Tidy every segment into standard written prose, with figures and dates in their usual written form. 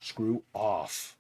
Screw off.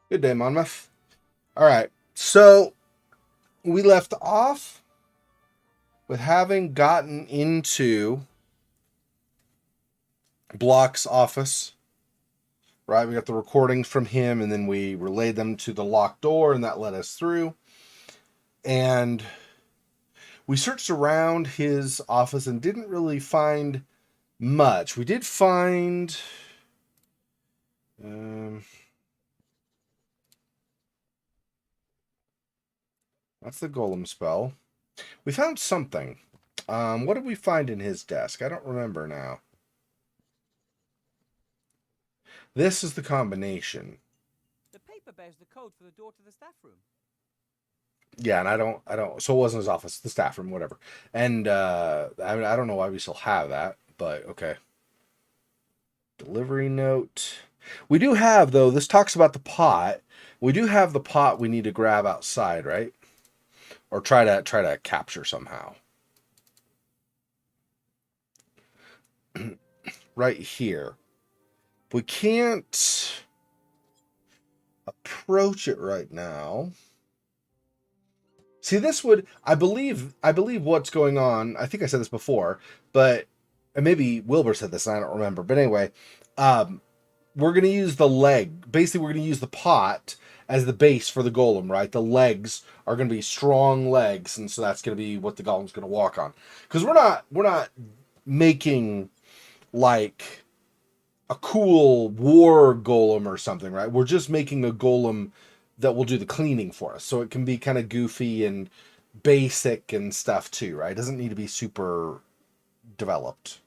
Good day, Monmouth. All right, so we left off with having gotten into Block's office, right? We got the recordings from him, and then we relayed them to the locked door, and that led us through. And we searched around his office and didn't really find much. We did find... that's the golem spell. We found something. What did we find in his desk? I don't remember now. This is the combination. The paper bears the code for the door to the staff room. Yeah, and I don't. So it wasn't his office, the staff room, whatever. And I don't know why we still have that, but okay. Delivery note. We do have, though. This talks about the pot. We do have the pot. We need to grab outside, right? Or try to capture somehow. Right here. We can't approach it right now. See, this would, I believe what's going on, I think I said this before, but and maybe Wilbur said this, and I don't remember. But anyway, we're going to use the leg. Basically, we're going to use the pot as the base for the golem, right? The legs are going to be strong legs, and so that's going to be what the golem's going to walk on. Because we're not making like a cool war golem or something, right? We're just making a golem that will do the cleaning for us. So it can be kind of goofy and basic and stuff too, right? It doesn't need to be super developed.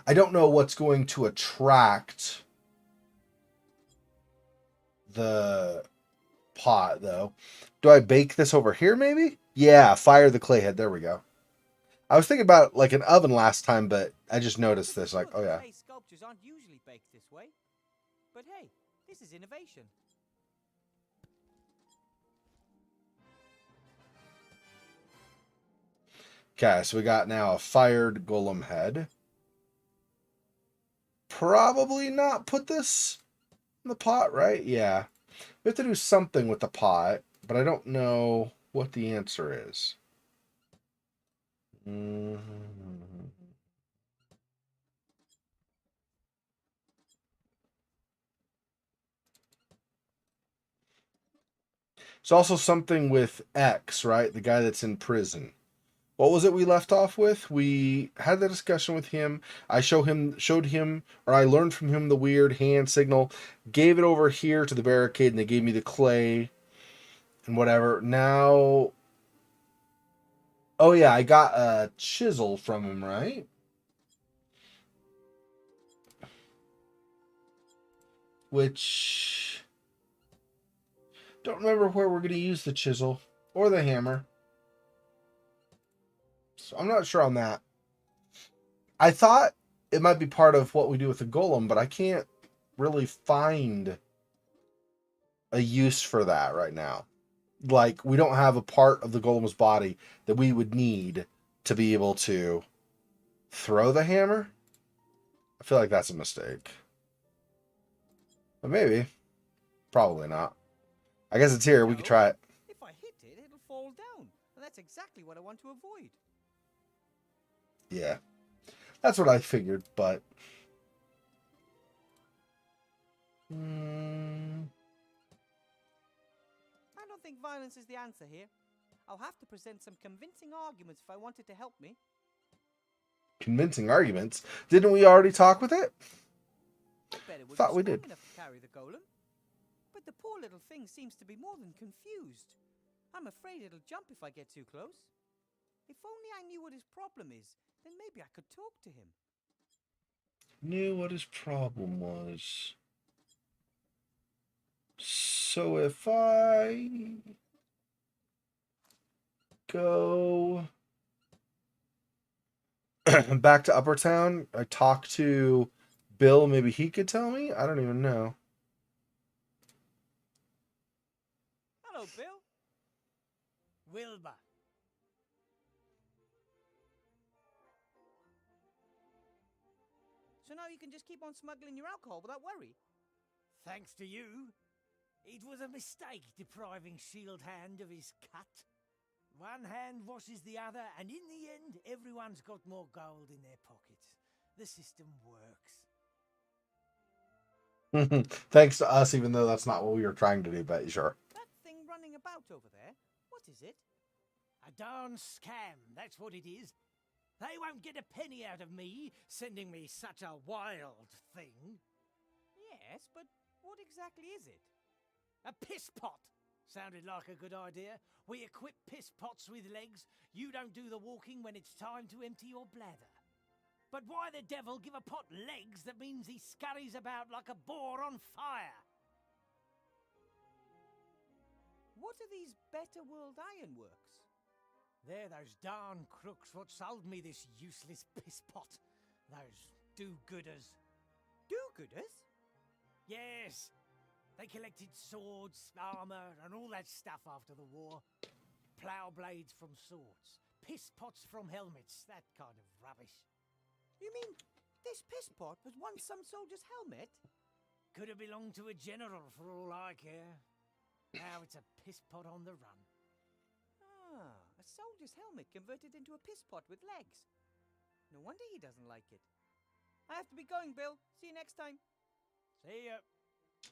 I don't know what's going to attract the pot, though. Do I bake this over here, maybe? Yeah, fire the clay head. There we go. I was thinking about like an oven last time, but I just noticed this. Like, oh yeah. Clay sculptures aren't usually baked this way. But hey, this is innovation. Okay, so we got now a fired golem head. probably not put this in the pot, right? Yeah. We have to do something with the pot, but I don't know what the answer is. Mhm. It's also something with X, right? The guy that's in prison. What was it we left off with? We had the discussion with him. I showed him, or I learned from him the weird hand signal. Gave it over here to the barricade, and they gave me the clay and whatever. Now, oh yeah, I got a chisel from him, right? Which don't remember where we're going to use the chisel or the hammer. So I'm not sure on that. I thought it might be part of what we do with the golem, but I can't really find a use for that right now. Like, we don't have a part of the golem's body that we would need to be able to throw the hammer. I feel like that's a mistake. But maybe. Probably not. I guess it's here. We could try it. If I hit it, it'll fall down. And that's exactly what I want to avoid. Yeah. That's what I figured, but... I don't think violence is the answer here. I'll have to present some convincing arguments if I want it to help me. Convincing arguments? Didn't we already talk with it? I bet it would Thought be we strong did. enough to carry the golem. But the poor little thing seems to be more than confused. I'm afraid it'll jump if I get too close. If only I knew what his problem is, then maybe I could talk to him. Knew what his problem was. So if I go back to Upper Town, I talk to Bill, maybe he could tell me? I don't even know. Hello, Bill. Wilbur. So now you can just keep on smuggling your alcohol without worry? Thanks to you. It was a mistake depriving Shield Hand of his cut. One hand washes the other, and in the end, everyone's got more gold in their pockets. The system works. Thanks to us, even though that's not what we were trying to do, but sure. That thing running about over there, what is it? A darn scam, that's what it is. They won't get a penny out of me, sending me such a wild thing. Yes, but what exactly is it? A piss pot! Sounded like a good idea. We equip piss pots with legs. You don't do the walking when it's time to empty your bladder. But why the devil give a pot legs that means he scurries about like a boar on fire? What are these Better World Ironworks? They're those darn crooks what sold me this useless piss pot. Those do-gooders. Do-gooders? Yes. They collected swords, armor, and all that stuff after the war. Plough blades from swords, piss pots from helmets, that kind of rubbish. You mean this piss pot was once some soldier's helmet? Could have belonged to a general for all I care. Now it's a piss pot on the run. Ah, a soldier's helmet converted into a piss pot with legs. No wonder he doesn't like it. I have to be going, Bill. See you next time. See ya.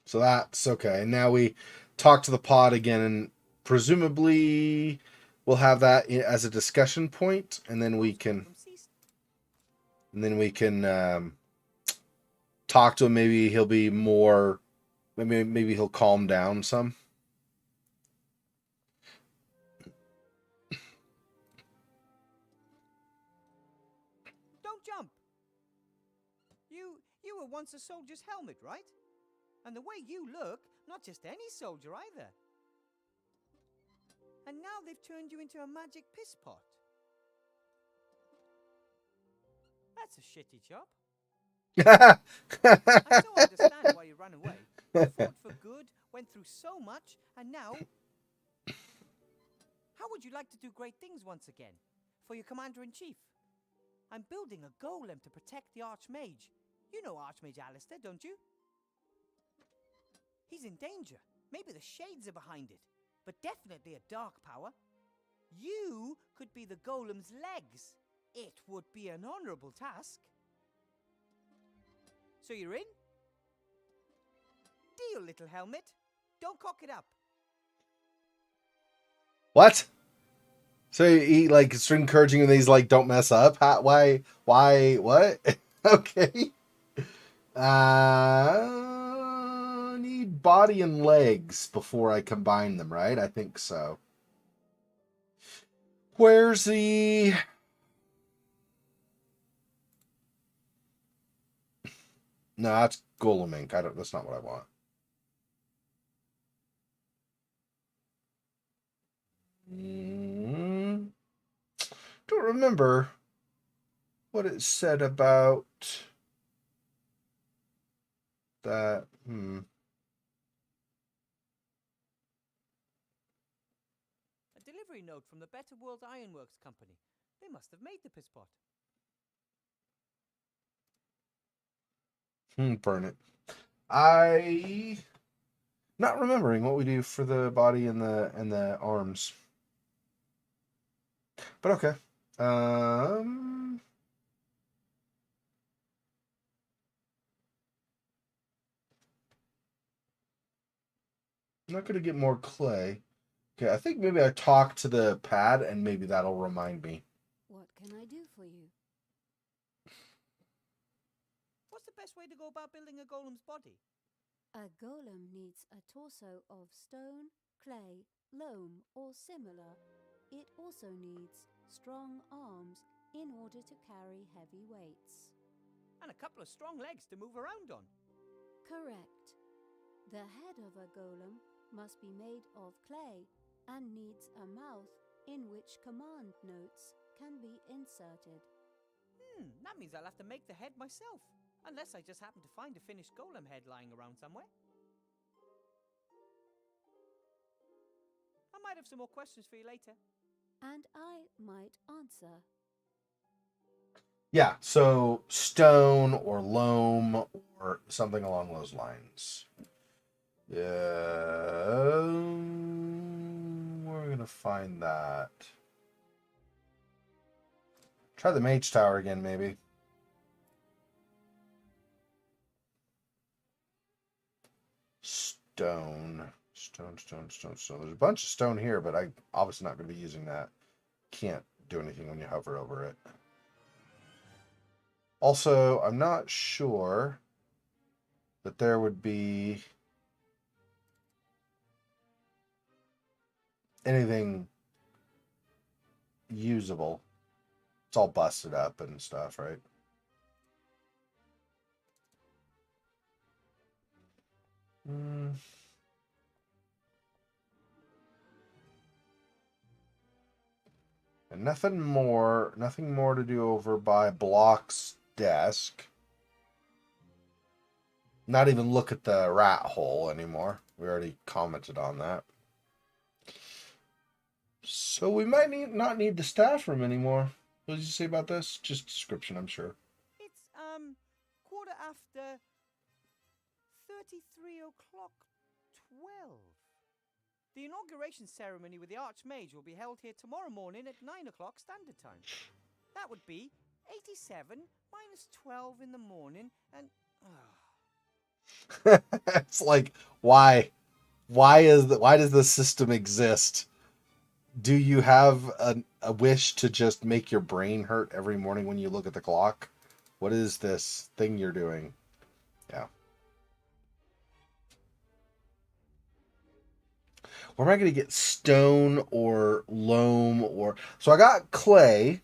So that's okay. And now we talk to the pod again, and presumably we'll have that as a discussion point, and then we can talk to him. Maybe he'll be more. Maybe he'll calm down some. Don't jump. You were once a soldier's helmet, right? And the way you look, not just any soldier either. And now they've turned you into a magic piss pot. That's a shitty job. I so understand why you ran away. You fought for good, went through so much, and now... How would you like to do great things once again? For your commander-in-chief? I'm building a golem to protect the Archmage. You know Archmage Alistair, don't you? He's in danger. Maybe the shades are behind it, but definitely a dark power. You could be the golem's legs. It would be an honorable task. So you're in? Deal, little helmet. Don't cock it up. What? So he like is encouraging him. He's like, don't mess up. How, why? What? Okay. Need body and legs before I combine them, right? I think so. Where's the... No, that's Golem ink. That's not what I want. Don't remember what it said about that. A delivery note from the Better World Ironworks Company. They must have made the piss pot. Burn it. I not remembering what we do for the body and the arms. But okay. I'm not gonna get more clay. Okay, I think maybe I talk to the pad and maybe that'll remind me. What can I do for you? What's the best way to go about building a golem's body? A golem needs a torso of stone, clay, loam, or similar. It also needs strong arms in order to carry heavy weights. And a couple of strong legs to move around on. Correct. The head of a golem must be made of clay and needs a mouth in which command notes can be inserted. That means I'll have to make the head myself. Unless I just happen to find a finished golem head lying around somewhere. I might have some more questions for you later. And I might answer. Yeah, so stone or loam or something along those lines. Yeah, we're gonna find that. Try the mage tower again, maybe. Stone. There's a bunch of stone here, but I'm obviously not going to be using that. Can't do anything when you hover over it. Also, I'm not sure that there would be anything usable. It's all busted up and stuff, right? And nothing more to do over by Block's desk. Not even look at the rat hole anymore. We already commented on that. So we might not need the staff room anymore. What did you say about this? Just description, I'm sure. It's, quarter after 33 o'clock 12. The inauguration ceremony with the Archmage will be held here tomorrow morning at 9 o'clock standard time. That would be 87 minus 12 in the morning and... It's like, why? Why does this system exist? Do you have a wish to just make your brain hurt every morning when you look at the clock? What is this thing you're doing? Yeah. Where am I going to get stone or loam or... So I got clay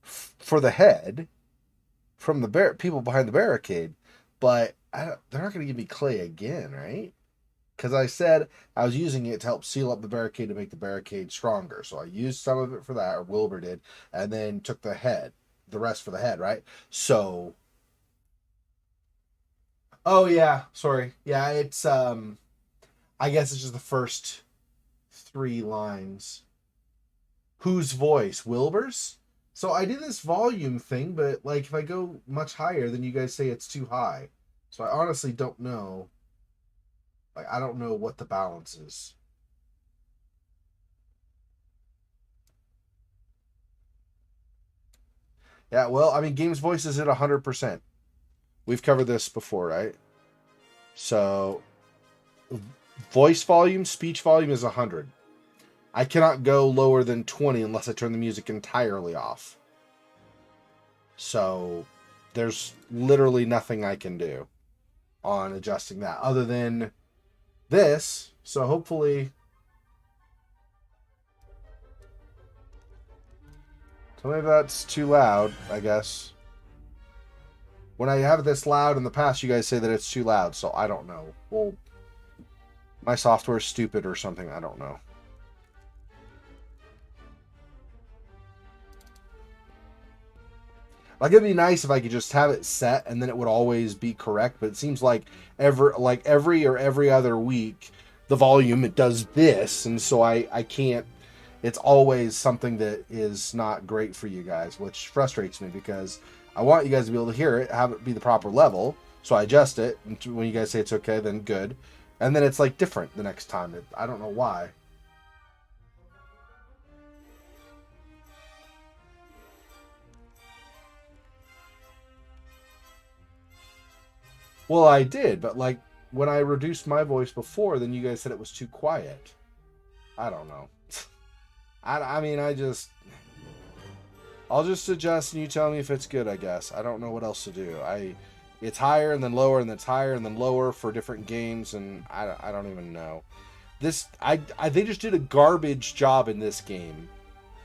for the head from the people behind the barricade, but they're not going to give me clay again, right? Because I said I was using it to help seal up the barricade to make the barricade stronger. So I used some of it for that, or Wilbur did, and then took the rest for the head, right? So... Oh, yeah. Sorry. Yeah, it's... I guess it's just the first 3 lines. Whose voice? Wilbur's? So I did this volume thing, but like if I go much higher, then you guys say it's too high. So I honestly don't know. Like I don't know what the balance is. Yeah, well, I mean, Games Voice is at 100%. We've covered this before, right? So voice volume, speech volume is 100. I cannot go lower than 20 unless I turn the music entirely off. So there's literally nothing I can do on adjusting that other than this. So hopefully, so maybe that's too loud, I guess. When I have this loud in the past, you guys say that it's too loud, so I don't know. Well, my software is stupid or something, I don't know. Like it'd be nice if I could just have it set and then it would always be correct, but it seems like every or every other week the volume it does this, and so I can't, it's always something that is not great for you guys, which frustrates me because I want you guys to be able to hear it, have it be the proper level. So I adjust it, and when you guys say it's okay, then good. And then it's like different the next time. I don't know why. Well, I did, but like when I reduced my voice before, then you guys said it was too quiet. I don't know. I mean, I'll just adjust and you tell me if it's good, I guess. I don't know what else to do. It's higher and then lower and then it's higher and then lower for different games, and I don't even know. They just did a garbage job in this game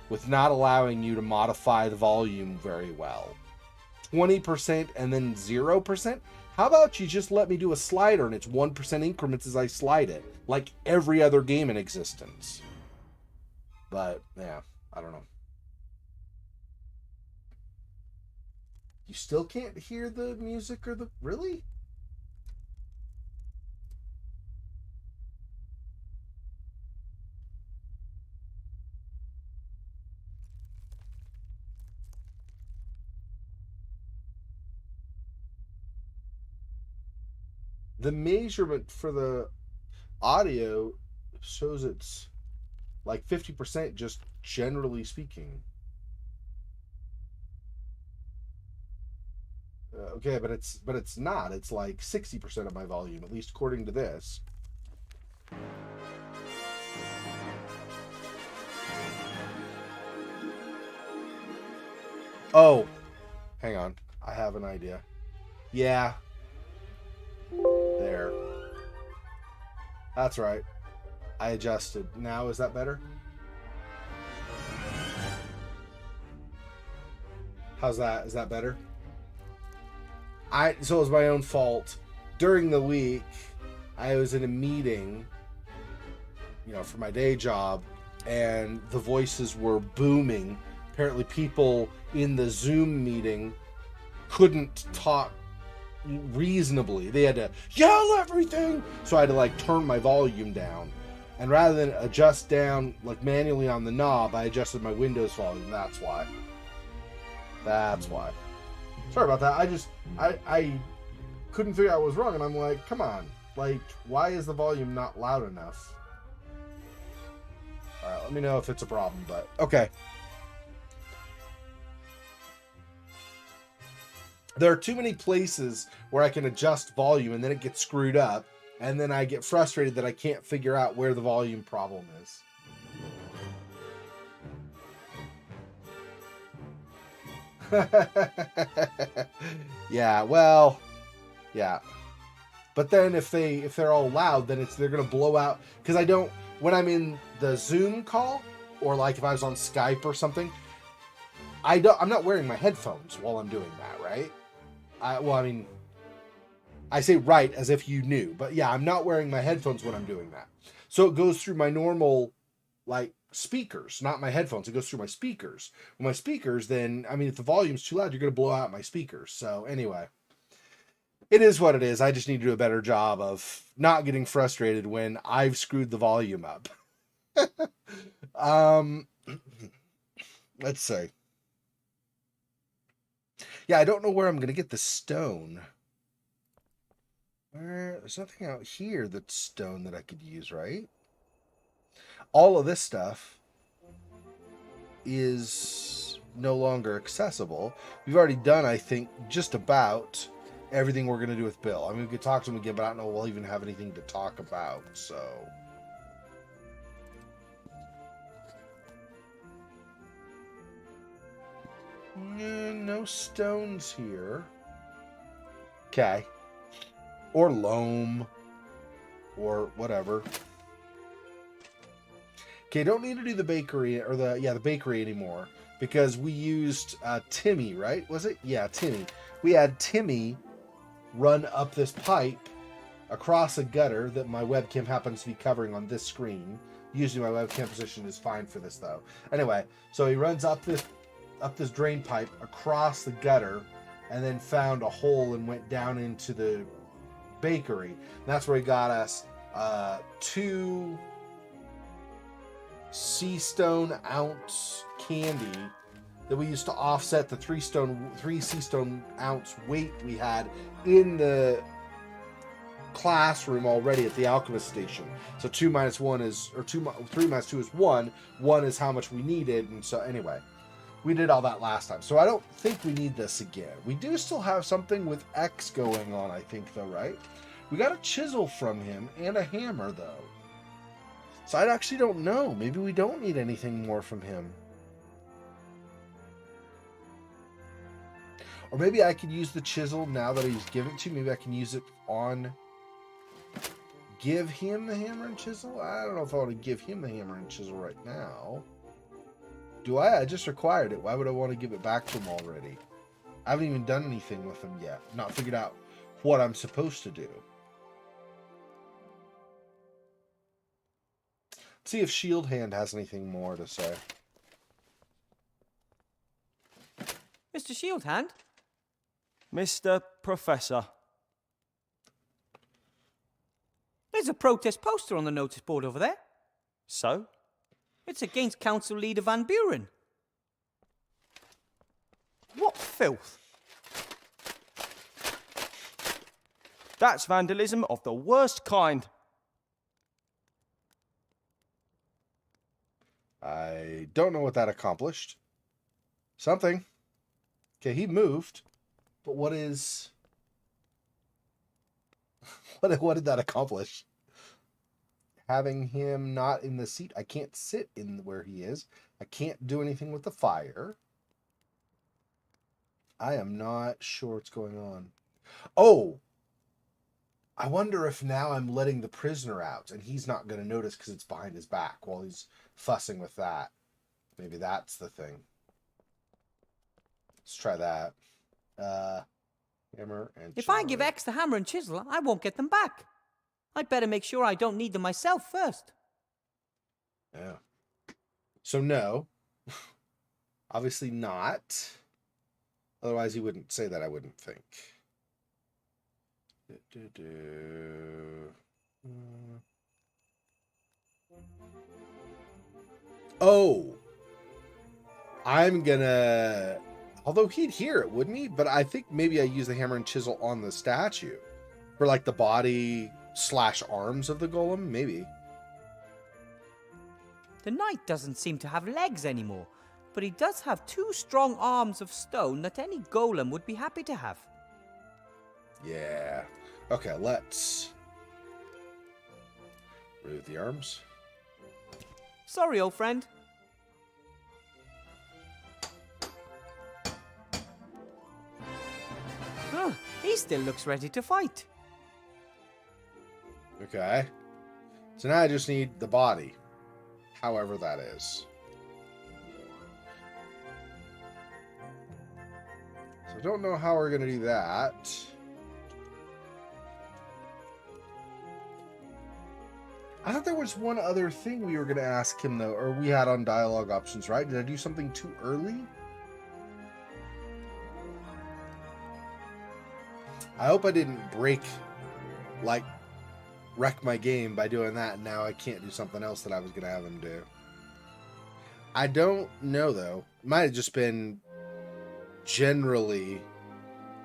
with not allowing you to modify the volume very well. 20% and then 0%? How about you just let me do a slider and it's 1% increments as I slide it, like every other game in existence? But yeah, I don't know. You still can't hear the music or the... Really? The measurement for the audio shows it's like 50% just generally speaking. Okay, but it's not. It's like 60% of my volume, at least according to this. Oh, hang on. I have an idea. Yeah, there. That's right. I adjusted. Now is that better? How's that? Is that better? So it was my own fault. During the week, I was in a meeting, for my day job, and the voices were booming. Apparently, people in the Zoom meeting couldn't talk reasonably. They had to yell everything. So I had to like turn my volume down. And rather than adjust down like manually on the knob, I adjusted my Windows volume. That's why. Sorry about that. I couldn't figure out what was wrong, and I'm like, come on. Like, why is the volume not loud enough? Alright, let me know if it's a problem, but okay. There are too many places where I can adjust volume and then it gets screwed up, and then I get frustrated that I can't figure out where the volume problem is. Yeah, well, yeah. But then if they're all loud, then they're gonna blow out. Because when I'm in the Zoom call, or like if I was on Skype or something, I'm not wearing my headphones while I'm doing that, right? I say right as if you knew, but yeah, I'm not wearing my headphones when I'm doing that. So it goes through my normal, like, speakers, not my headphones. It goes through my speakers. With my speakers, then, if the volume's too loud, you're going to blow out my speakers. So anyway, it is what it is. I just need to do a better job of not getting frustrated when I've screwed the volume up. Let's see. Yeah, I don't know where I'm going to get the stone. There's nothing out here that's stone that I could use, right? All of this stuff is no longer accessible. We've already done, I think, just about everything we're going to do with Bill. I mean, we could talk to him again, but I don't know we'll even have anything to talk about, so... No stones here. Okay. Or loam. Or whatever. Okay, don't need to do the bakery, or the bakery anymore. Because we used Timmy, right? Was it? Yeah, Timmy. We had Timmy run up this pipe across a gutter that my webcam happens to be covering on this screen. Usually my webcam position is fine for this, though. Anyway, so he runs up this drain pipe across the gutter and then found a hole and went down into the bakery. And that's where he got us 2 sea stone ounce candy that we used to offset the 3 sea stone ounce weight we had in the classroom already at the alchemist station. So 2 minus 1 is, or 3 minus 2 is 1. 1 is how much we needed, and so anyway. We did all that last time, so I don't think we need this again. We do still have something with X going on, I think, though, right? We got a chisel from him and a hammer, though. So I actually don't know. Maybe we don't need anything more from him. Or maybe I could use the chisel now that he's given it to me. Maybe I can use it on... Give him the hammer and chisel? I don't know if I want to give him the hammer and chisel right now. Do I? I just acquired it. Why would I want to give it back to him already? I haven't even done anything with him yet. Not figured out what I'm supposed to do. Let's see if Shield Hand has anything more to say. Mr. Shield Hand? Mr. Professor. There's a protest poster on the notice board over there. So? It's against Council Leader Van Buren. What filth! That's vandalism of the worst kind. I don't know what that accomplished. Something. Okay, he moved. But what is... What did that accomplish? Having him not in the seat. I can't sit in where he is. I can't do anything with the fire. I am not sure what's going on. Oh! I wonder if now I'm letting the prisoner out and he's not going to notice because it's behind his back while he's fussing with that. Maybe that's the thing. Let's try that. Hammer and If chisel. I give X the hammer and chisel, I won't get them back. I'd better make sure I don't need them myself first. Yeah. So no. Obviously not. Otherwise he wouldn't say that, I wouldn't think. Oh. I'm gonna... Although he'd hear it, wouldn't he? But I think maybe I use the hammer and chisel on the statue. For like the body / arms of the golem, maybe. The knight doesn't seem to have legs anymore, but he does have 2 strong arms of stone that any golem would be happy to have. Yeah. Okay, let's remove the arms. Sorry, old friend. Huh, he still looks ready to fight. Okay. So now I just need the body. However that is. So I don't know how we're going to do that. I thought there was one other thing we were going to ask him, though, or we had on dialogue options, right? Did I do something too early? I hope I didn't wreck my game by doing that, and now I can't do something else that I was going to have him do. I don't know, though. It might have just been generally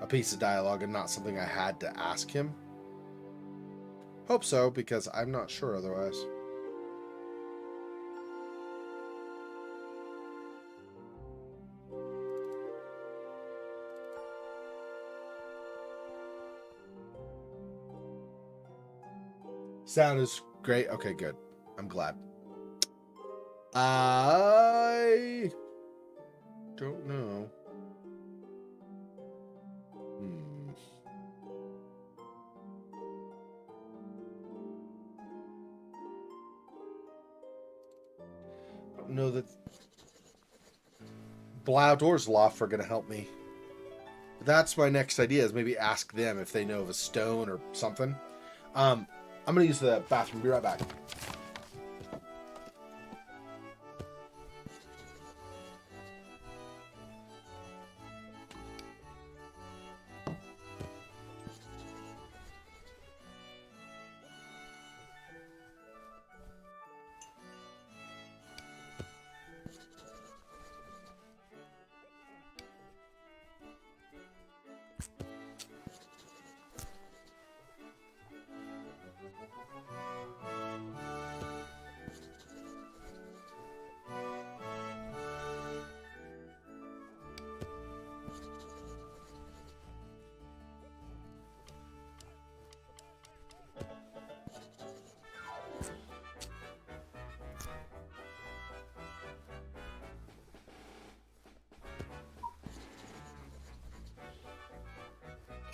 a piece of dialogue and not something I had to ask him. Hope so, because I'm not sure otherwise. Sound is great. Okay, good. I'm glad. I don't know. I don't know that Blout or Zloff are going to help me. That's my next idea, is maybe ask them if they know of a stone or something. I'm going to use the bathroom. Be right back.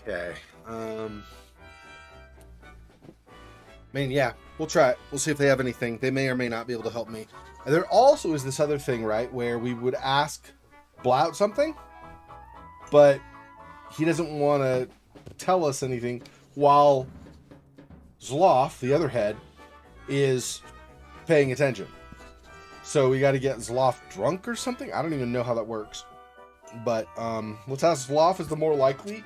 Okay. I mean, yeah, we'll try it. We'll see if they have anything. They may or may not be able to help me. And there also is this other thing, right, where we would ask Blout something, but he doesn't want to tell us anything while Zloff, the other head, is paying attention. So we got to get Zloff drunk or something? I don't even know how that works. But let's ask Zloff is the more likely.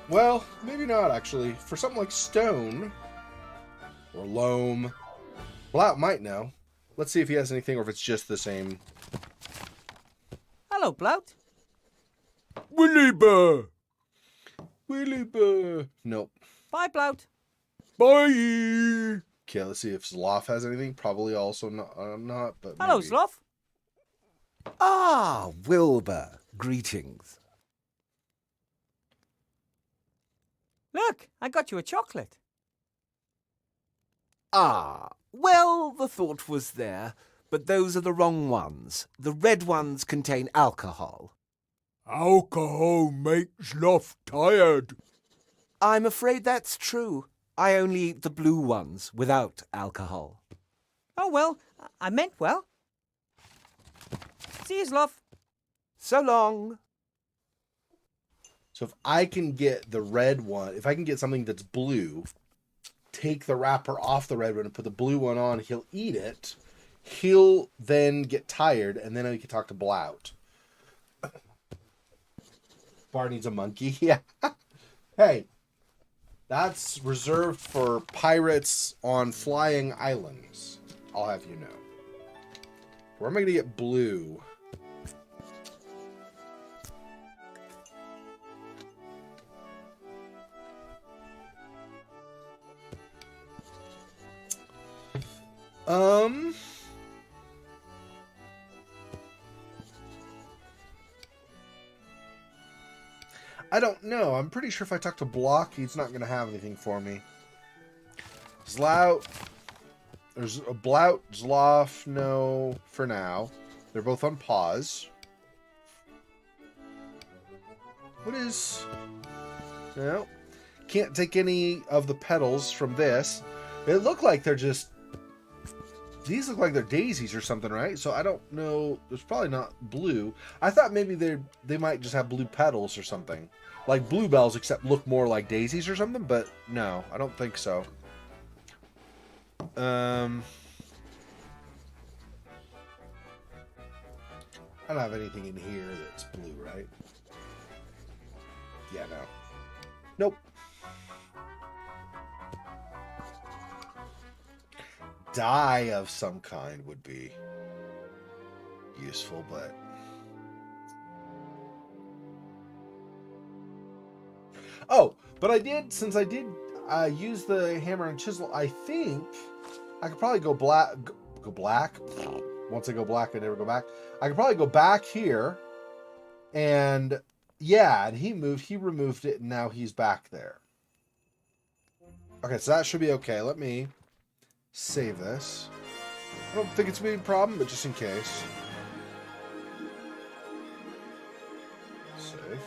Well, maybe not, actually. For something like stone or loam, Blout might know. Let's see if he has anything or if it's just the same. Hello, Blout. Willy Bear. Willy Bear. Nope. Bye, Blout. Bye. Okay, let's see if Zloff has anything. Probably also not, but Hello, maybe. Zloff. Ah, Wilbur. Greetings. Look, I got you a chocolate. Ah, well, the thought was there, but those are the wrong ones. The red ones contain alcohol. Alcohol makes love tired. I'm afraid that's true. I only eat the blue ones without alcohol. Oh, well, I meant well. See you, Zloff. So long. So if I can get the red one, if I can get something that's blue, take the wrapper off the red one and put the blue one on, he'll eat it. He'll then get tired, and then we can talk to Blout. Bar needs a monkey. Yeah. Hey, that's reserved for pirates on flying islands. I'll have you know. Where am I going to get blue? I don't know. I'm pretty sure if I talk to Block, he's not going to have anything for me. Zlout. There's a Blout, Zloff, no, for now. They're both on pause. What is... No. Can't take any of the petals from this. They look like they're just... These look like they're daisies or something, right? So I don't know. There's probably not blue. I thought maybe they might just have blue petals or something. Like bluebells, except look more like daisies or something. But no, I don't think so. I don't have anything in here that's blue, right? Yeah, no. Nope. Dye of some kind would be useful, but Oh, but I did, since I did use the hammer and chisel, I think I could probably go black. Go black? Once I go black, I never go back. I could probably go back here. And yeah, and he removed it, and now he's back there. Okay, so that should be okay. Let me save this. I don't think it's a big problem, but just in case. Save.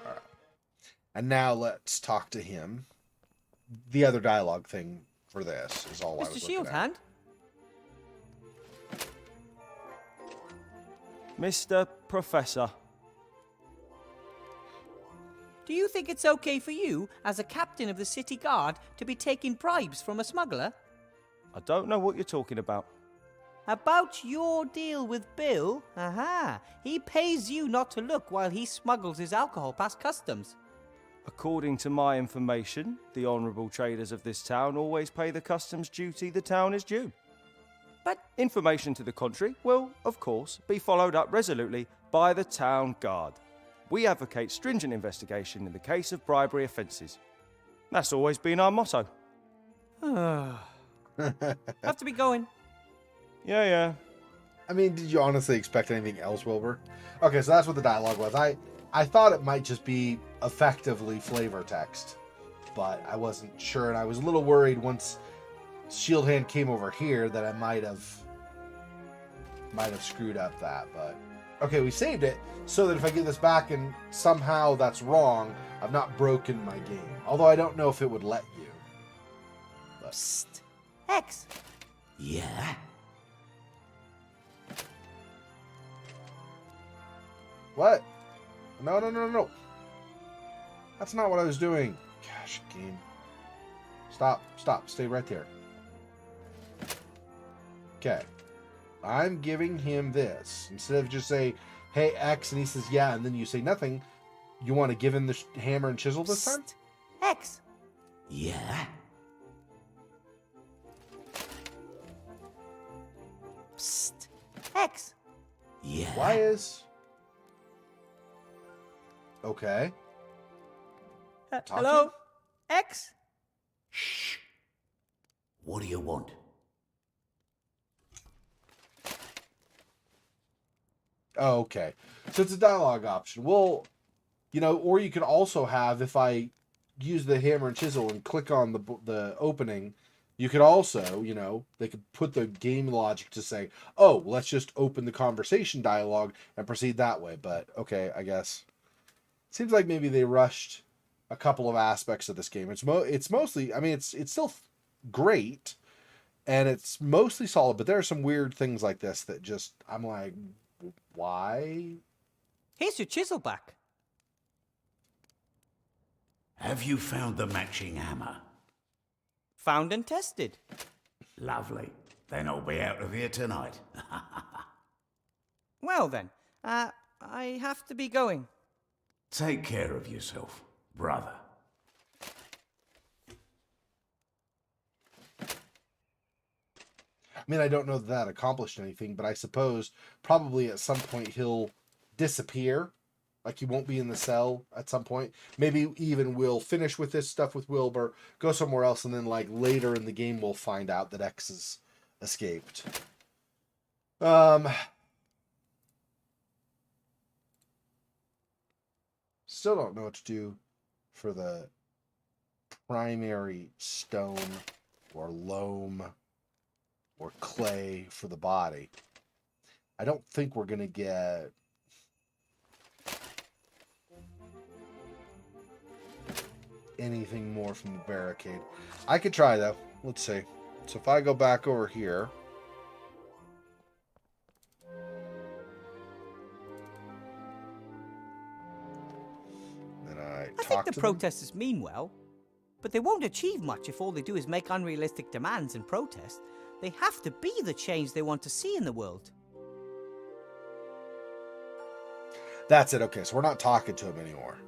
Alright. And now let's talk to him. The other dialogue thing for this is all I was looking at. Shieldhand? Mr. Professor. Do you think it's okay for you, as a captain of the city guard, to be taking bribes from a smuggler? I don't know what you're talking about. About your deal with Bill? Aha! He pays you not to look while he smuggles his alcohol past customs. According to my information, the honourable traders of this town always pay the customs duty the town is due. But Information to the contrary will, of course, be followed up resolutely by the town guard. We advocate stringent investigation in the case of bribery offences. That's always been our motto. have to be going. Yeah. I mean, did you honestly expect anything else, Wilbur? Okay, so that's what the dialogue was. I thought it might just be effectively flavor text, but I wasn't sure, and I was a little worried once Shieldhand came over here that I might have screwed up that, but okay, we saved it so that if I give this back and somehow that's wrong, I've not broken my game. Although I don't know if it would let you. But... Psst. X. Yeah? What? No. That's not what I was doing. Gosh, game. Stop. Stay right there. Okay. I'm giving him this. Instead of just say, hey, X, and he says, yeah, and then you say nothing, you want to give him the hammer and chisel this time? X. Yeah? Psst. X. Yeah? Why is... Okay. Talking? Hello? X? Shh. What do you want? Oh, okay. So it's a dialogue option. Well, or you could also have, if I use the hammer and chisel and click on the opening, you could also, they could put the game logic to say, oh, let's just open the conversation dialogue and proceed that way. But, okay, I guess. Seems like maybe they rushed a couple of aspects of this game. It's mostly, I mean, it's still great, and it's mostly solid, but there are some weird things like this that just, I'm like... Why? Here's your chisel back. Have you found the matching hammer? Found and tested. Lovely. Then I'll be out of here tonight. Well then, I have to be going. Take care of yourself, brother. I mean, I don't know that accomplished anything, but I suppose probably at some point he'll disappear. Like, he won't be in the cell at some point. Maybe even we'll finish with this stuff with Wilbur, go somewhere else, and then, like, later in the game we'll find out that X has escaped. Still don't know what to do for the primary stone or loam or clay for the body. I don't think we're going to get... anything more from the barricade. I could try, though. Let's see. So if I go back over here... then I think the protesters mean well, but they won't achieve much if all they do is make unrealistic demands and protest. They have to be the change they want to see in the world. That's it. Okay, so we're not talking to him anymore.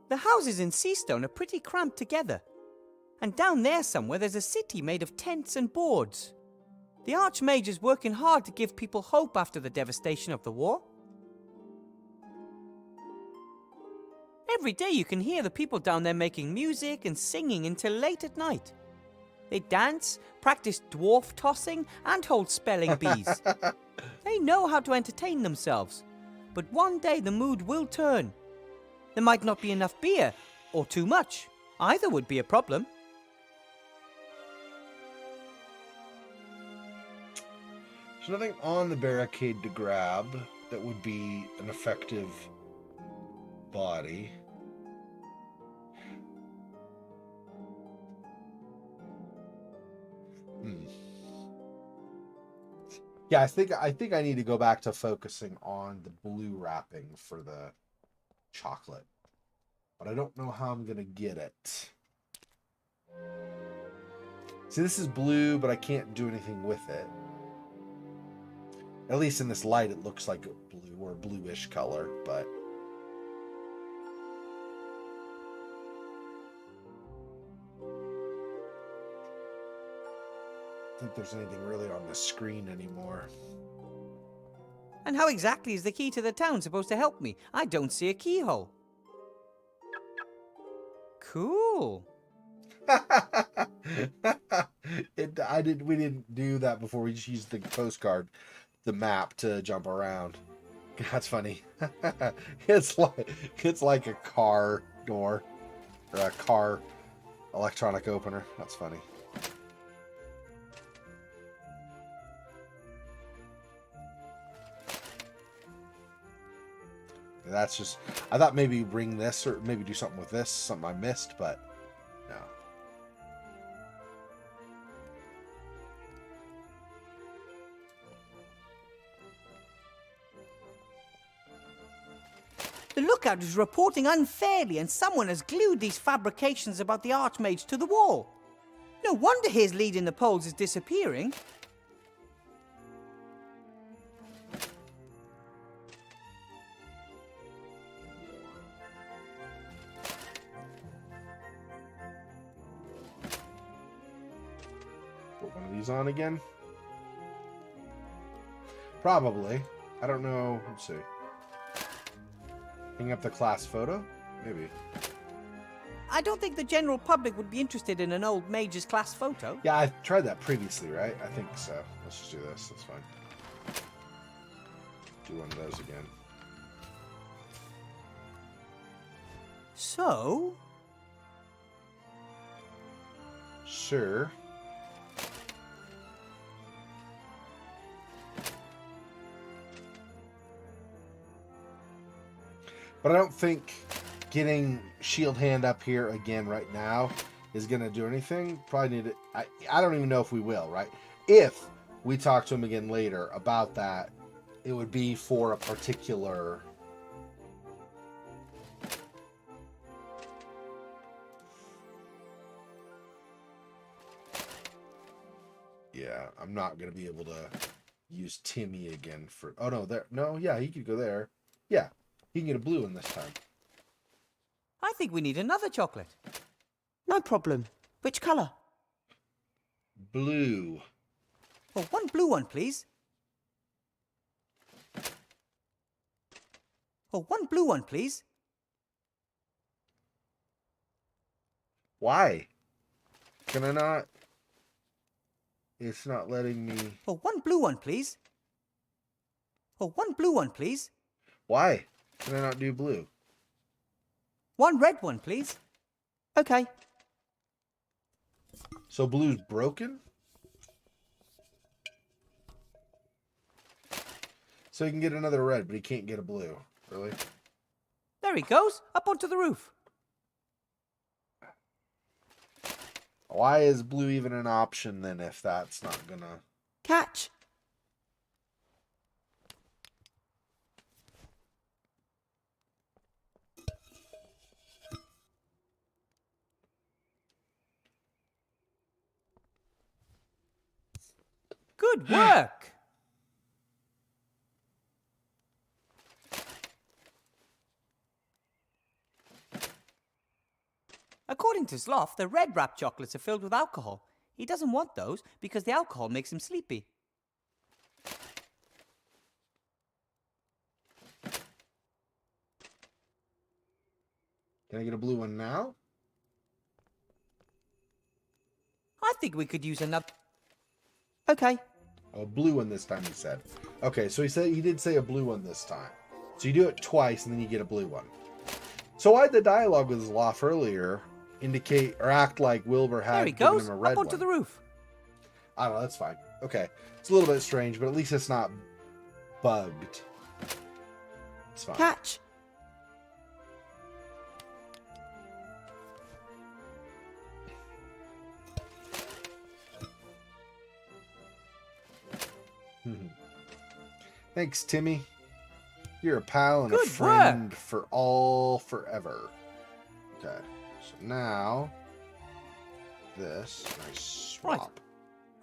The houses in Seastone are pretty cramped together. And down there somewhere there's a city made of tents and boards. The Archmage is working hard to give people hope after the devastation of the war. Every day you can hear the people down there making music and singing until late at night. They dance, practice dwarf tossing, and hold spelling bees. They know how to entertain themselves. But one day the mood will turn. There might not be enough beer, or too much. Either would be a problem. There's nothing on the barricade to grab that would be an effective body. Yeah, I think I need to go back to focusing on the blue wrapping for the chocolate. But I don't know how I'm gonna get it. See, this is blue, but I can't do anything with it. At least in this light, it looks like a blue or bluish color, but I don't think there's anything really on the screen anymore. And how exactly is the key to the town supposed to help me? I don't see a keyhole. Cool. We didn't do that before. We just used the postcard, the map to jump around. That's funny. It's like a car door or a car electronic opener. That's funny. That's just, I thought maybe bring this or maybe do something with this, something I missed, but no. The lookout is reporting unfairly and someone has glued these fabrications about the Archmage to the wall. No wonder his lead in the polls is disappearing. Put one of these on again? Probably. I don't know. Let's see. Hang up the class photo? Maybe. I don't think the general public would be interested in an old mage's class photo. Yeah, I tried that previously, right? I think so. Let's just do this. That's fine. Do one of those again. So? Sure. But I don't think getting Shield Hand up here again right now is going to do anything. Probably need it. I don't even know if we will, right? If we talk to him again later about that, it would be for a particular... Yeah, I'm not going to be able to use Timmy again for... Oh, no, there. No, yeah, he could go there. Yeah. He can get a blue one this time. I think we need another chocolate. No problem. Which colour? Blue. Oh, one blue one, please. Oh, one blue one, please. Why? Can I not? It's not letting me... Oh, one blue one, please. Oh, one blue one, please. Why? Can I not do blue? One red one, please. Okay. So blue's broken? So he can get another red, but he can't get a blue. Really? There he goes, up onto the roof. Why is blue even an option then if that's not gonna... Catch. Good work. According to Sloth, the red wrap chocolates are filled with alcohol. He doesn't want those because the alcohol makes him sleepy. Can I get a blue one now? I think we could use another. Okay. Oh, a blue one this time, he said. Okay, so he did say a blue one this time. So you do it twice, and then you get a blue one. So why did the dialogue with Zloff earlier indicate or act like Wilbur had There he given goes, him a red up onto one? the roof. I don't know, that's fine. Okay. It's a little bit strange, but at least it's not bugged. It's fine. Catch. Thanks, Timmy. You're a pal and Good a friend work. for all forever. Okay. So now this I swap. Right.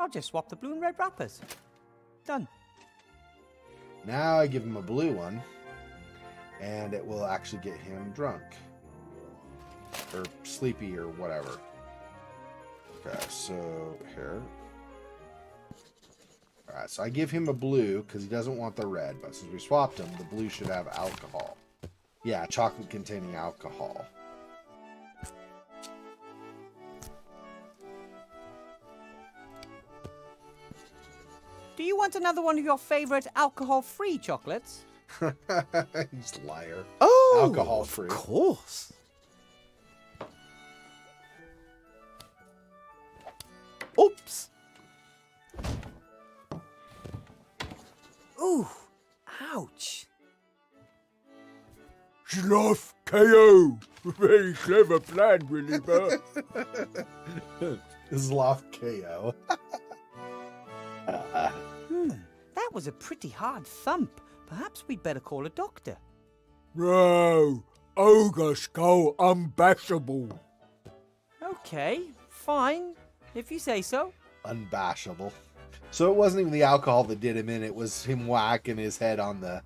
I'll just swap the blue and red wrappers. Done. Now I give him a blue one, and it will actually get him drunk. Or sleepy or whatever. Okay, so here. Alright, so I give him a blue because he doesn't want the red, but since we swapped him, the blue should have alcohol. Yeah, chocolate containing alcohol. Do you want another one of your favorite alcohol-free chocolates? He's a liar. Oh, Alcohol-free. Of course. Oops. Ooh, ouch. Sloth KO. Very clever plan, Wilbur. Zloff KO. That was a pretty hard thump. Perhaps we'd better call a doctor. Bro, ogre skull unbashable. Okay, fine, if you say so. Unbashable. So it wasn't even the alcohol that did him in, it was him whacking his head on the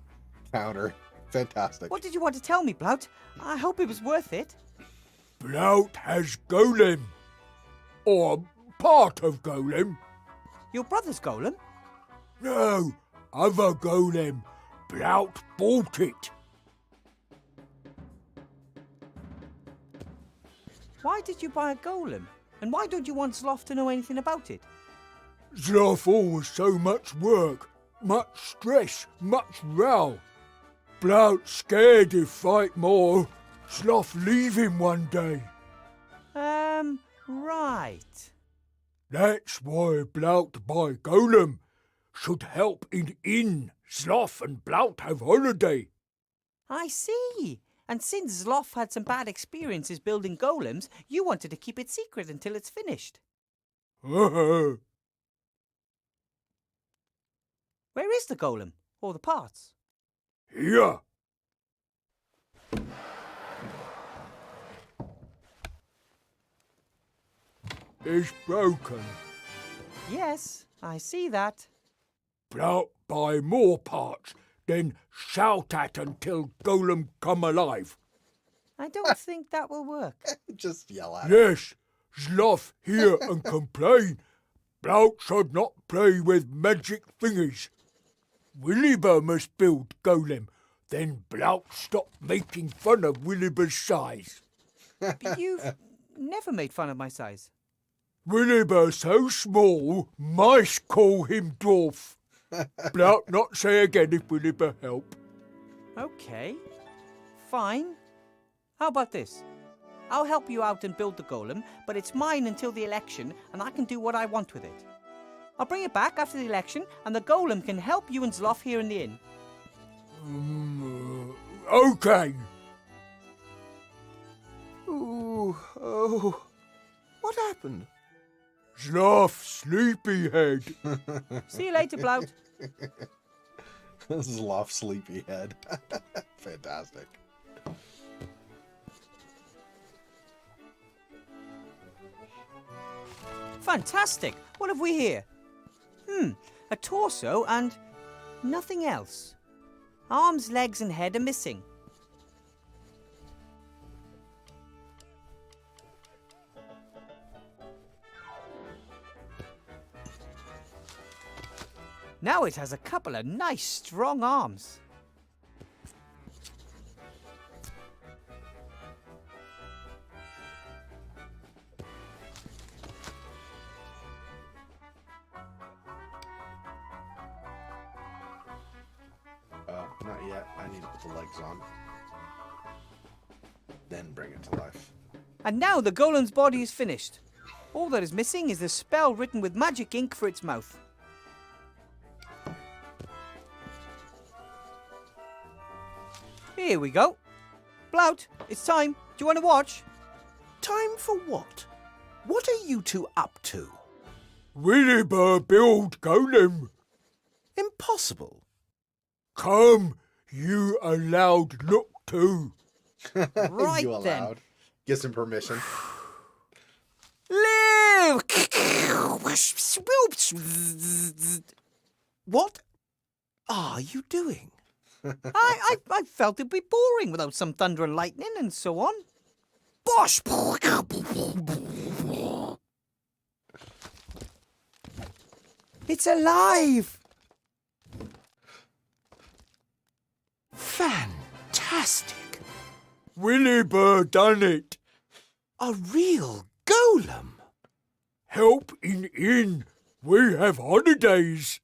counter. Fantastic. What did you want to tell me, Blout? I hope it was worth it. Blout has golem. Or part of golem. Your brother's golem? No, other golem. Blout bought it. Why did you buy a golem? And why don't you want Sloth to know anything about it? Sloth always so much work, much stress, much row. Blout scared if fight more. Sloth leave him one day. Right. That's why Blout buy golem. Should help in inn. Sloth and Blout have holiday. I see. And since Sloth had some bad experiences building golems, you wanted to keep it secret until it's finished. Where is the golem? Or the parts? Here. It's broken. Yes, I see that. Blout buy more parts, then shout at until golem come alive. I don't think that will work. Just yell at him. Yes, Sloth hear and complain. Blout should not play with magic thingies. Williber must build golem, then Blout stop making fun of Williber's size. But you've never made fun of my size. Williber so small, mice call him dwarf. Blout not say again if Williber help. Okay, fine. How about this? I'll help you out and build the golem, but it's mine until the election, and I can do what I want with it. I'll bring it back after the election, and the golem can help you and Zloff here in the inn. Okay. Ooh, oh. What happened? Sloth sleepyhead. See you later, Blout. This is Zloff Sleepyhead. Fantastic. Fantastic. What have we here? A torso and nothing else. Arms, legs, and head are missing. Now it has a couple of nice, strong arms. that. I need to put the legs on. Then bring it to life. And now the golem's body is finished. All that is missing is the spell written with magic ink for its mouth. Here we go. Blout, it's time. Do you want to watch? Time for what? What are you two up to? Willibur build golem. Impossible. Come, you allowed look to. Right You then. allowed. Gives him permission. Live! What are you doing? I felt it'd be boring without some thunder and lightning and so on. Bosh! It's alive! Fantastic. Willibur done it. A real golem. Help in. We have holidays.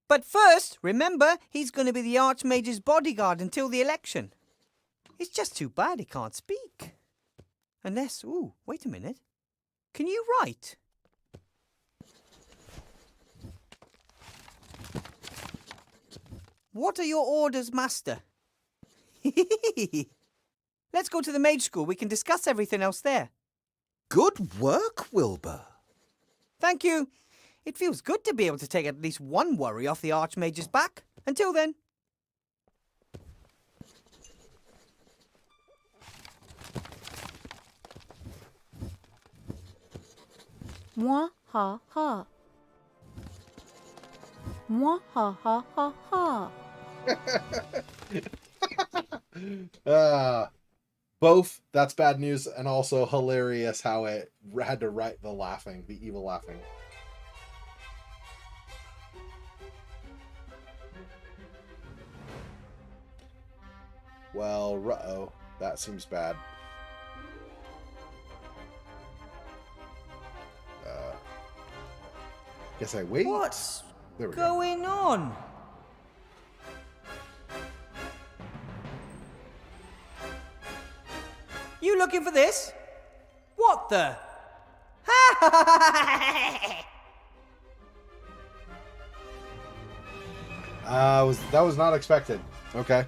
But first, remember, he's going to be the Archmage's bodyguard until the election. It's just too bad he can't speak. Unless, ooh, wait a minute. Can you write? What are your orders, Master? Let's go to the mage school. We can discuss everything else there. Good work, Wilbur. Thank you. It feels good to be able to take at least one worry off the Archmage's back. Until then. Moi ha ha. Moi ha ha ha ha. Both, that's bad news, and also hilarious how it had to write the laughing, the evil laughing. Well, ruh-oh, that seems bad. Guess I wait. What's There we go. going on? You looking for this? What the? That was not expected. Okay.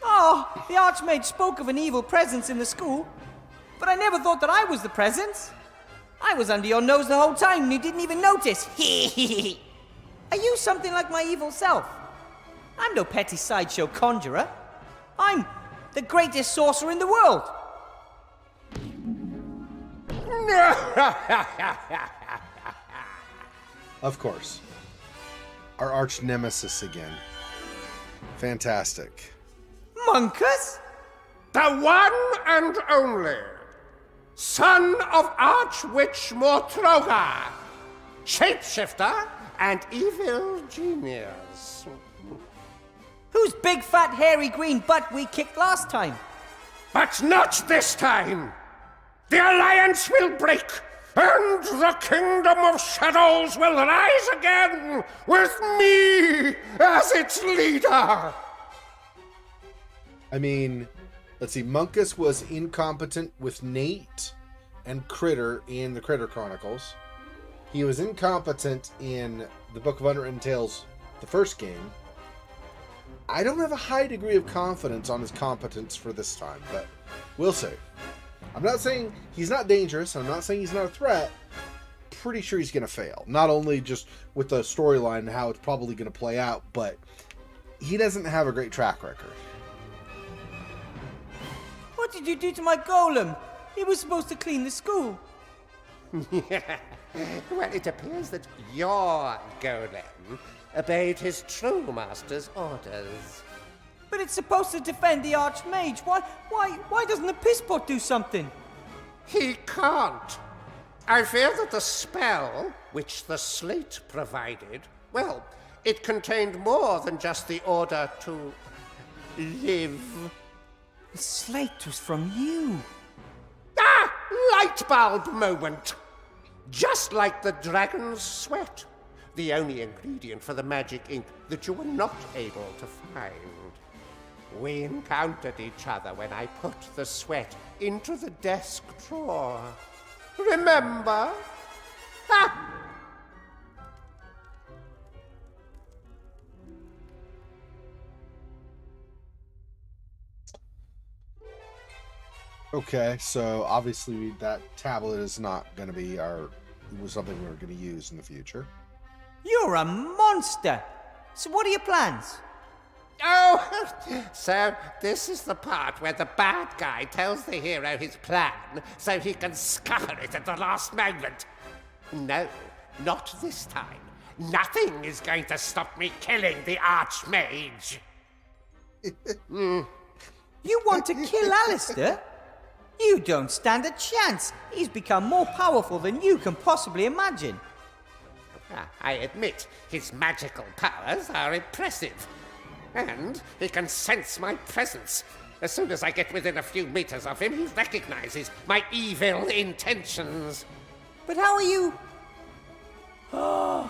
Oh, the Archmage spoke of an evil presence in the school, but I never thought that I was the presence. I was under your nose the whole time and you didn't even notice. Are you something like my evil self? I'm no petty sideshow conjurer. I'm the greatest sorcerer in the world. Of course. Our arch nemesis again. Fantastic. Monkus? The one and only son of Archwitch Mortroga, shapeshifter and evil genius. Whose big fat hairy green butt we kicked last time? But not this time. The alliance will break, and the kingdom of shadows will rise again with me as its leader. I mean, let's see. Monkus was incompetent with Nate and Critter in the Critter Chronicles. He was incompetent in the Book of Unwritten Tales, the first game. I don't have a high degree of confidence on his competence for this time, but we'll see. I'm not saying he's not dangerous. I'm not saying he's not a threat. Pretty sure he's going to fail. Not only just with the storyline and how it's probably going to play out, but he doesn't have a great track record. What did you do to my golem? He was supposed to clean the school. Well, it appears that your golem obeyed his true master's orders. But it's supposed to defend the Archmage. Why doesn't the pisspot do something? He can't. I fear that the spell, which the slate provided, well, it contained more than just the order to live. The slate was from you. Ah! Light bulb moment! Just like the dragon's sweat. the only ingredient for the magic ink that you were not able to find. We encountered each other when I put the sweat into the desk drawer. Remember? Ha! Okay, so obviously that tablet is not going to be something we're going to use in the future. You're a monster! So what are your plans? Oh, so this is the part where the bad guy tells the hero his plan so he can scupper it at the last moment. No, not this time. Nothing is going to stop me killing the Archmage. You want to kill Alistair? You don't stand a chance. He's become more powerful than you can possibly imagine. I admit his magical powers are impressive. And he can sense my presence. As soon as I get within a few meters of him, he recognizes my evil intentions. But how are you... Oh.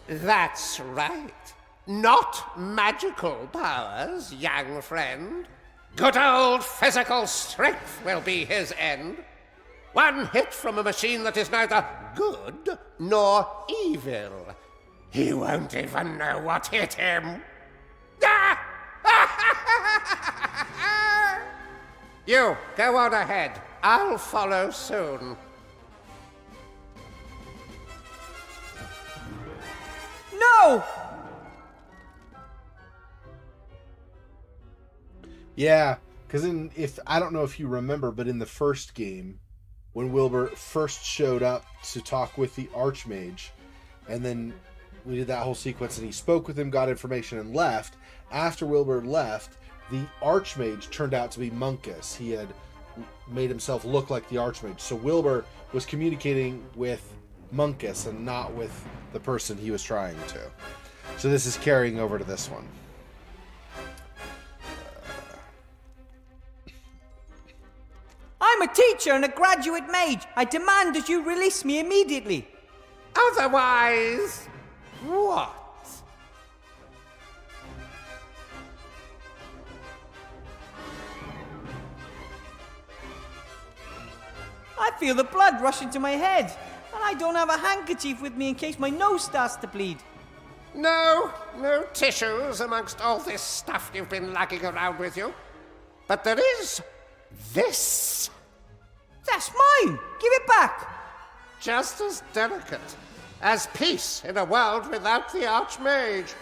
That's right. Not magical powers, young friend. Good old physical strength will be his end. One hit from a machine that is neither good nor evil. He won't even know what hit him. You, go on ahead. I'll follow soon. No! Yeah, because I don't know if you remember, but in the first game, when Wilbur first showed up to talk with the Archmage, and then we did that whole sequence, and he spoke with him, got information, and left. After Wilbur left, the Archmage turned out to be Munkus. He had made himself look like the Archmage. So Wilbur was communicating with Munkus and not with the person he was trying to. So this is carrying over to this one. I'm a teacher and a graduate mage. I demand that you release me immediately. Otherwise, what? I feel the blood rush into my head, and I don't have a handkerchief with me in case my nose starts to bleed. No tissues amongst all this stuff you've been lugging around with you. But there is this. That's mine! Give it back! Just as delicate as peace in a world without the Archmage.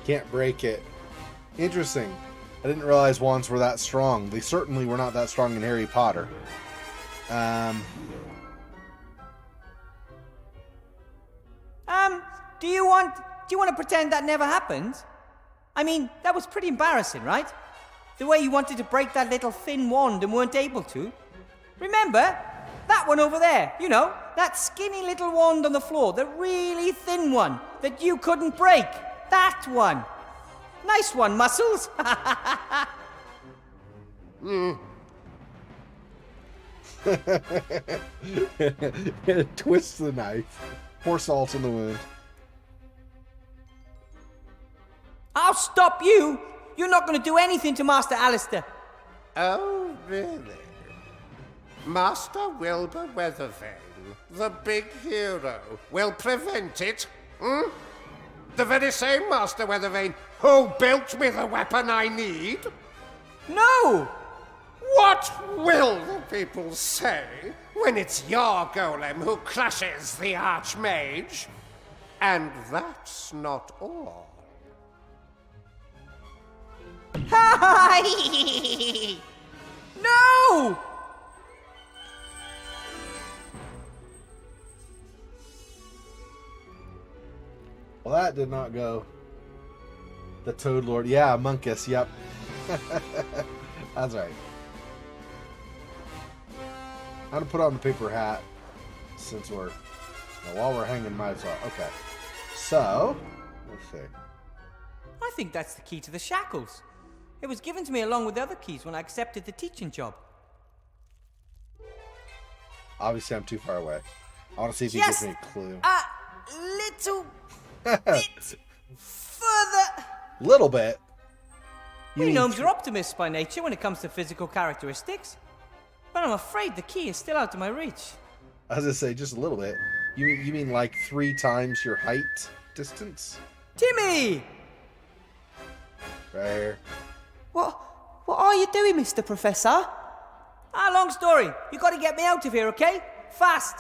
Can't break it. Interesting. I didn't realize wands were that strong. They certainly were not that strong in Harry Potter. Do you want to pretend that never happened? I mean, that was pretty embarrassing, right? The way you wanted to break that little thin wand and weren't able to. Remember? That one over there, you know, that skinny little wand on the floor, the really thin one that you couldn't break. That one. Nice one, Muscles. Twist the knife. Pour salt in the wound. I'll stop you. You're not going to do anything to Master Alistair. Oh, really? Master Wilbur Weathervane, the big hero, will prevent it? The very same Master Weathervane who built me the weapon I need? No! What will the people say when it's your golem who crushes the Archmage? And that's not all. No! Well, that did not go. The Toad Lord. Yeah, Munkus, yep. That's right. How to put on the paper hat since while we're hanging, might as well. Okay. So, let's see. I think that's the key to the shackles. It was given to me along with the other keys when I accepted the teaching job. Obviously, I'm too far away. I want to see if he Just gives me a clue. a little bit further. Little bit. We gnomes are optimists by nature when it comes to physical characteristics. But I'm afraid the key is still out of my reach. I was gonna say just a little bit. You mean like 3 times your height distance? Timmy! Right here. What are you doing, Mr. Professor? Long story. You gotta get me out of here, okay? Fast!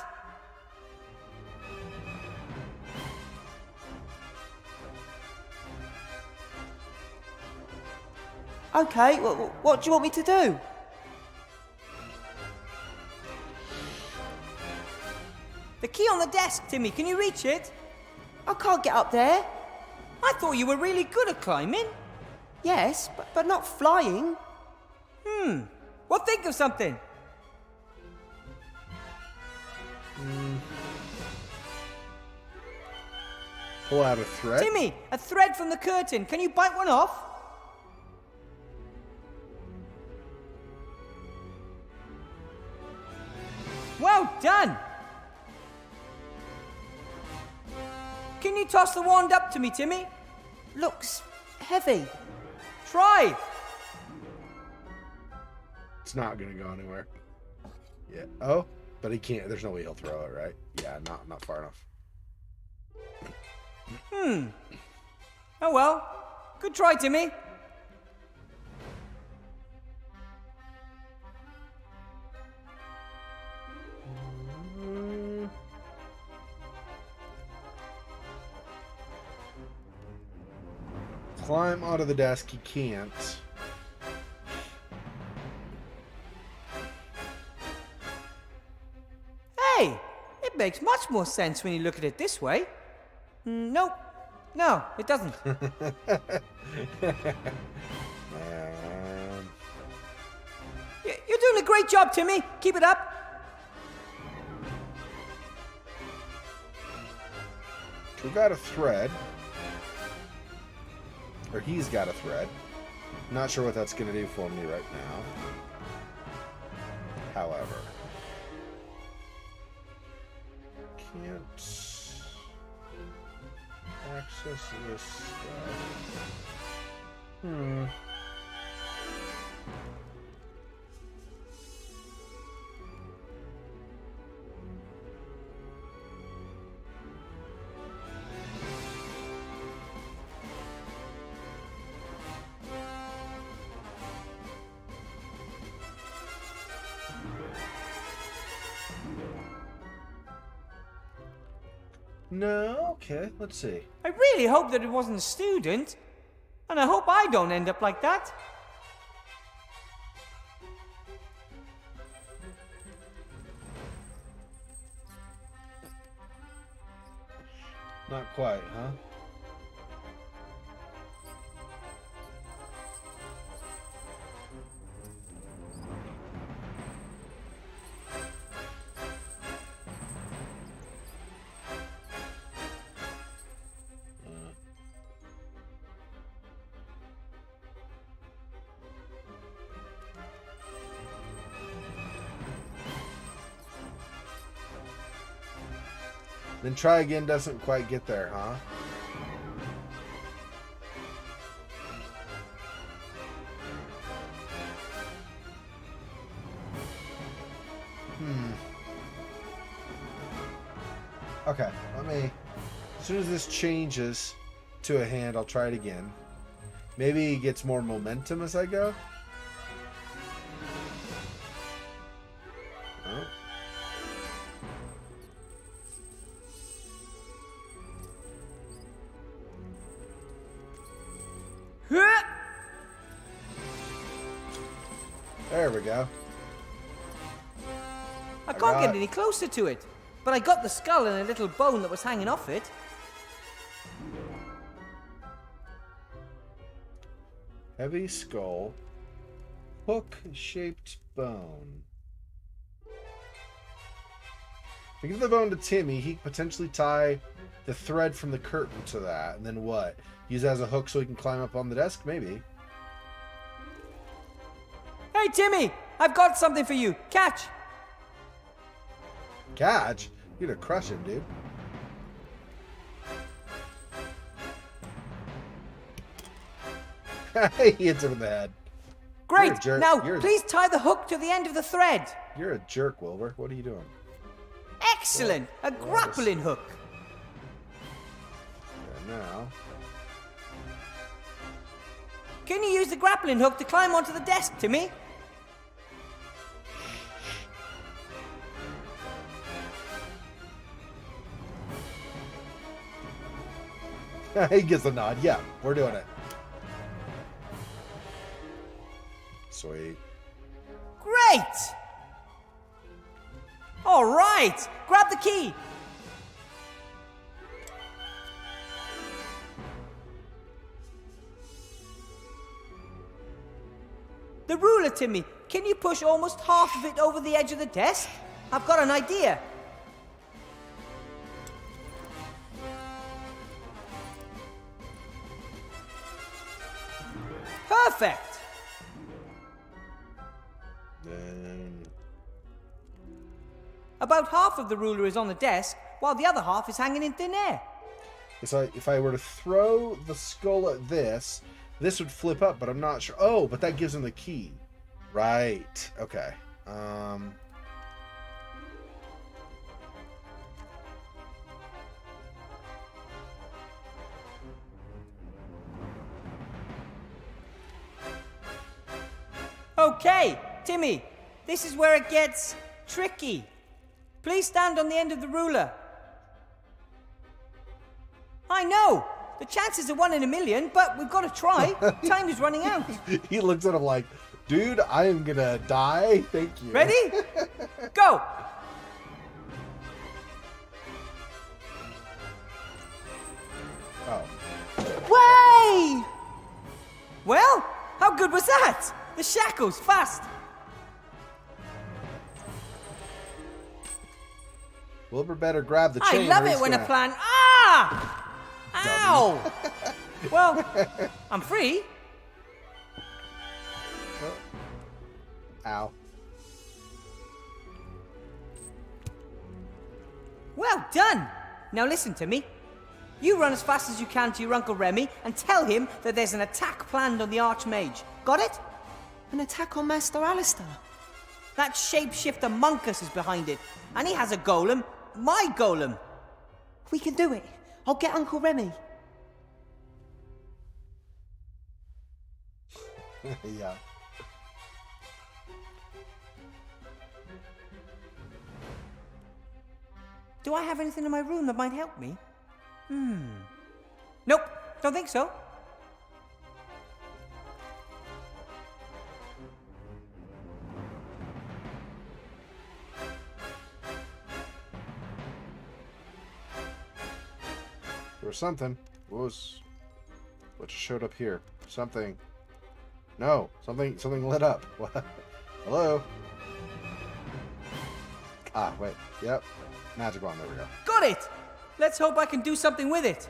Okay, what do you want me to do? The key on the desk, Timmy. Can you reach it? I can't get up there. I thought you were really good at climbing. Yes, but not flying. Well, think of something. Pull out a thread. Timmy, a thread from the curtain. Can you bite one off? Well done. Can you toss the wand up to me, Timmy? Looks heavy. Try. It's not gonna go anywhere. Yeah. Oh, but he can't. There's no way he'll throw it, right? Yeah, not far enough. Oh well. Good try, Timmy. Climb onto the desk. He can't. Hey, it makes much more sense when you look at it this way. Nope. No, it doesn't. You're doing a great job, Timmy. Keep it up. We've got a thread. Or he's got a thread. Not sure what that's going to do for me right now. However. Can't access this stuff. No, okay, let's see. I really hope that it wasn't a student. And I hope I don't end up like that. Not quite, huh? Then try again doesn't quite get there, huh? Okay, let me... As soon as this changes to a hand, I'll try it again. Maybe it gets more momentum as I go. Oh. There we go. I can't get any closer to it. But I got the skull and a little bone that was hanging off it. Heavy skull. Hook-shaped bone. If I give the bone to Timmy, he could potentially tie the thread from the curtain to that, and then what? Use it as a hook so he can climb up on the desk? Maybe. Hey, Timmy! I've got something for you. Catch! Catch? You're gonna crush him, dude. He hits him in the head. You're Great! a jerk. Now, You're a- please tie the hook to the end of the thread. You're a jerk, Wilbur. What are you doing? Excellent! A grappling hook. And now... Can you use the grappling hook to climb onto the desk, Timmy? He gets a nod. Yeah, we're doing it. Sweet. Great! All right, grab the key. The ruler, Timmy. Can you push almost half of it over the edge of the desk? I've got an idea. Perfect! Then... About half of the ruler is on the desk, while the other half is hanging in thin air. So if I were to throw the skull at this, this would flip up, but I'm not sure. Oh, but that gives him the key. Right. Okay. Okay, Timmy, this is where it gets tricky. Please stand on the end of the ruler. I know, the chances are 1 in a million, but we've got to try. Time is running out. He looks at him like, dude, I am gonna die. Thank you. Ready? Go! Oh. Way! Well, how good was that? The shackles, fast! Wilbur better grab the I chain. love or it he's when a gonna- plan. Ah! Ow! Well, I'm free. Ow. Well done. Now listen to me. You run as fast as you can to your Uncle Remy and tell him that there's an attack planned on the Archmage. Got it? An attack on Master Alistair. That shapeshifter Monkus is behind it, and he has a golem. My golem. We can do it. I'll get Uncle Remy. Yeah. Do I have anything in my room that might help me? Nope, don't think so. There was something. What just showed up here? Something. No, something lit up. What? Hello? Ah, wait. Yep. Magic wand, there we go. Got it! Let's hope I can do something with it.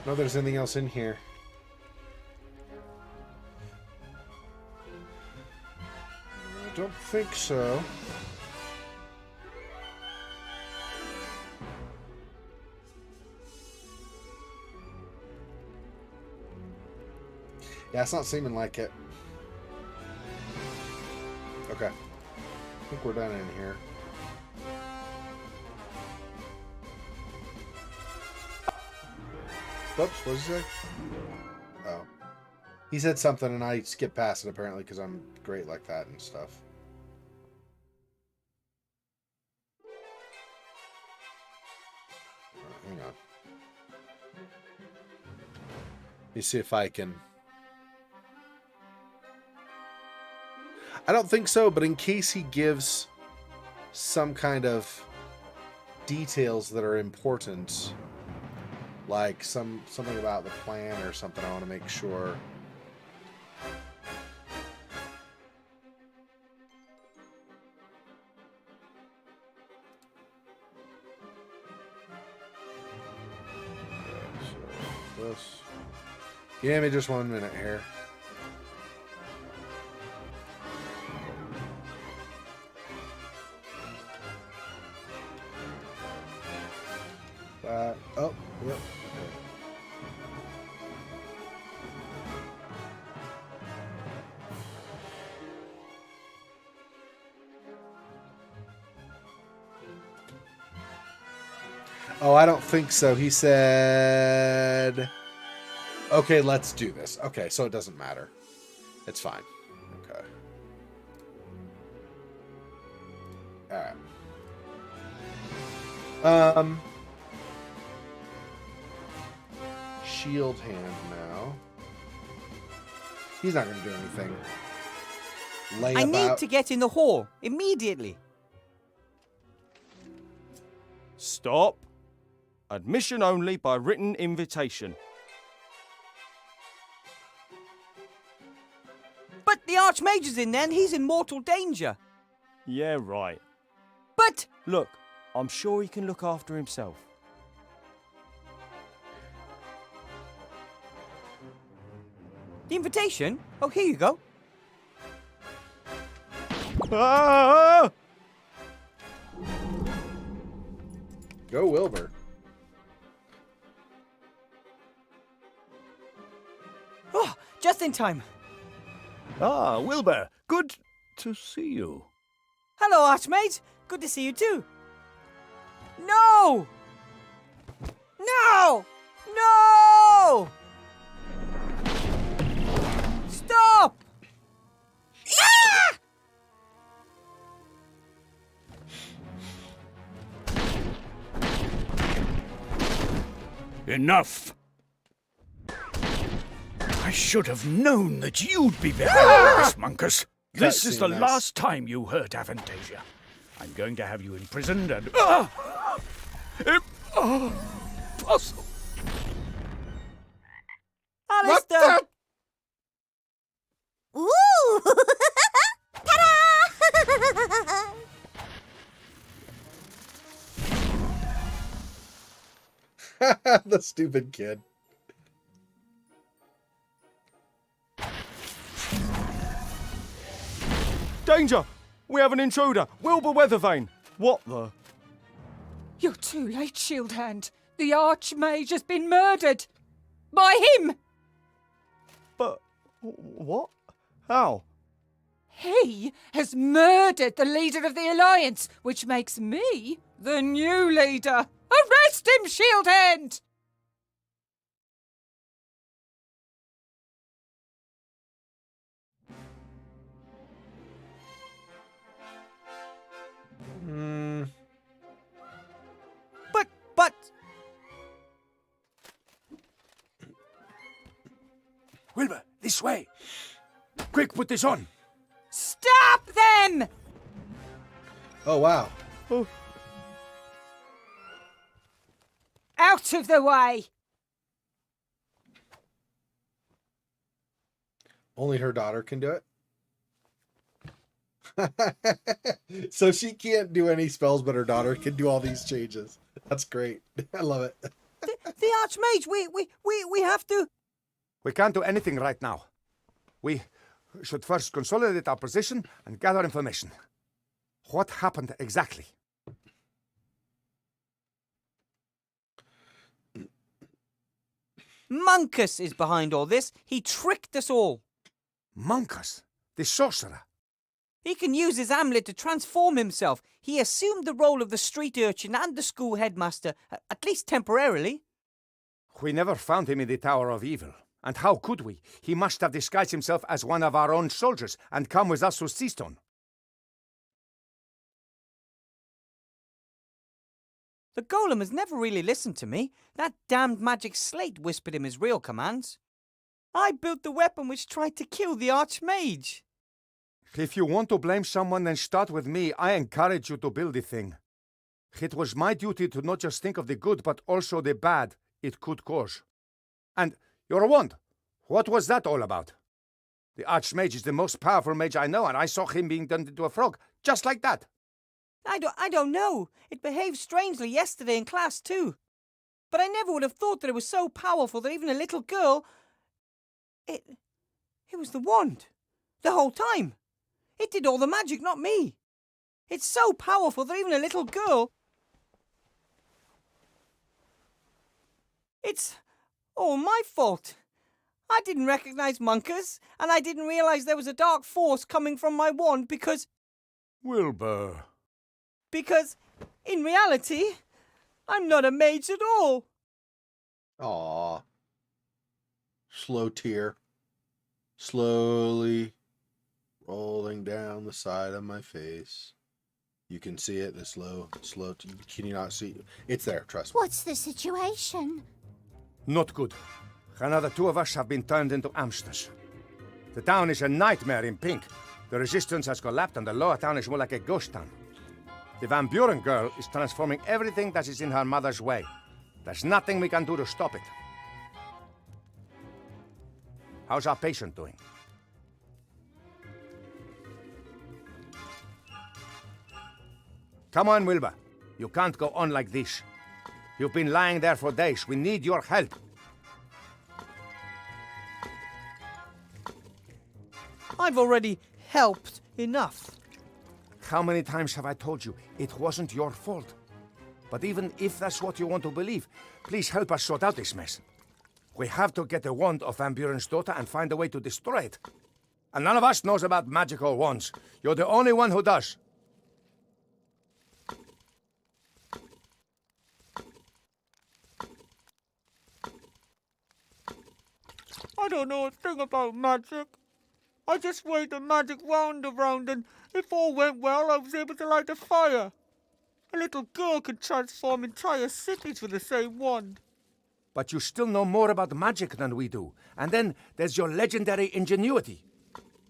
No, there's anything else in here. I don't think so. Yeah, it's not seeming like it. Okay. I think we're done in here. Oops, what did he say? Oh. He said something and I skipped past it apparently because I'm great like that and stuff. Hang on. Let me see if I can... I don't think so, but in case he gives some kind of details that are important, Like something about the plan or something. I want to make sure. So this. Give me just 1 minute here. Oh, yep. Okay. Oh, I don't think so. He said, okay, let's do this. Okay, so it doesn't matter. It's fine. Okay. All right. Shield hand now. He's not going to do anything. Lay I need about. to get in the hall immediately. Stop. Admission only by written invitation. But the Archmage is in there and he's in mortal danger. Yeah, right. But... Look, I'm sure he can look after himself. The invitation? Oh, here you go. Ah! Go, Wilbur. Oh, just in time. Ah, Wilbur, good to see you. Hello, Archmage. Good to see you too. No! No! No! Stop! Ah! Enough! I should have known that you'd be behind this, Munkus. This is the Nice. last time you hurt Avantasia. I'm going to have you imprisoned and... Impossible! Alistair! Ooh! Ta-da! The stupid kid. Danger! We have an intruder! Wilbur Weathervane! What the? You're too late, Shield Hand. The Archmage has been murdered. By him! But... what? How? He has murdered the leader of the Alliance, which makes me the new leader. Arrest him, Shield Hand! But... Wilbur, this way! Quick, put this on! Stop them! Oh, wow. Oh, Out of the way! Only her daughter can do it. So she can't do any spells, but her daughter can do all these changes. That's great. I love it. The Archmage, we have to... We can't do anything right now. We should first consolidate our position and gather information. What happened exactly? Munkus is behind all this. He tricked us all. Munkus, the sorcerer. He can use his amulet to transform himself. He assumed the role of the street urchin and the school headmaster, at least temporarily. We never found him in the Tower of Evil. And how could we? He must have disguised himself as one of our own soldiers and come with us to Seastone. The golem has never really listened to me. That damned magic slate whispered him his real commands. I built the weapon which tried to kill the Archmage. If you want to blame someone, then start with me. I encourage you to build the thing. It was my duty to not just think of the good, but also the bad. it could cause. And your wand, what was that all about? The Archmage is the most powerful mage I know, and I saw him being turned into a frog, just like that. I don't know. It behaved strangely yesterday in class too. But I never would have thought that it was so powerful that even a little girl... It was the wand. The whole time. It did all the magic, not me. It's so powerful that even a little girl... It's all my fault. I didn't recognize Monkus, and I didn't realize there was a dark force coming from my wand because... Wilbur. Because, in reality, I'm not a mage at all. Aww. Slow tear. Slowly rolling down the side of my face. You can see it, the slow. Can you not see? It's there, trust me. What's the situation? Not good. Another 2 of us have been turned into hamsters. The town is a nightmare in pink. The resistance has collapsed and the lower town is more like a ghost town. The Van Buren girl is transforming everything that is in her mother's way. There's nothing we can do to stop it. How's our patient doing? Come on, Wilbur. You can't go on like this. You've been lying there for days. We need your help. I've already helped enough. How many times have I told you it wasn't your fault? But even if that's what you want to believe, please help us sort out this mess. We have to get the wand of Van Buren's daughter and find a way to destroy it. And none of us knows about magical wands. You're the only one who does. I don't know a thing about magic. I just waved a magic wand around and if all went well, I was able to light a fire. A little girl could transform entire cities with the same wand. But you still know more about magic than we do. And then there's your legendary ingenuity.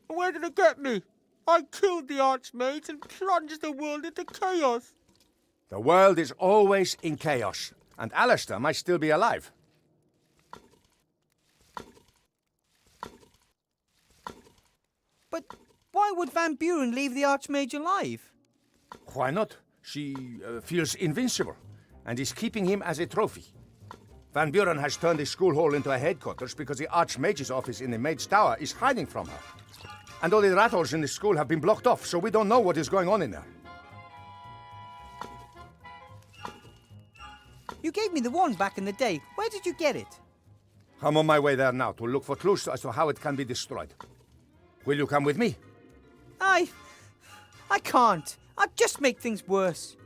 Where did it get me? I killed the Archmage and plunged the world into chaos. The world is always in chaos. And Alistair might still be alive. But why would Van Buren leave the Archmage alive? Why not? She feels invincible and is keeping him as a trophy. Van Buren has turned the school hall into a headquarters because the Archmage's office in the Mage's Tower is hiding from her. And all the rat holes in the school have been blocked off, so we don't know what is going on in there. You gave me the wand back in the day. Where did you get it? I'm on my way there now to look for clues as to how it can be destroyed. Will you come with me? I can't. I'd just make things worse.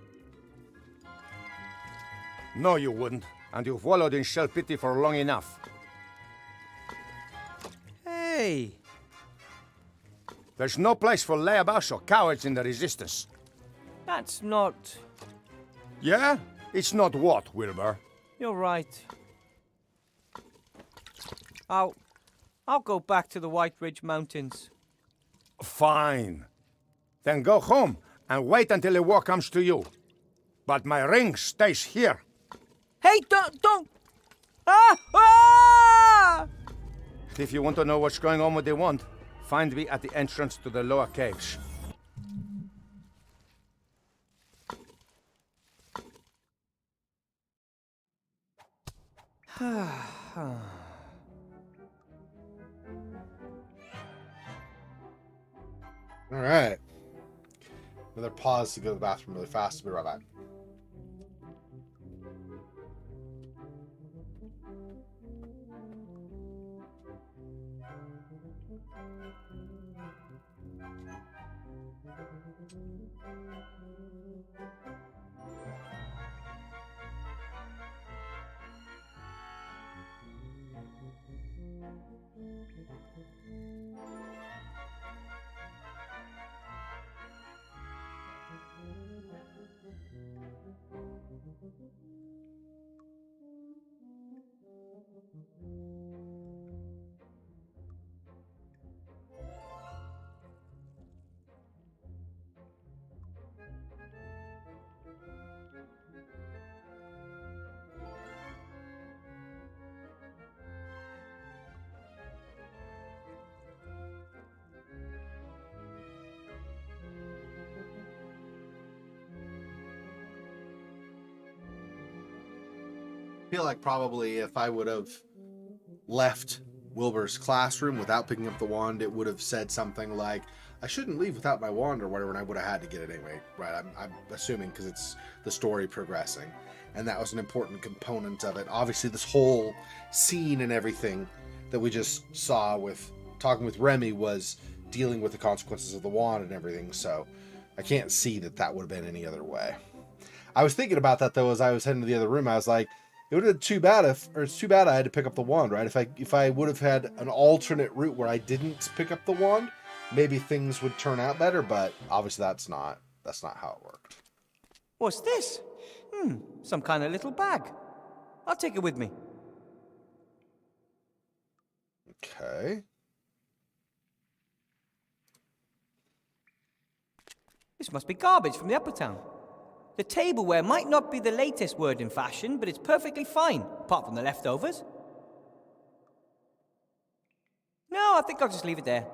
No, you wouldn't. And you've wallowed in self-pity for long enough. Hey. There's no place for layabouts or cowards in the Resistance. That's not... Yeah? It's not what, Wilbur? You're right. I'll go back to the White Ridge Mountains. Fine. Then go home and wait until the war comes to you. But my ring stays here. Hey, don't! Ah! Ah! If you want to know what's going on with the wand, find me at the entrance to the lower caves. All right. Another pause to go to the bathroom really fast. We'll be right back. feel like probably if I would have left Wilbur's classroom without picking up the wand, it would have said something like, I shouldn't leave without my wand or whatever, and I would have had to get it anyway, right? I'm assuming because it's the story progressing, and that was an important component of it. Obviously, this whole scene and everything that we just saw with talking with Remy was dealing with the consequences of the wand and everything, so I can't see that that would have been any other way. I was thinking about that, though, as I was heading to the other room. I was like, it would have been too bad it's too bad I had to pick up the wand, right? If I would have had an alternate route where I didn't pick up the wand, maybe things would turn out better, but obviously that's not how it worked. What's this? Some kind of little bag. I'll take it with me. Okay. This must be garbage from the upper town. The tableware might not be the latest word in fashion, but it's perfectly fine, apart from the leftovers. No, I think I'll just leave it there.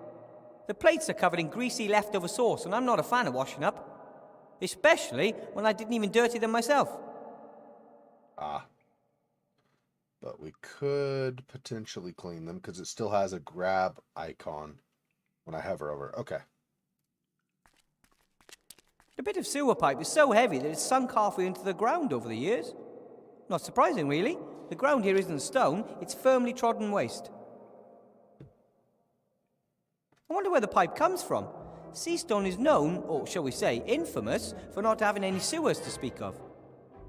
The plates are covered in greasy leftover sauce, and I'm not a fan of washing up. Especially when I didn't even dirty them myself. But we could potentially clean them, because it still has a grab icon when I hover over it. Okay. The bit of sewer pipe is so heavy that it's sunk halfway into the ground over the years. Not surprising, really. The ground here isn't stone, it's firmly trodden waste. I wonder where the pipe comes from. Seastone is known, or shall we say, infamous, for not having any sewers to speak of.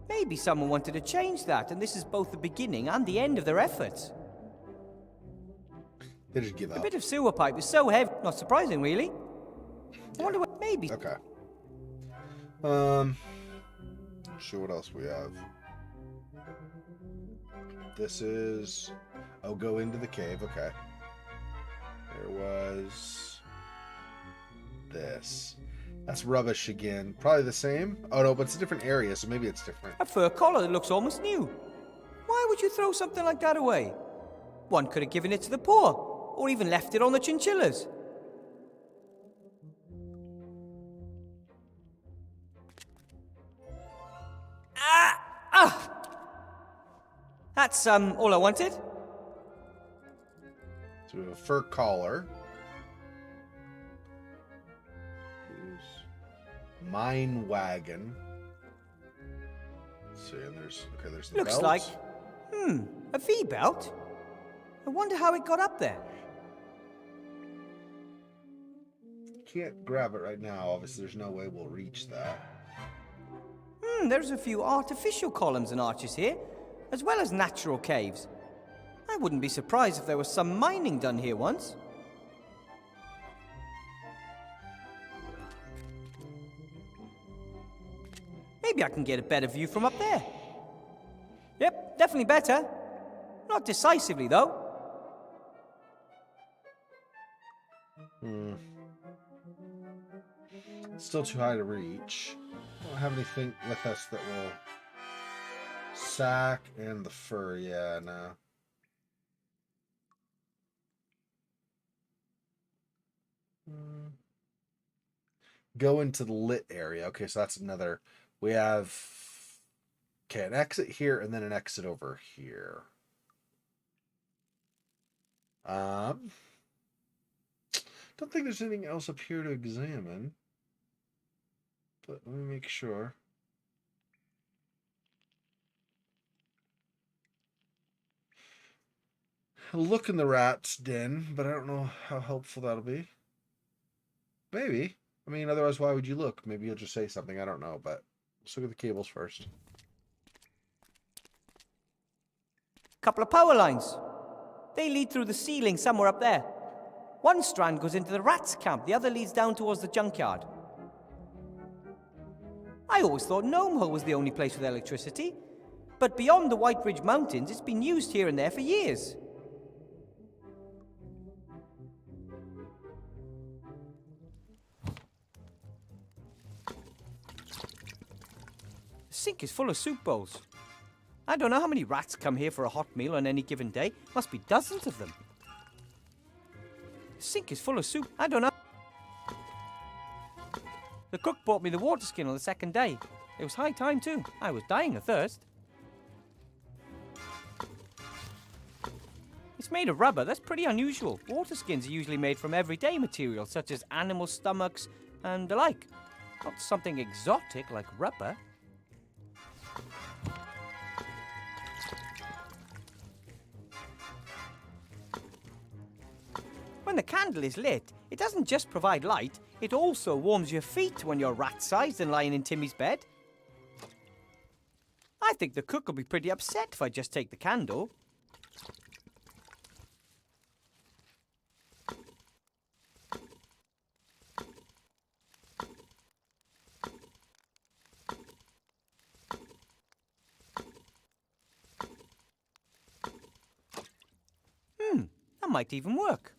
Maybe someone wanted to change that, and this is both the beginning and the end of their efforts. They just give up. The bit of sewer pipe is so heavy, not surprising, really. I wonder what, maybe... Okay. Sure, what else we have? This is... Oh, go into the cave. Okay. There was... This. That's rubbish again. Probably the same. Oh, no, but it's a different area, so maybe it's different. A fur collar that looks almost new. Why would you throw something like that away? One could have given it to the poor, or even left it on the chinchillas. That's, all I wanted. So we have a fur collar. Mine wagon. Let's see, and there's the Looks belt. like, a V-belt? I wonder how it got up there. Can't grab it right now. Obviously, there's no way we'll reach that. There's a few artificial columns and arches here, as well as natural caves. I wouldn't be surprised if there was some mining done here once. Maybe I can get a better view from up there. Yep, definitely better. Not decisively, though. Still too high to reach. Don't have anything with us that will... Sack and the fur, yeah, no. Go into the lit area. Okay, so that's another... We have... Okay, an exit here and then an exit over here. Don't think there's anything else up here to examine. But let me make sure. Look in the rat's den, but I don't know how helpful that'll be. Maybe. I mean, otherwise, why would you look? Maybe you'll just say something. I don't know, but let's look at the cables first. Couple of power lines. They lead through the ceiling somewhere up there. One strand goes into the rats' camp, the other leads down towards the junkyard. I always thought Gnome Hole was the only place with electricity, but beyond the White Ridge Mountains, it's been used here and there for years. The sink is full of soup bowls. I don't know how many rats come here for a hot meal on any given day. Must be dozens of them. The sink is full of soup. I don't know. The cook brought me the water skin on the second day. It was high time too. I was dying of thirst. It's made of rubber. That's pretty unusual. Water skins are usually made from everyday materials, such as animal stomachs and the like. Not something exotic like rubber. When the candle is lit, it doesn't just provide light, it also warms your feet when you're rat-sized and lying in Timmy's bed. I think the cook will be pretty upset if I just take the candle. That might even work.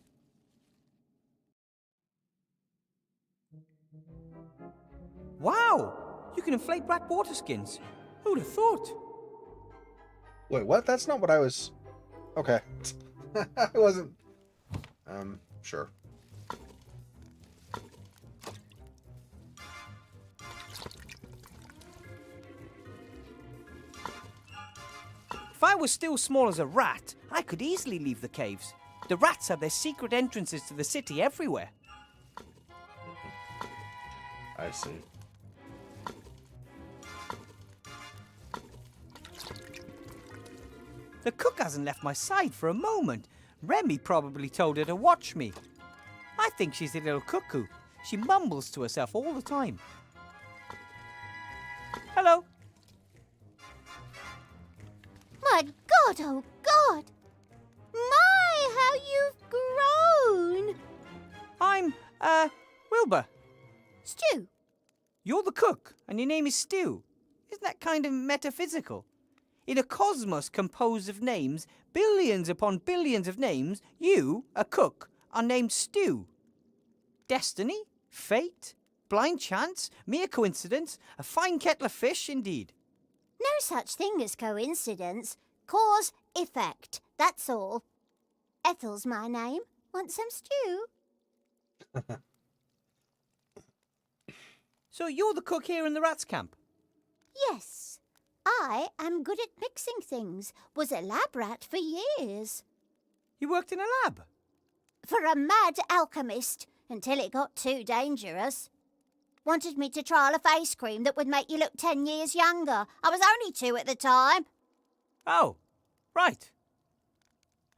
Wow! You can inflate rat water skins. Who'd have thought? Wait, what? That's not what I was... Okay. I wasn't... Sure. If I was still small as a rat, I could easily leave the caves. The rats have their secret entrances to the city everywhere. I see. The cook hasn't left my side for a moment. Remy probably told her to watch me. I think she's a little cuckoo. She mumbles to herself all the time. Hello. My God, oh God! My, how you've grown! I'm, Wilbur. Stew, You're the cook, and your name is Stew. Isn't that kind of metaphysical? In a cosmos composed of names, billions upon billions of names, you, a cook, are named Stew. Destiny? Fate? Blind chance? Mere coincidence? A fine kettle of fish, indeed. no such thing as coincidence. Cause, effect, that's all. Ethel's my name. Want some stew? So you're the cook here in the rats' camp? Yes. I am good at mixing things. Was a lab rat for years. You worked in a lab? For a mad alchemist, until it got too dangerous. Wanted me to trial a face cream that would make you look 10 years younger. I was only 2 at the time. Oh, right.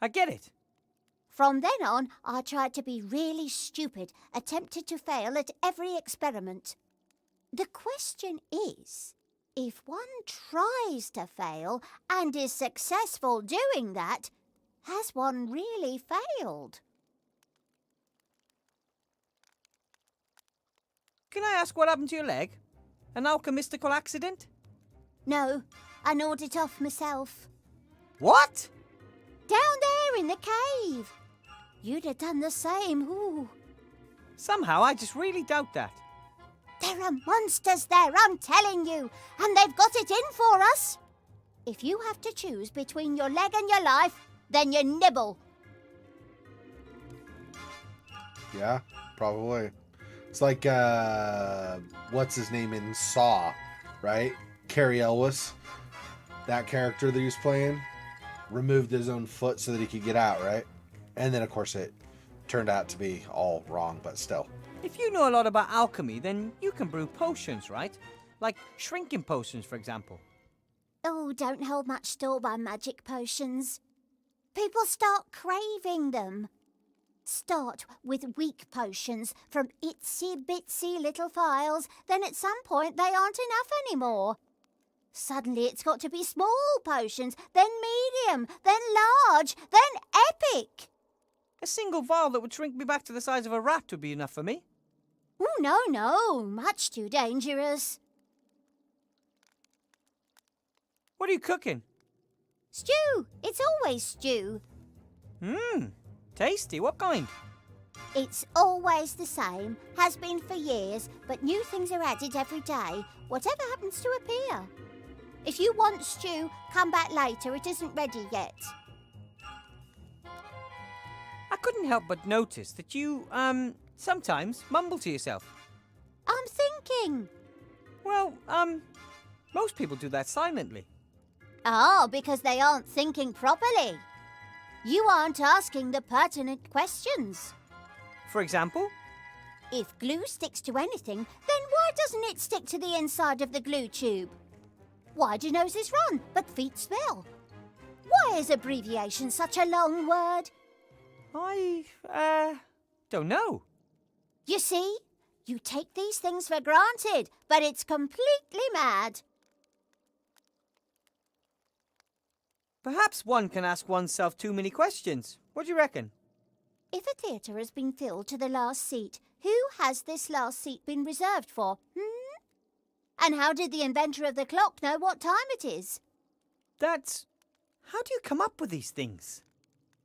I get it. From then on, I tried to be really stupid, attempted to fail at every experiment. The question is, if one tries to fail and is successful doing that, has one really failed? Can I ask what happened to your leg? An alchemistical accident? No, I gnawed it off myself. What? Down there in the cave. You'd have done the same, ooh. Somehow I just really doubt that. There are monsters there, I'm telling you, and they've got it in for us. If you have to choose between your leg and your life, then you nibble. Yeah, probably. It's like, what's his name in Saw, right? Cary Elwes, that character that he was playing, removed his own foot so that he could get out, right? And then, of course, it turned out to be all wrong, but still. If you know a lot about alchemy, then you can brew potions, right? Like shrinking potions, for example. Oh, don't hold much store by magic potions. People start craving them. Start with weak potions from itsy-bitsy little phials, then at some point they aren't enough anymore. Suddenly it's got to be small potions, then medium, then large, then epic. A single vial that would shrink me back to the size of a rat would be enough for me. Oh, no, much too dangerous. What are you cooking? Stew, it's always stew. Tasty. What kind? It's always the same, has been for years, but new things are added every day, whatever happens to appear. If you want stew, come back later, it isn't ready yet. I couldn't help but notice that you, sometimes mumble to yourself. I'm thinking. Well, most people do that silently. Oh, because they aren't thinking properly. You aren't asking the pertinent questions. For example? If glue sticks to anything, then why doesn't it stick to the inside of the glue tube? Why do noses run, but feet smell? Why is abbreviation such a long word? I don't know. You see, you take these things for granted, but it's completely mad. Perhaps one can ask oneself too many questions. What do you reckon? If a theatre has been filled to the last seat, who has this last seat been reserved for? And how did the inventor of the clock know what time it is? How do you come up with these things?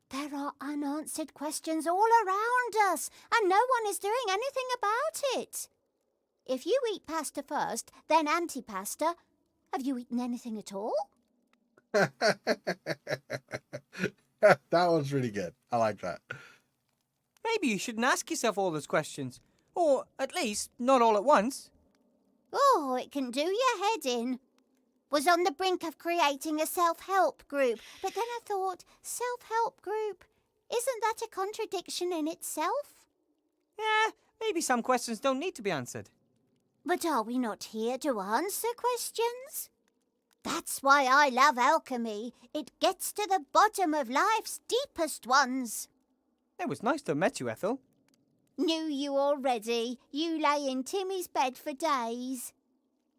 There are unanswered questions all around us, and no one is doing anything about it. If you eat pasta first, then antipasta, have you eaten anything at all? That one's really good. I like that. Maybe you shouldn't ask yourself all those questions. Or, at least, not all at once. Oh, it can do your head in. Was on the brink of creating a self-help group, but then I thought, self-help group, isn't that a contradiction in itself? Yeah, maybe some questions don't need to be answered. But are we not here to answer questions? That's why I love alchemy. It gets to the bottom of life's deepest ones. It was nice to have met you, Ethel. Knew you already. You lay in Timmy's bed for days.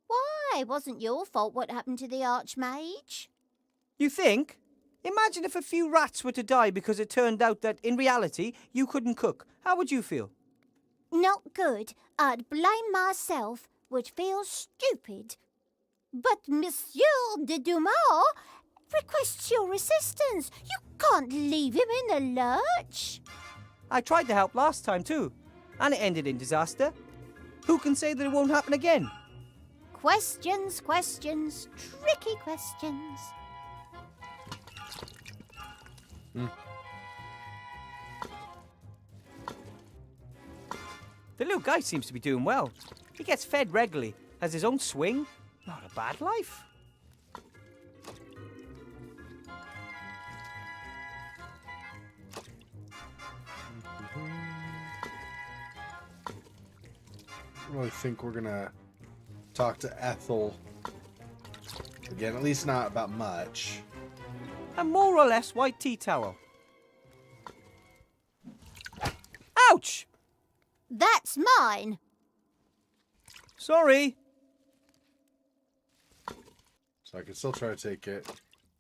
Why, it wasn't your fault what happened to the Archmage. You think? Imagine if a few rats were to die because it turned out that, in reality, you couldn't cook. How would you feel? Not good. I'd blame myself. Would feel stupid. But Monsieur de Dumas requests your assistance. You can't leave him in the lurch. I tried to help last time too, and it ended in disaster. Who can say that it won't happen again? Questions, questions, tricky questions. The little guy seems to be doing well. He gets fed regularly, has his own swing. Not a bad life. I don't really think we're gonna talk to Ethel again, at least not about much. A more or less white tea towel. Ouch! That's mine. Sorry. So I can still try to take it.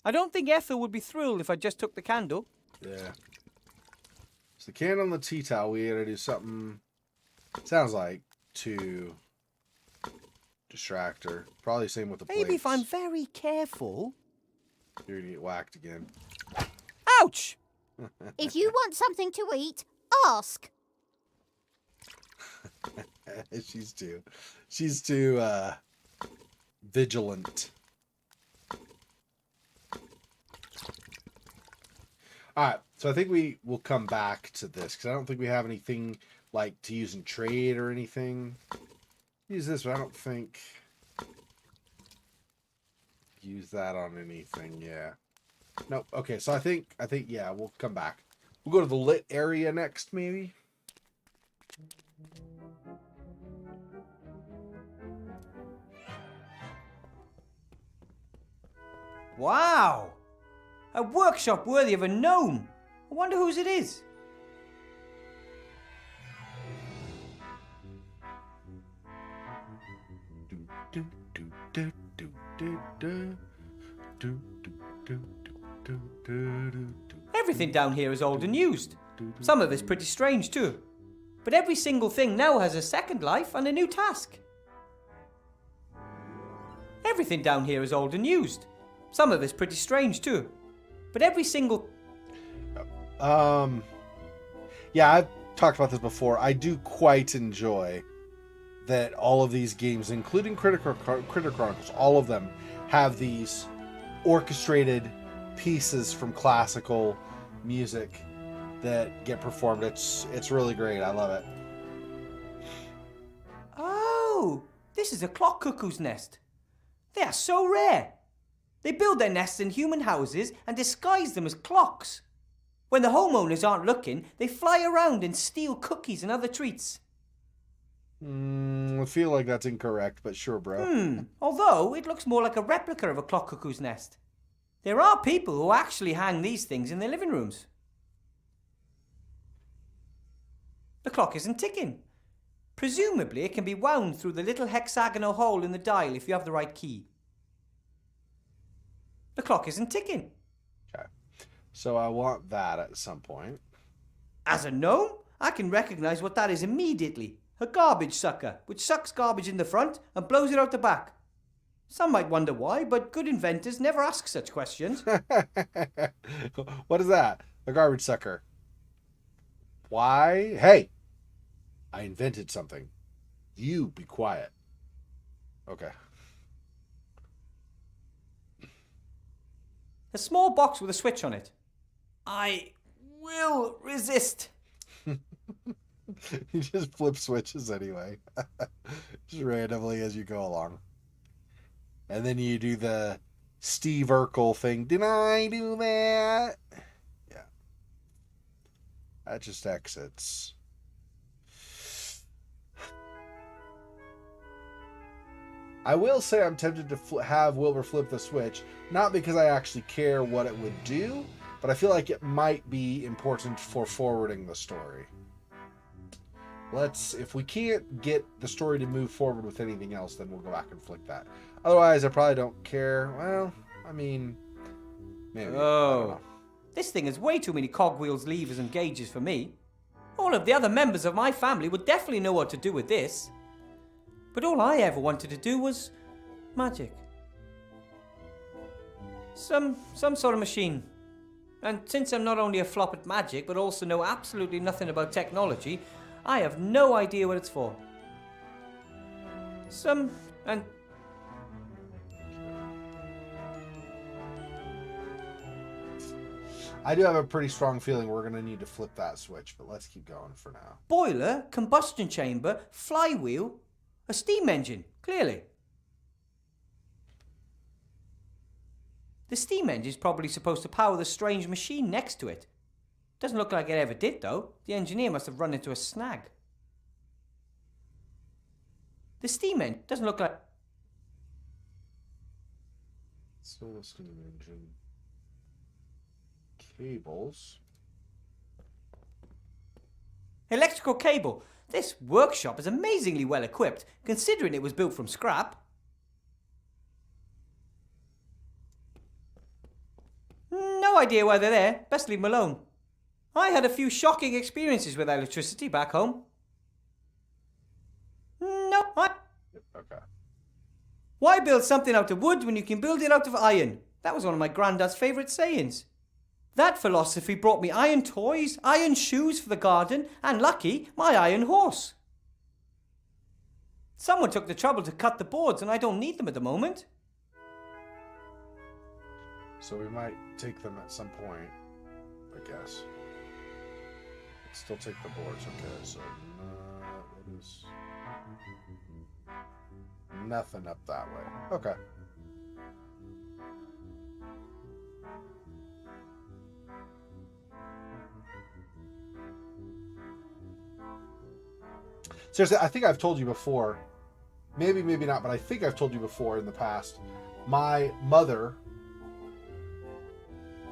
I don't think Ethel would be thrilled if I just took the candle. Yeah. So the candle and the tea towel, we had to do something, sounds like, to distract her. Probably same with the plates. Maybe if I'm very careful. You're gonna get whacked again. Ouch! If you want something to eat, ask. She's too vigilant. Alright, so I think we will come back to this, because I don't think we have anything, like, to use in trade or anything. Use this, but I don't think... Use that on anything, yeah. Nope, okay, so I think, yeah, we'll come back. We'll go to the lit area next, maybe? Wow! A workshop worthy of a gnome. I wonder whose it is. Everything down here is old and used. Some of it's pretty strange too. But every single thing now has a second life and a new task. Everything down here is old and used. Some of it's pretty strange too. But every single... Yeah, I've talked about this before. I do quite enjoy that all of these games, including Critter Chronicles, all of them have these orchestrated pieces from classical music that get performed. It's really great. I love it. Oh, this is a clock cuckoo's nest. They are so rare. They build their nests in human houses and disguise them as clocks. When the homeowners aren't looking, they fly around and steal cookies and other treats. I feel like that's incorrect, but sure, bro. Although it looks more like a replica of a clock cuckoo's nest. There are people who actually hang these things in their living rooms. The clock isn't ticking. Presumably it can be wound through the little hexagonal hole in the dial if you have the right key. The clock isn't ticking. Okay. So I want that at some point. As a gnome, I can recognise what that is immediately. A garbage sucker, which sucks garbage in the front and blows it out the back. Some might wonder why, but good inventors never ask such questions. What is that? A garbage sucker. Why? Hey! I invented something. You be quiet. Okay. A small box with a switch on it. I will resist. You just flip switches anyway. Just randomly as you go along. And then you do the Steve Urkel thing. Did I do that? Yeah. That just exits. I will say I'm tempted to have Wilbur flip the switch, not because I actually care what it would do, but I feel like it might be important for forwarding the story. If we can't get the story to move forward with anything else, then we'll go back and flick that. Otherwise, I probably don't care. Well, I mean, maybe. Oh. This thing has way too many cogwheels, levers, and gauges for me. All of the other members of my family would definitely know what to do with this. But all I ever wanted to do was magic. Some sort of machine. And since I'm not only a flop at magic, but also know absolutely nothing about technology, I have no idea what it's for. I do have a pretty strong feeling we're going to need to flip that switch, but let's keep going for now. Boiler, combustion chamber, flywheel, a steam engine, clearly. The steam engine is probably supposed to power the strange machine next to it. Doesn't look like it ever did, though. The engineer must have run into a snag. The steam engine doesn't look like... So, steam engine. Cables. Electrical cable. This workshop is amazingly well equipped, considering it was built from scrap. No idea why they're there. Best leave them alone. I had a few shocking experiences with electricity back home. Okay. Why build something out of wood when you can build it out of iron? That was one of my granddad's favourite sayings. That philosophy brought me iron toys, iron shoes for the garden, and lucky, my iron horse. Someone took the trouble to cut the boards, and I don't need them at the moment. So we might take them at some point, I guess. Let's still take the boards, okay, so what is... Nothing up that way. Okay. Seriously, I think I've told you before, maybe not, but I think I've told you before in the past, my mother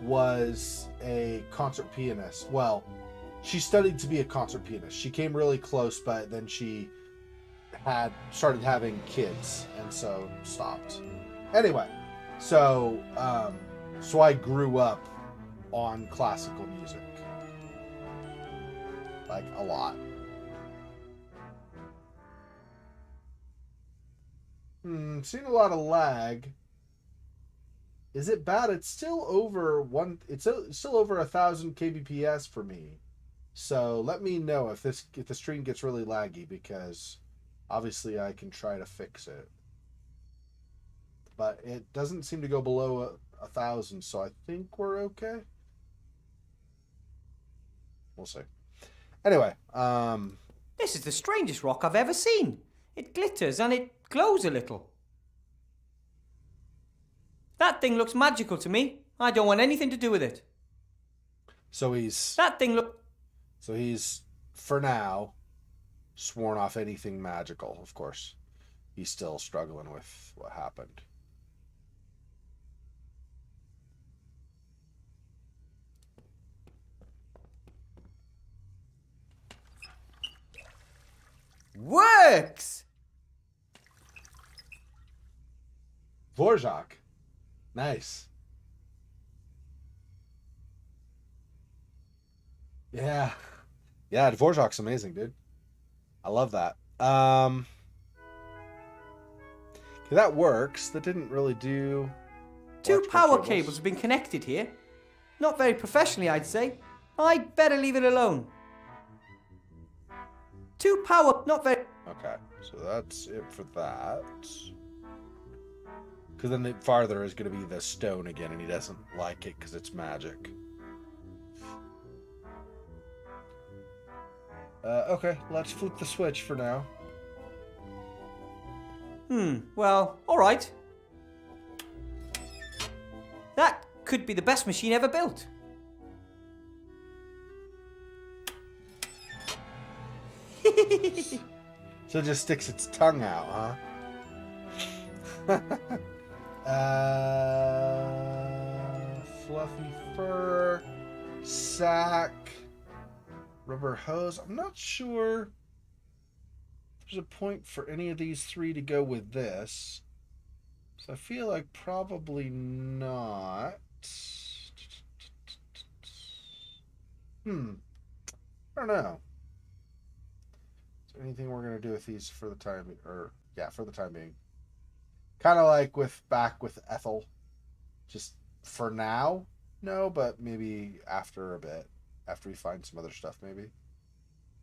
was a concert pianist. Well, she studied to be a concert pianist. She came really close, but then she had started having kids and so stopped. Anyway, so I grew up on classical music, like a lot. Seeing a lot of lag. Is it bad? It's still over it's still over 1,000 kbps for me. So let me know if the stream gets really laggy, because obviously I can try to fix it. But it doesn't seem to go below 1,000, so I think we're okay. We'll see. Anyway, This is the strangest rock I've ever seen. It glitters and it glows a little. That thing looks magical to me. I don't want anything to do with it. So he's That thing look. so he's for now sworn off anything magical. Of course, he's still struggling with what happened. Works! Dvorak. Nice. Yeah. Yeah, Dvorak's amazing, dude. I love that. Okay, that works. That didn't really do... Two electrical power cables have been connected here. Not very professionally, I'd say. I'd better leave it alone. Two power... Not very... Okay, so that's it for that. Because then the farther is going to be the stone again, and he doesn't like it because it's magic. Okay, let's flip the switch for now. Well, alright. That could be the best machine ever built. So it just sticks its tongue out, huh? Fluffy fur, sack, rubber hose. I'm not sure if there's a point for any of these three to go with this. So I feel like probably not. I don't know. Is there anything we're going to do with these for the time, for the time being? Kind of like back with Ethel. Just for now, no, but maybe after a bit. After we find some other stuff, maybe.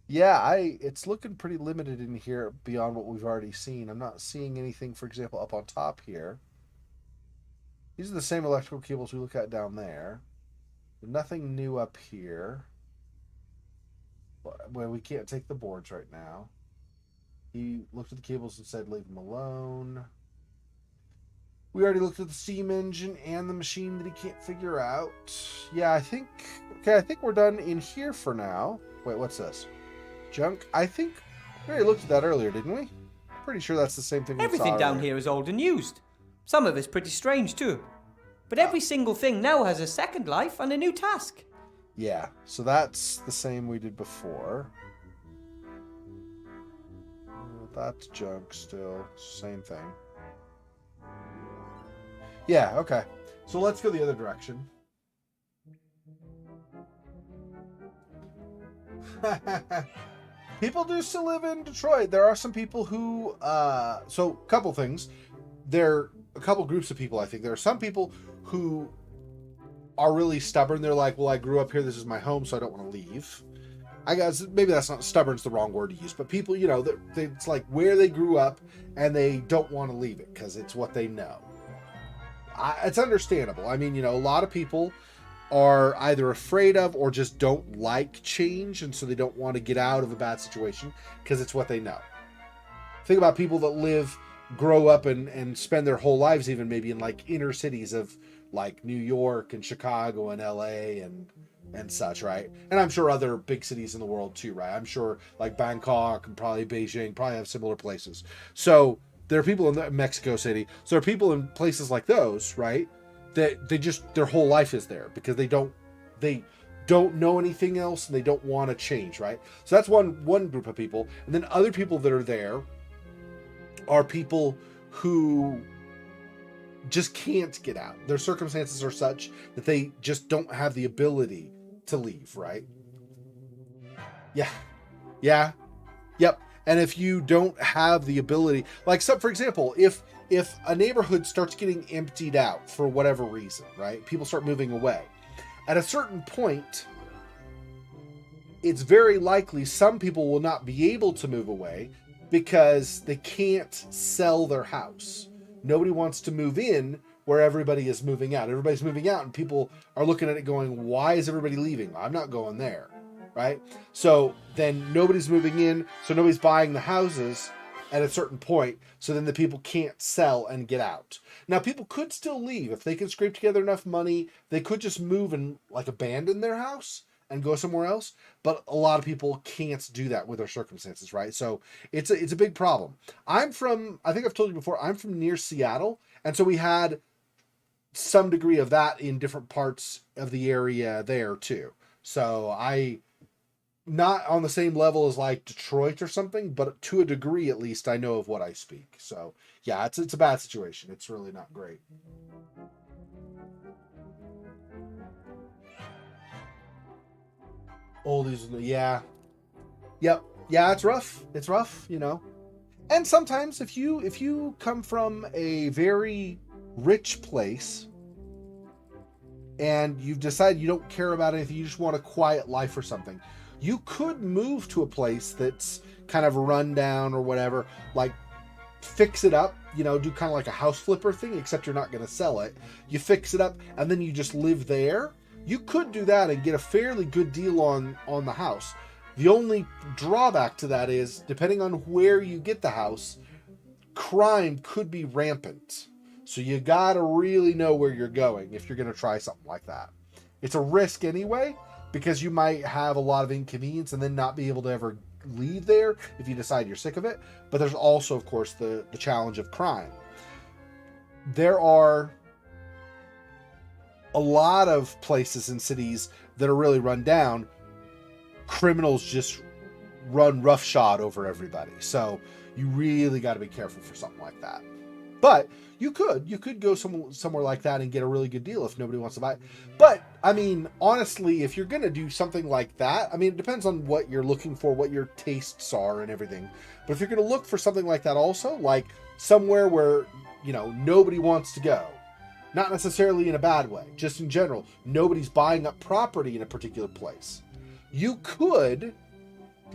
Yeah, it's looking pretty limited in here beyond what we've already seen. I'm not seeing anything, for example, up on top here. These are the same electrical cables we look at down there. Nothing new up here. Well, we can't take the boards right now. He looked at the cables and said leave them alone. We already looked at the steam engine and the machine that he can't figure out. Yeah, I think we're done in here for now. Wait, what's this? Junk? I think we already looked at that earlier, didn't we? Pretty sure that's the same thing we saw Everything down earlier. here is old and used. Some of it's pretty strange too. But every single thing now has a second life and a new task. Yeah, so that's the same we did before. That's junk still. Same thing. Yeah, okay. So let's go the other direction. People do still live in Detroit. There are some people who, so a couple things. There are a couple groups of people, I think. There are some people who are really stubborn. They're like, well, I grew up here. This is my home, so I don't want to leave. I guess maybe that's not stubborn's the wrong word to use, but people, you know, it's like where they grew up and they don't want to leave it because it's what they know. It's understandable. I mean, you know, a lot of people are either afraid of or just don't like change, and so they don't want to get out of a bad situation because it's what they know. Think about people that grow up and spend their whole lives even maybe in like inner cities of like New York and Chicago and LA and such, right? And I'm sure other big cities in the world too, right? I'm sure like Bangkok and probably Beijing probably have similar places. So there are people in Mexico City. So there are people in places like those, right? That they just, their whole life is there because they don't know anything else and they don't want to change, right? So that's one group of people. And then other people that are there are people who just can't get out. Their circumstances are such that they just don't have the ability to leave, right? Yeah. Yep. And if you don't have the ability, like for example, if a neighborhood starts getting emptied out for whatever reason, right? People start moving away. At a certain point, it's very likely some people will not be able to move away because they can't sell their house. Nobody wants to move in where everybody is moving out. Everybody's moving out and people are looking at it going, why is everybody leaving? I'm not going there, right? So then nobody's moving in, so nobody's buying the houses. at a certain point, so then the people can't sell and get out. Now, people could still leave. If they can scrape together enough money, they could just move and like abandon their house and go somewhere else. But a lot of people can't do that with their circumstances, right? So it's a big problem. I think I've told you before, I'm from near Seattle, and so we had some degree of that in different parts of the area there too. So not on the same level as like Detroit or something, but to a degree at least I know of what I speak. So yeah, it's a bad situation. It's really not great. Oldies, yeah. Yep. Yeah, it's rough. It's rough, you know. And sometimes if you come from a very rich place and you've decided you don't care about anything, you just want a quiet life or something, you could move to a place that's kind of run down or whatever, like fix it up, you know, do kind of like a house flipper thing, except you're not going to sell it. You fix it up and then you just live there. You could do that and get a fairly good deal on the house. The only drawback to that is, depending on where you get the house, crime could be rampant. So you gotta really know where you're going if you're gonna try something like that. It's a risk anyway, because you might have a lot of inconvenience and then not be able to ever leave there if you decide you're sick of it. But there's also, of course, the challenge of crime. There are a lot of places and cities that are really run down. Criminals just run roughshod over everybody. So you really got to be careful for something like that. But you could go somewhere like that and get a really good deal if nobody wants to buy it. But I mean, honestly, if you're going to do something like that, I mean, it depends on what you're looking for, what your tastes are and everything. But if you're going to look for something like that also, like somewhere where, you know, nobody wants to go, not necessarily in a bad way, just in general, nobody's buying up property in a particular place, you could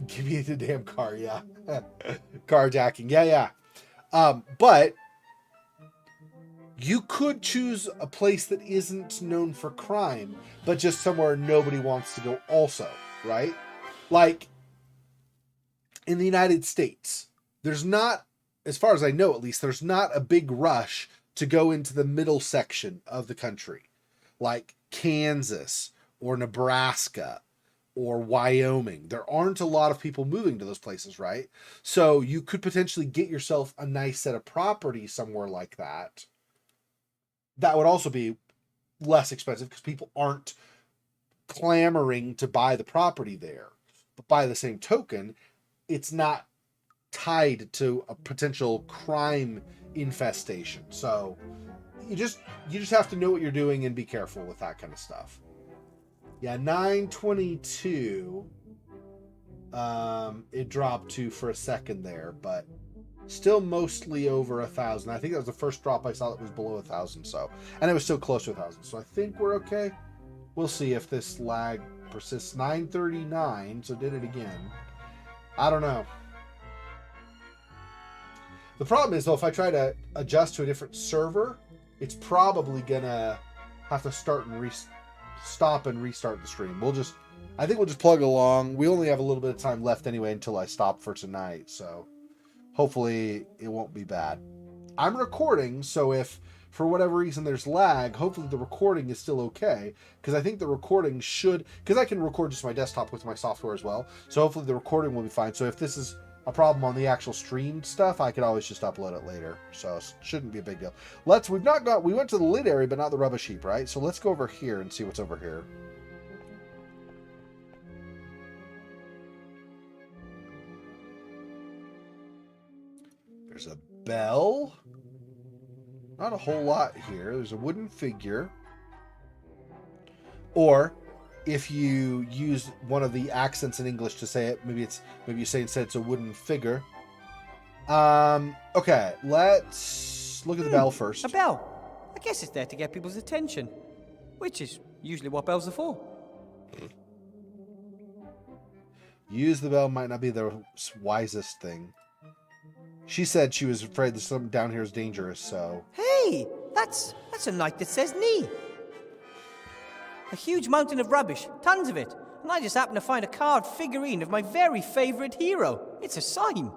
give me the damn car. Yeah. Carjacking. Yeah. But you could choose a place that isn't known for crime, but just somewhere nobody wants to go also, right? Like in the United States, there's not, as far as I know at least, there's not a big rush to go into the middle section of the country, like Kansas or Nebraska or Wyoming. There aren't a lot of people moving to those places, right? So you could potentially get yourself a nice set of property somewhere like that. That would also be less expensive because people aren't clamoring to buy the property there. But by the same token, it's not tied to a potential crime infestation. So you just have to know what you're doing and be careful with that kind of stuff. Yeah, 922. It dropped to for a second there, but still mostly over 1,000. I think that was the first drop I saw that was below 1,000. So, and it was still close to 1,000. So I think we're okay. We'll see if this lag persists. 939. So did it again. I don't know. The problem is though, if I try to adjust to a different server, it's probably gonna have to stop and restart the stream. I think we'll just plug along. We only have a little bit of time left anyway until I stop for tonight, so hopefully it won't be bad. I'm recording, so if for whatever reason there's lag, hopefully the recording is still okay, because I think the recording should, because I can record just my desktop with my software as well, so hopefully the recording will be fine. So if this is a problem on the actual streamed stuff, I could always just upload it later, so it shouldn't be a big deal. We went to the lid area, but not the rubbish heap, right? So let's go over here and see what's over here. There's a bell. Not a whole lot here. There's a wooden figure. Or if you use one of the accents in English to say it, maybe you say instead it's a wooden figure. Okay, let's look at the bell first. A bell. I guess it's there to get people's attention, which is usually what bells are for. Use the bell might not be the wisest thing. She said she was afraid that something down here is dangerous, so... Hey! That's a night that says knee. A huge mountain of rubbish, tons of it. And I just happened to find a carved figurine of my very favourite hero. It's a sign.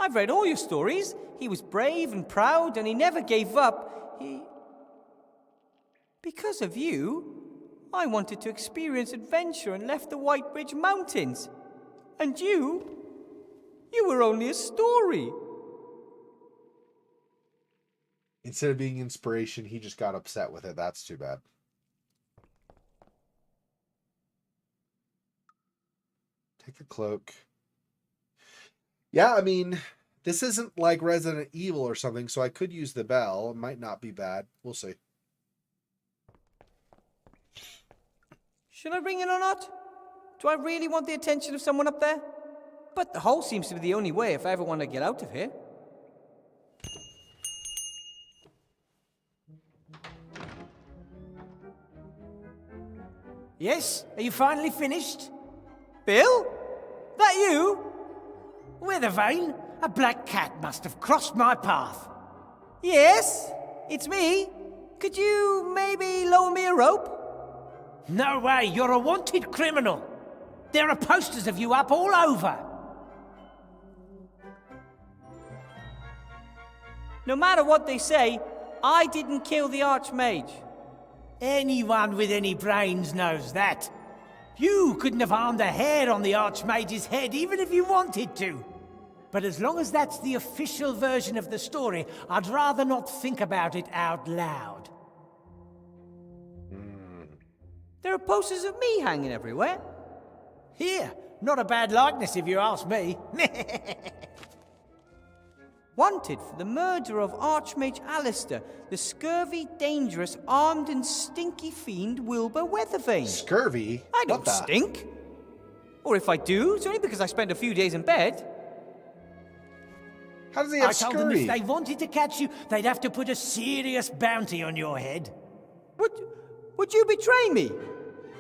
I've read all your stories. He was brave and proud, and he never gave up. Because of you, I wanted to experience adventure and left the White Ridge Mountains. And you were only a story. Instead of being inspiration, he just got upset with it. That's too bad. Take the cloak. Yeah, I mean, this isn't like Resident Evil or something, so I could use the bell. It might not be bad. We'll see. Should I ring it or not? Do I really want the attention of someone up there? But the hole seems to be the only way if I ever want to get out of here. Yes? Are you finally finished? Bill? That you? With a vein, a black cat must have crossed my path. Yes, it's me. Could you maybe lower me a rope? No way, you're a wanted criminal. There are posters of you up all over. No matter what they say, I didn't kill the Archmage. Anyone with any brains knows that. You couldn't have harmed a hair on the Archmage's head even if you wanted to. But as long as that's the official version of the story, I'd rather not think about it out loud. There are posters of me hanging everywhere. Here, not a bad likeness if you ask me. Wanted for the murder of Archmage Alistair, the scurvy, dangerous, armed and stinky fiend Wilbur Weathervane. Scurvy? I don't stink. Or if I do, it's only because I spent a few days in bed. How does he have I told them scurvy? if they wanted to catch you, they'd have to put a serious bounty on your head. Would you betray me?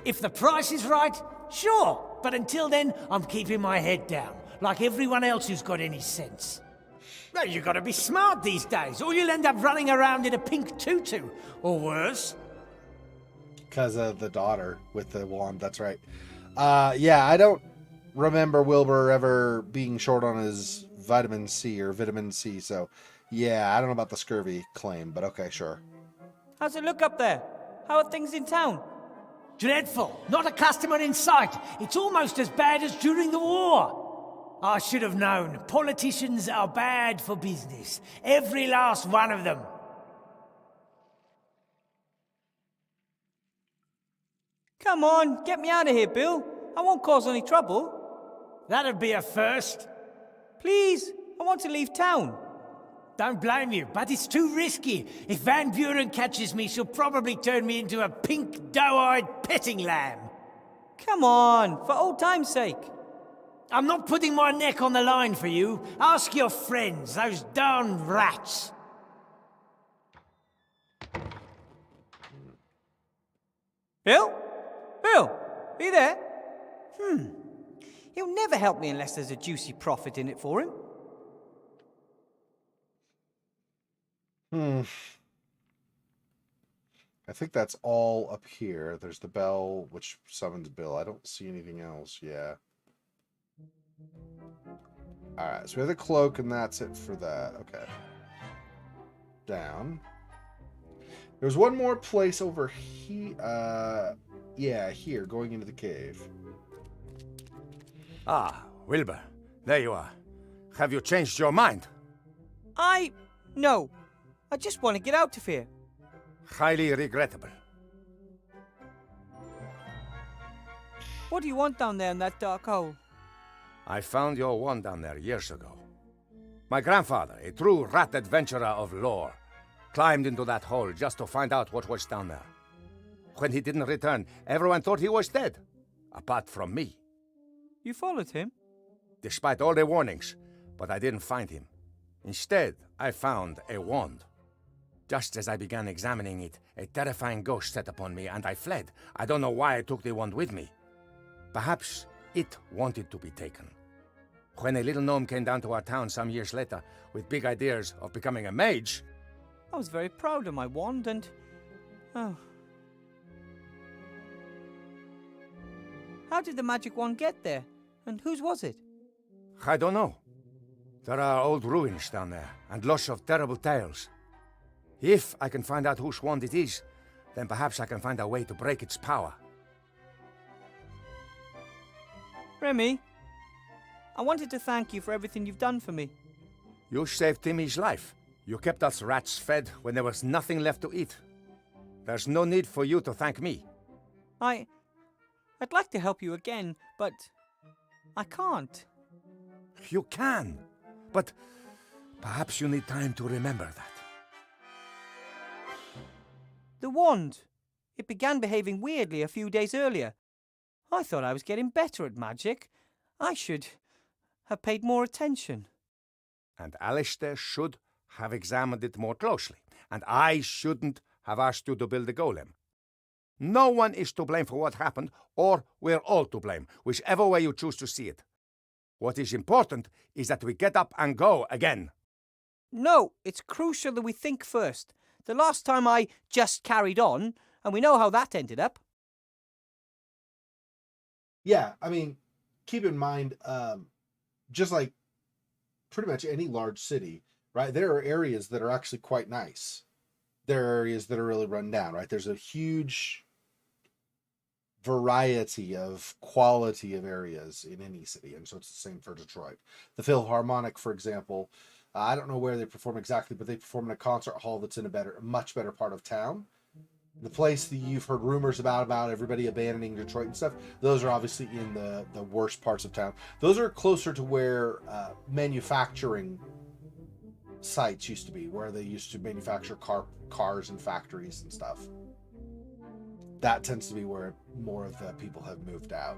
If the price is right, sure. But until then, I'm keeping my head down, like everyone else who's got any sense. Well, you gotta be smart these days, or you'll end up running around in a pink tutu, or worse. Because of the daughter with the wand, that's right. Yeah, I don't remember Wilbur ever being short on his vitamin C, so yeah, I don't know about the scurvy claim, but okay, sure. How's it look up there? How are things in town? Dreadful. Not a customer in sight. It's almost as bad as during the war. I should have known. Politicians are bad for business. Every last one of them. Come on, get me out of here, Bill. I won't cause any trouble. That'd be a first. Please, I want to leave town. Don't blame you, but it's too risky. If Van Buren catches me, she'll probably turn me into a pink, doe-eyed petting lamb. Come on, for old time's sake. I'm not putting my neck on the line for you. Ask your friends, those darn rats. Bill? Bill, are you there? He'll never help me unless there's a juicy profit in it for him. I think that's all up here. There's the bell, which summons Bill. I don't see anything else. Yeah. Alright, so we have the cloak, and that's it for that. Okay. Down. There's one more place over here. Yeah, here, going into the cave. Ah, Wilbur. There you are. Have you changed your mind? No. I just want to get out of here. Highly regrettable. What do you want down there in that dark hole? I found your wand down there years ago. My grandfather, a true rat adventurer of lore, climbed into that hole just to find out what was down there. When he didn't return, everyone thought he was dead, apart from me. You followed him? Despite all the warnings, but I didn't find him. Instead, I found a wand. Just as I began examining it, a terrifying ghost set upon me, and I fled. I don't know why I took the wand with me. Perhaps it wanted to be taken. When a little gnome came down to our town some years later, with big ideas of becoming a mage... I was very proud of my wand and... Oh. How did the magic wand get there? And whose was it? I don't know. There are old ruins down there, and lots of terrible tales. If I can find out whose wand it is, then perhaps I can find a way to break its power. Remy, I wanted to thank you for everything you've done for me. You saved Timmy's life. You kept us rats fed when there was nothing left to eat. There's no need for you to thank me. I'd like to help you again, but I can't. You can, but perhaps you need time to remember that. The wand. It began behaving weirdly a few days earlier. I thought I was getting better at magic. I should have paid more attention. And Alistair should have examined it more closely. And I shouldn't have asked you to build the golem. No one is to blame for what happened, or we're all to blame, whichever way you choose to see it. What is important is that we get up and go again. No, it's crucial that we think first. The last time I just carried on, and we know how that ended up. Yeah, I mean, keep in mind, just like pretty much any large city, right? There are areas that are actually quite nice. There are areas that are really run down, right? There's a huge variety of quality of areas in any city, and so it's the same for Detroit. The Philharmonic, for example, I don't know where they perform exactly, but they perform in a concert hall that's in a much better part of town. The place that you've heard rumors about everybody abandoning Detroit and stuff, those are obviously in the worst parts of town. Those are closer to where manufacturing sites used to be, where they used to manufacture cars and factories and stuff. That tends to be where more of the people have moved out.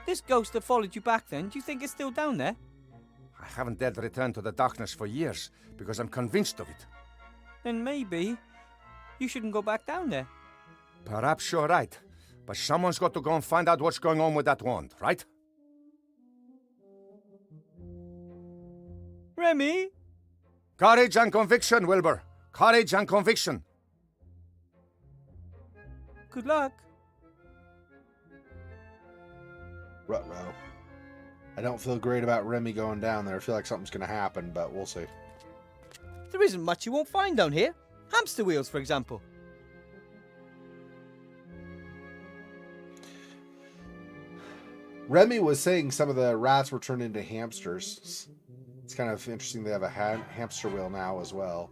This ghost that followed you back then, do you think it's still down there? I haven't dared return to the darkness for years, because I'm convinced of it. Then maybe you shouldn't go back down there. Perhaps you're right, but someone's got to go and find out what's going on with that wand, right? Remy? Courage and conviction, Wilbur. Courage and conviction. Good luck. Ruh-roh. I don't feel great about Remy going down there. I feel like something's going to happen, but we'll see. There isn't much you won't find down here. Hamster wheels, for example. Remy was saying some of the rats were turned into hamsters. It's kind of interesting they have a hamster wheel now as well.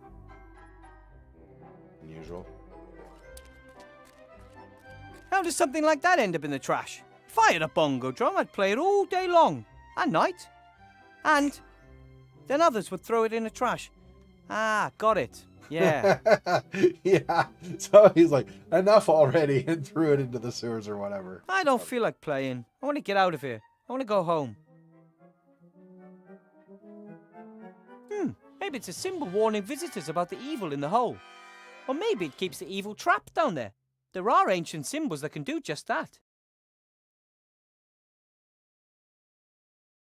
Unusual. How does something like that end up in the trash? If I had a bongo drum, I'd play it all day long. And night. And then others would throw it in the trash. Ah, got it. Yeah. Yeah. So he's like, enough already, and threw it into the sewers or whatever. I don't feel like playing. I want to get out of here. I want to go home. Maybe it's a symbol warning visitors about the evil in the hole. Or maybe it keeps the evil trapped down there. There are ancient symbols that can do just that.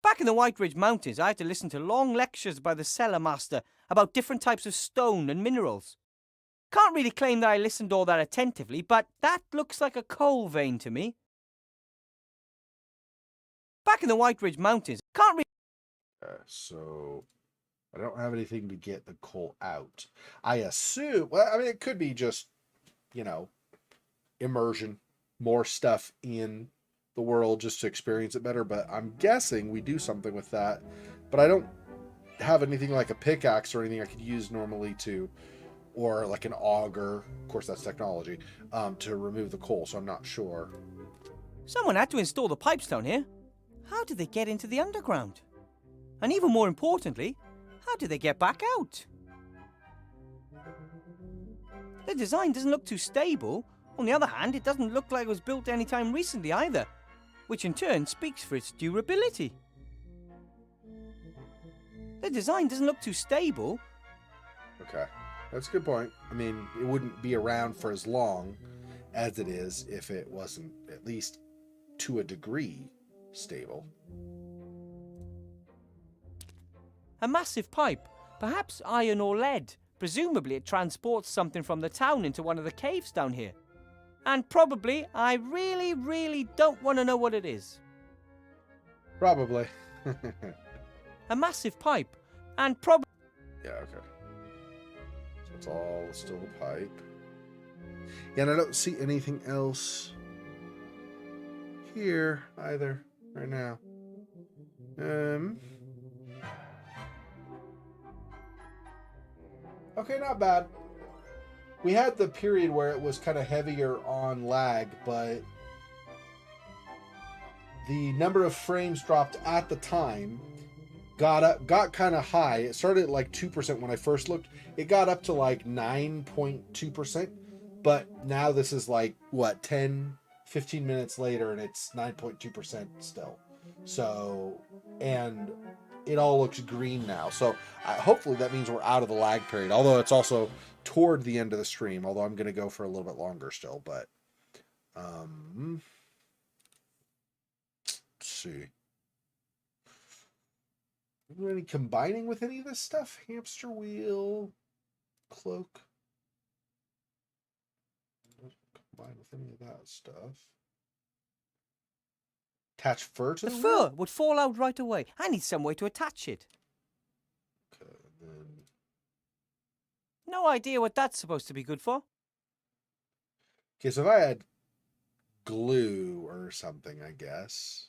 Back in the White Ridge Mountains, I had to listen to long lectures by the cellar master about different types of stone and minerals. Can't really claim that I listened all that attentively, but that looks like a coal vein to me. Back in the White Ridge Mountains, can't really... So I don't have anything to get the coal out. I assume, well, I mean, it could be just, you know, immersion, more stuff in the world just to experience it better, but I'm guessing we do something with that. But I don't have anything like a pickaxe or anything I could use normally to, or like an auger, of course that's technology, to remove the coal, so I'm not sure. Someone had to install the pipes down here. How did they get into the underground? And even more importantly, how did they get back out? The design doesn't look too stable. On the other hand, it doesn't look like it was built anytime recently either, which in turn speaks for its durability. The design doesn't look too stable. Okay, that's a good point. I mean, it wouldn't be around for as long as it is if it wasn't at least to a degree stable. A massive pipe, perhaps iron or lead. Presumably it transports something from the town into one of the caves down here. And probably I really, really don't want to know what it is. Probably. A massive pipe. And probably... Yeah, okay. So it's all still a pipe. Yeah, and I don't see anything else here either right now. Okay, not bad. We had the period where it was kind of heavier on lag, but the number of frames dropped at the time got kind of high. It started at like 2% when I first looked. It got up to like 9.2%, but now this is like what, 10, 15 minutes later, and it's 9.2% still. So, and it all looks green now. So hopefully that means we're out of the lag period, although it's also toward the end of the stream, although I'm going to go for a little bit longer still. But let's see. Any combining with any of this stuff? Hamster wheel, cloak. Doesn't combine with any of that stuff. Attach fur to The the fur wheel? would fall out right away. I need some way to attach it. Okay, then. No idea what that's supposed to be good for. Okay, so if I had glue or something, I guess.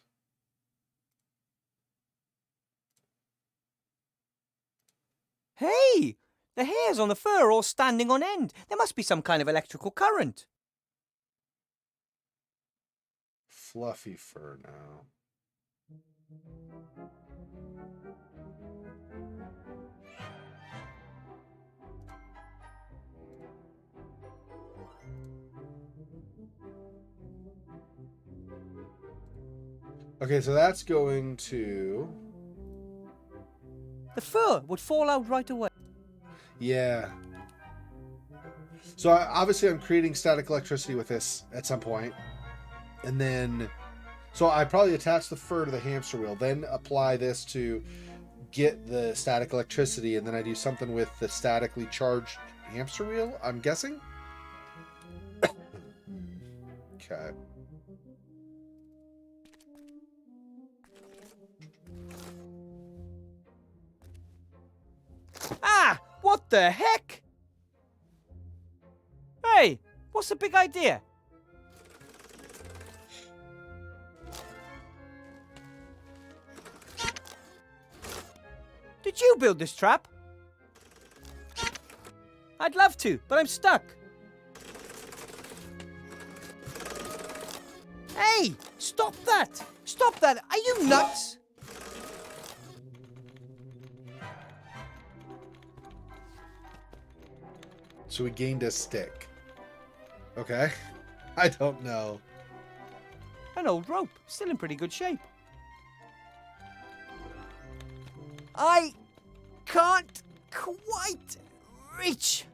Hey! The hairs on the fur are all standing on end. There must be some kind of electrical current. Fluffy fur now. Okay, so that's going to... The fur would fall out right away. Yeah. So obviously I'm creating static electricity with this at some point. And then... So I probably attach the fur to the hamster wheel, then apply this to get the static electricity, and then I do something with the statically charged hamster wheel, I'm guessing? Okay. Ah! What the heck? Hey! What's the big idea? Did you build this trap? I'd love to, but I'm stuck. Hey! Stop that! Stop that! Are you nuts? So we gained a stick. Okay. I don't know. An old rope, still in pretty good shape. I can't quite reach.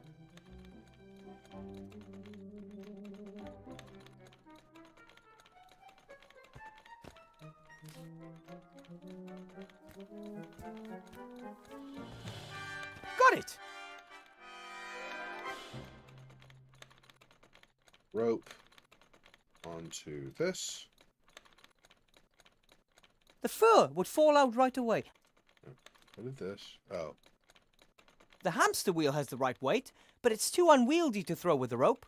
Got it. Rope onto this. The fur would fall out right away. What is this? Oh. The hamster wheel has the right weight, but it's too unwieldy to throw with a rope.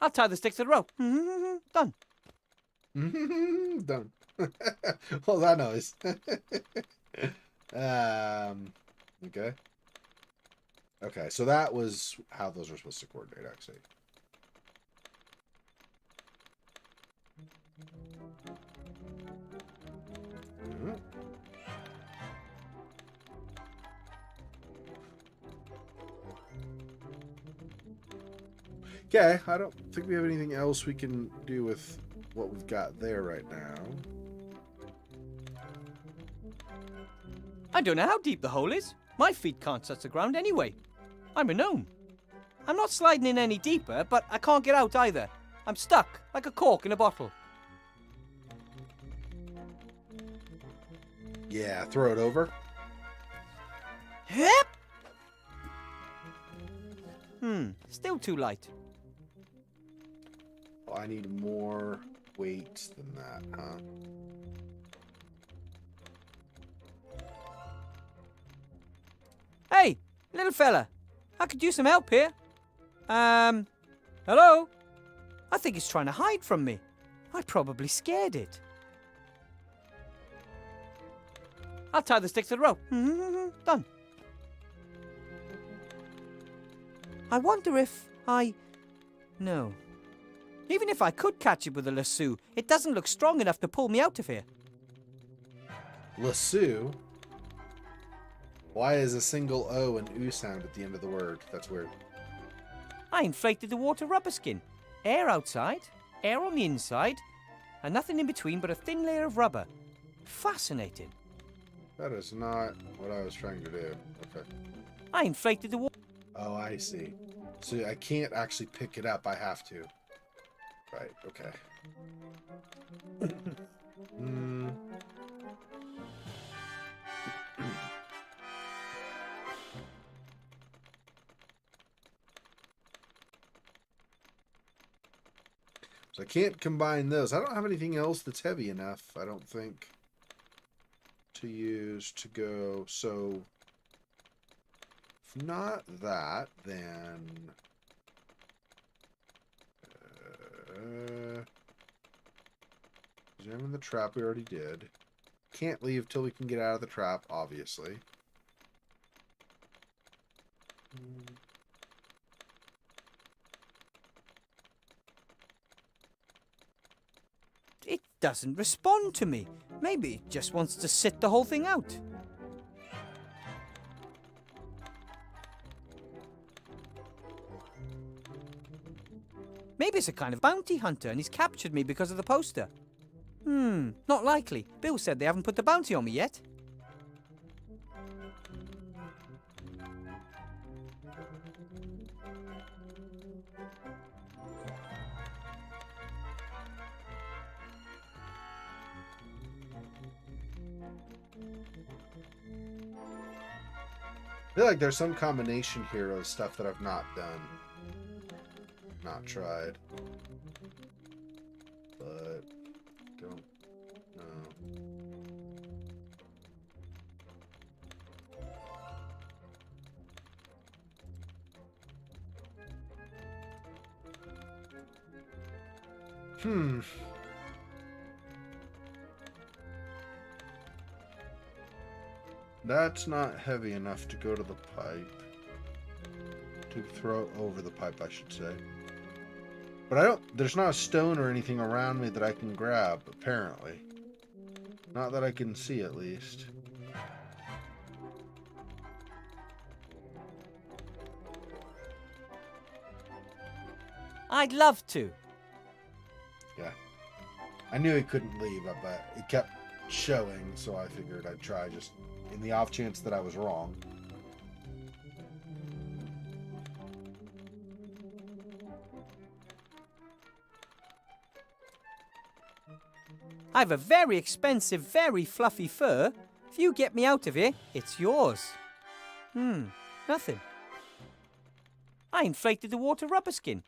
I'll tie the stick to the rope. Done. Done. What was that noise? Okay. Okay, so that was how those are supposed to coordinate, actually. Okay, I don't think we have anything else we can do with what we've got there right now. I don't know how deep the hole is. My feet can't touch the ground anyway. I'm a gnome. I'm not sliding in any deeper, but I can't get out either. I'm stuck, like a cork in a bottle. Yeah, throw it over. Still too light. Well, I need more weight than that, huh? Hey, little fella. I could use some help here. Hello? I think it's trying to hide from me. I probably scared it. I'll tie the stick to the rope. Done. I wonder if No. Even if I could catch it with a lasso, it doesn't look strong enough to pull me out of here. Lasso? Why is a single O and U sound at the end of the word? That's weird. I inflated the water rubber skin. Air outside, air on the inside, and nothing in between but a thin layer of rubber. Fascinating. That is not what I was trying to do. Okay. I inflated the water. Oh, I see. So I can't actually pick it up. I have to. Right, okay. So I can't combine those. I don't have anything else that's heavy enough, I don't think, to use to go. So if not that, then examine the trap we already did. Can't leave till we can get out of the trap, obviously. It doesn't respond to me. Maybe it just wants to sit the whole thing out. Maybe it's a kind of bounty hunter and he's captured me because of the poster. Not likely. Bill said they haven't put the bounty on me yet. I feel like there's some combination here of stuff that I've not done. Not tried. But don't know. That's not heavy enough to go to the pipe. To throw over the pipe, I should say. But there's not a stone or anything around me that I can grab, apparently. Not that I can see, at least. I'd love to. Yeah. I knew he couldn't leave, but it kept showing, so I figured I'd try just in the off chance that I was wrong. I have a very expensive, very fluffy fur. If you get me out of here, it's yours. Nothing. I inflated the water rubber skin.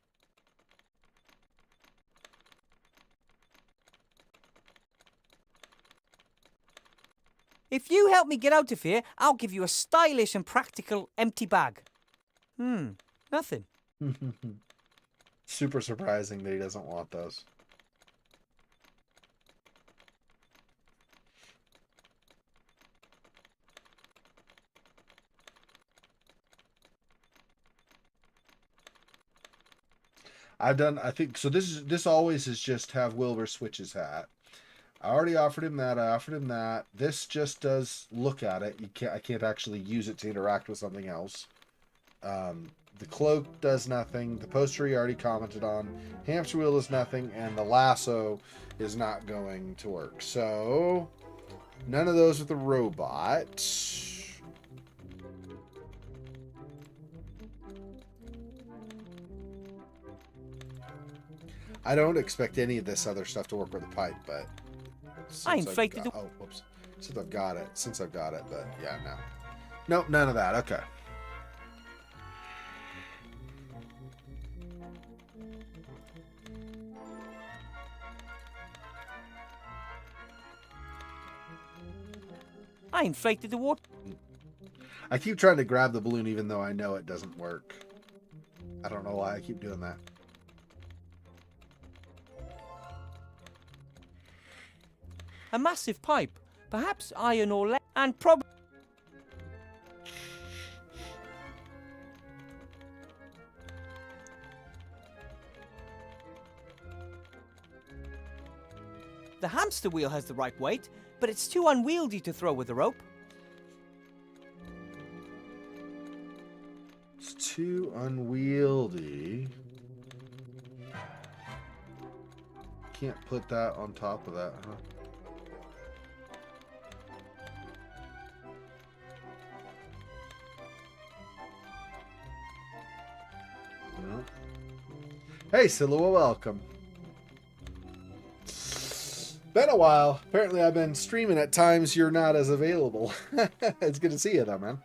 If you help me get out of here, I'll give you a stylish and practical empty bag. Nothing. Super surprising that he doesn't want those. I think so. This always is just have Wilbur switch his hat. I already offered him that. I offered him that. This just does look at it. I can't actually use it to interact with something else. The cloak does nothing. The poster he already commented on. Hamster wheel is nothing, and the lasso is not going to work. So none of those with the robot. I don't expect any of this other stuff to work with the pipe, but I inflated the... Oh, whoops. Since I've got it, but yeah, no. Nope, none of that. Okay. I inflated the water. I keep trying to grab the balloon even though I know it doesn't work. I don't know why I keep doing that. A massive pipe, perhaps iron or lead, and probably... The hamster wheel has the right weight, but it's too unwieldy to throw with a rope. It's too unwieldy. Can't put that on top of that, huh? No. Hey, Silua, welcome. Been a while. Apparently, I've been streaming at times you're not as available. It's good to see you, though, man.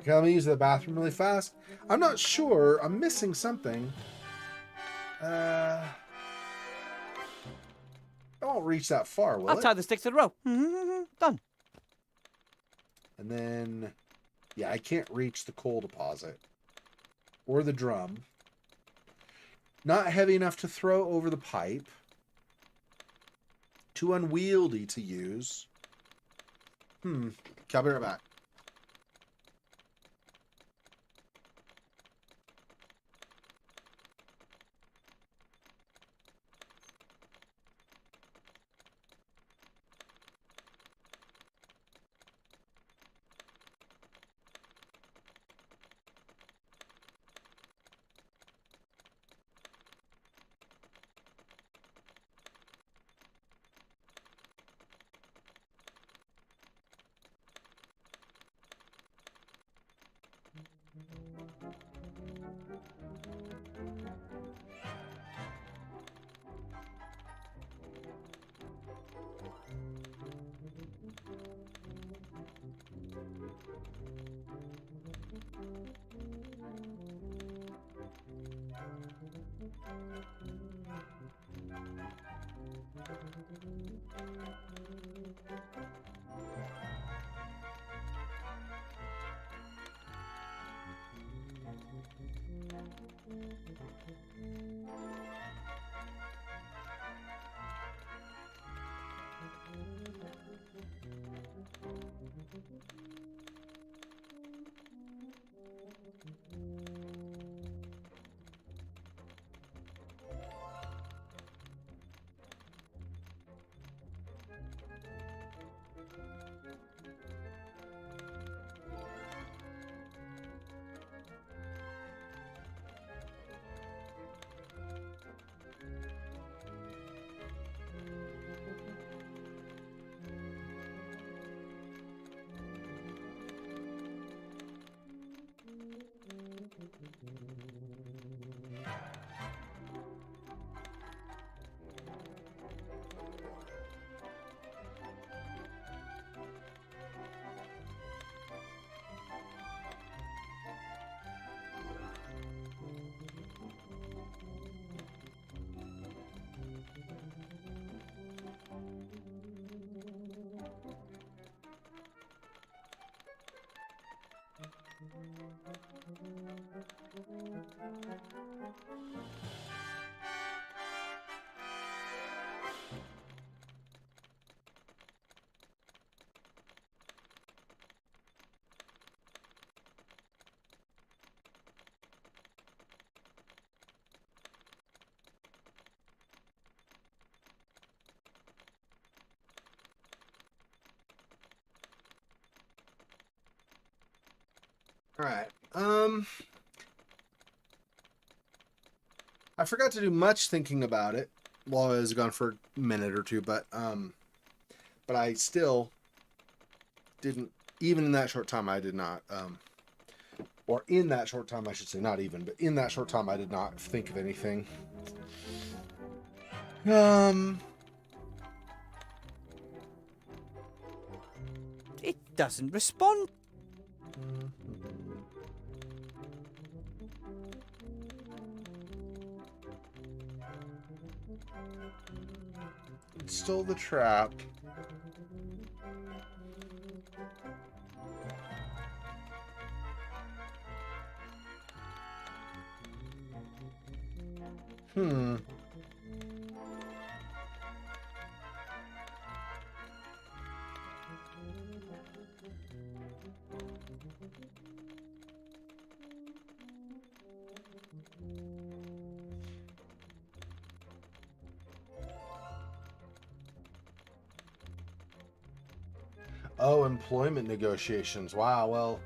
Can I use the bathroom really fast? I'm not sure. I'm missing something. I won't reach that far, will I'll it? tie the stick to the rope. Done. And then, yeah, I can't reach the coal deposit. Or the drum. Not heavy enough to throw over the pipe. Too unwieldy to use. I'll be right back. All right. I forgot to do much thinking about it while I was gone for a minute or two, but I still didn't, even in that short time, I did not, or in that short time, I should say, not even, but in that short time, I did not think of anything. It doesn't respond. Stole the trap. Oh, employment negotiations. Wow, well,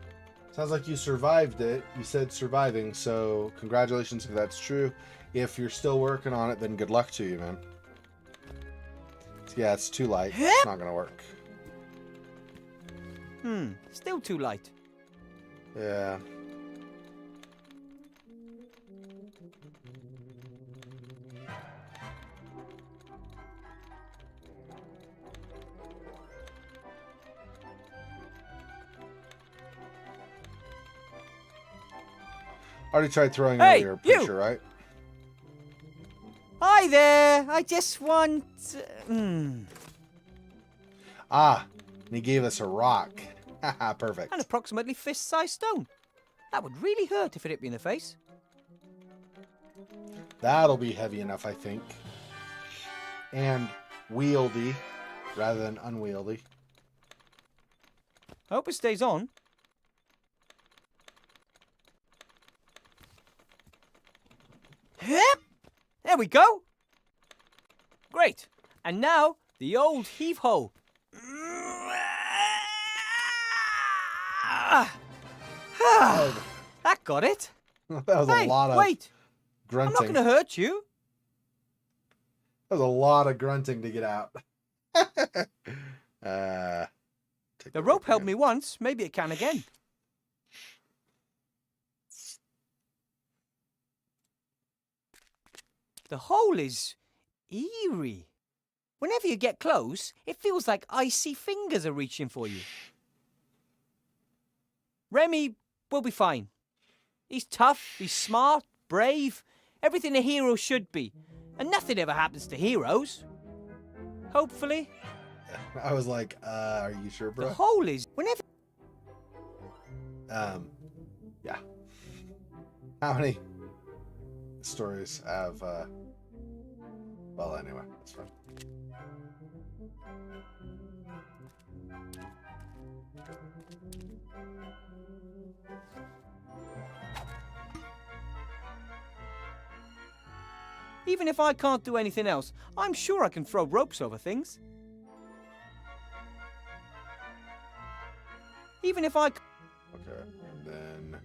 sounds like you survived it. You said surviving, so congratulations if that's true. If you're still working on it, then good luck to you, man. Yeah, it's too light. It's not gonna work. Still too light. Yeah. Already tried throwing Hey, earlier, pretty you! sure, right? Hi there. I just want. Ah, and he gave us a rock. Haha, perfect. An approximately fist-sized stone. That would really hurt if it hit me in the face. That'll be heavy enough, I think. And wieldy, rather than unwieldy. I hope it stays on. There we go. Great. And now, the old heave-ho. That got it. That was a lot of wait. grunting. I'm not going to hurt you. That was a lot of grunting to get out. The rope helped me once. Maybe it can again. The hole is eerie. Whenever you get close, it feels like icy fingers are reaching for you. Remy will be fine. He's tough, he's smart, brave, everything a hero should be. And nothing ever happens to heroes. Hopefully. I was like, are you sure, bro? The hole is whenever... Yeah. How many stories have, well, anyway, that's fine. Even if I can't do anything else, I'm sure I can throw ropes over things. Even if I... Okay, and then...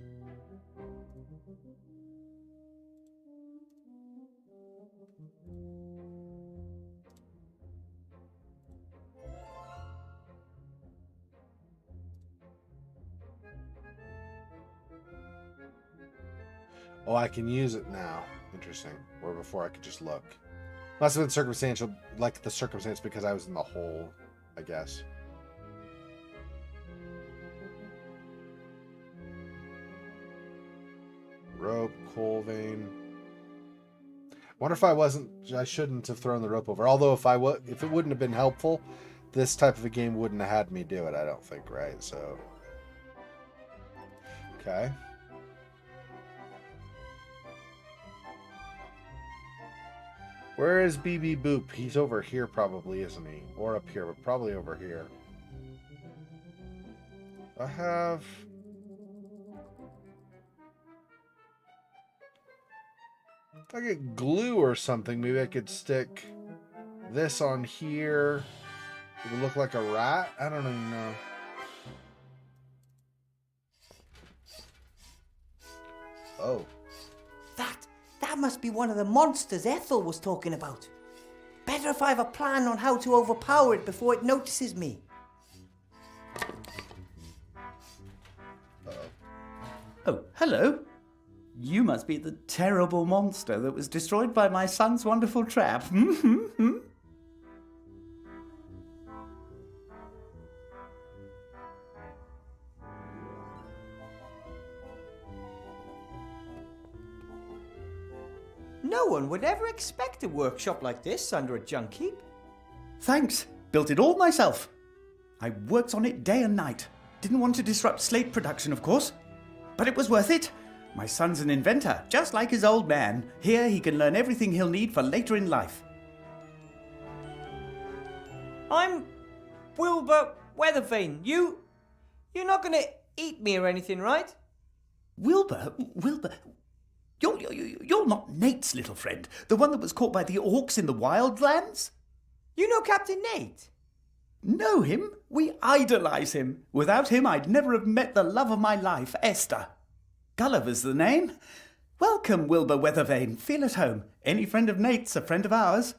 Oh, I can use it now. Interesting. Where before I could just look. Must have been circumstantial, like the circumstance because I was in the hole, I guess. Rope, coal vein. Wonder if I shouldn't have thrown the rope over. Although if it wouldn't have been helpful, this type of a game wouldn't have had me do it, I don't think, right? So, okay. Where is BB Boop? He's over here probably, isn't he? Or up here, but probably over here. I have... If I get glue or something, maybe I could stick this on here. It would look like a rat? I don't even know. Oh. That must be one of the monsters Ethel was talking about. Better if I have a plan on how to overpower it before it notices me. Oh, hello. You must be the terrible monster that was destroyed by my son's wonderful trap. No one would ever expect a workshop like this under a junk heap. Thanks. Built it all myself. I worked on it day and night. Didn't want to disrupt slate production, of course. But it was worth it. My son's an inventor, just like his old man. Here he can learn everything he'll need for later in life. I'm Wilbur Weathervane. You're not gonna eat me or anything, right? Wilbur? You're not Nate's little friend, the one that was caught by the orcs in the wildlands? You know Captain Nate? Know him? We idolize him. Without him, I'd never have met the love of my life, Esther. Gulliver's the name. Welcome, Wilbur Weathervane. Feel at home. Any friend of Nate's a friend of ours.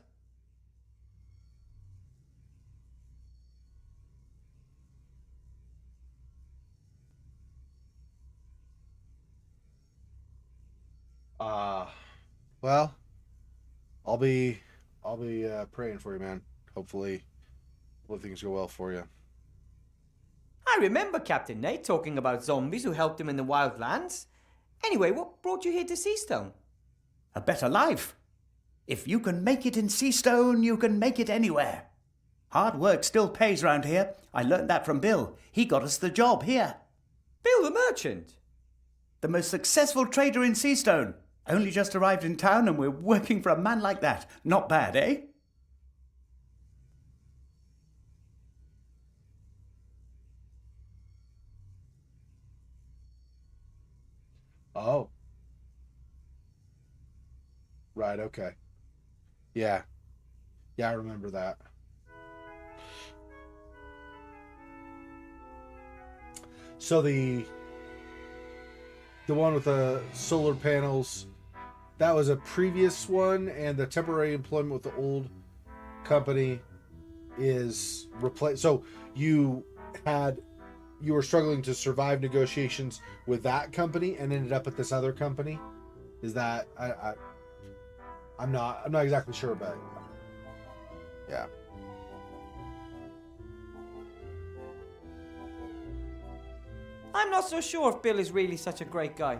Well, I'll be praying for you, man. Hopefully things go well for you. I remember Captain Nate talking about zombies who helped him in the wildlands. Anyway, what brought you here to Seastone? A better life. If you can make it in Seastone, you can make it anywhere. Hard work still pays round here. I learned that from Bill. He got us the job here. Bill the merchant? The most successful trader in Seastone. Only just arrived in town and we're working for a man like that. Not bad, eh? Oh. Right, okay. Yeah. Yeah, I remember that. So the one with the solar panels, that was a previous one, and the temporary employment with the old company is replaced. So you were struggling to survive negotiations with that company and ended up at this other company. Is that I'm not exactly sure, but yeah. I'm not so sure if Bill is really such a great guy.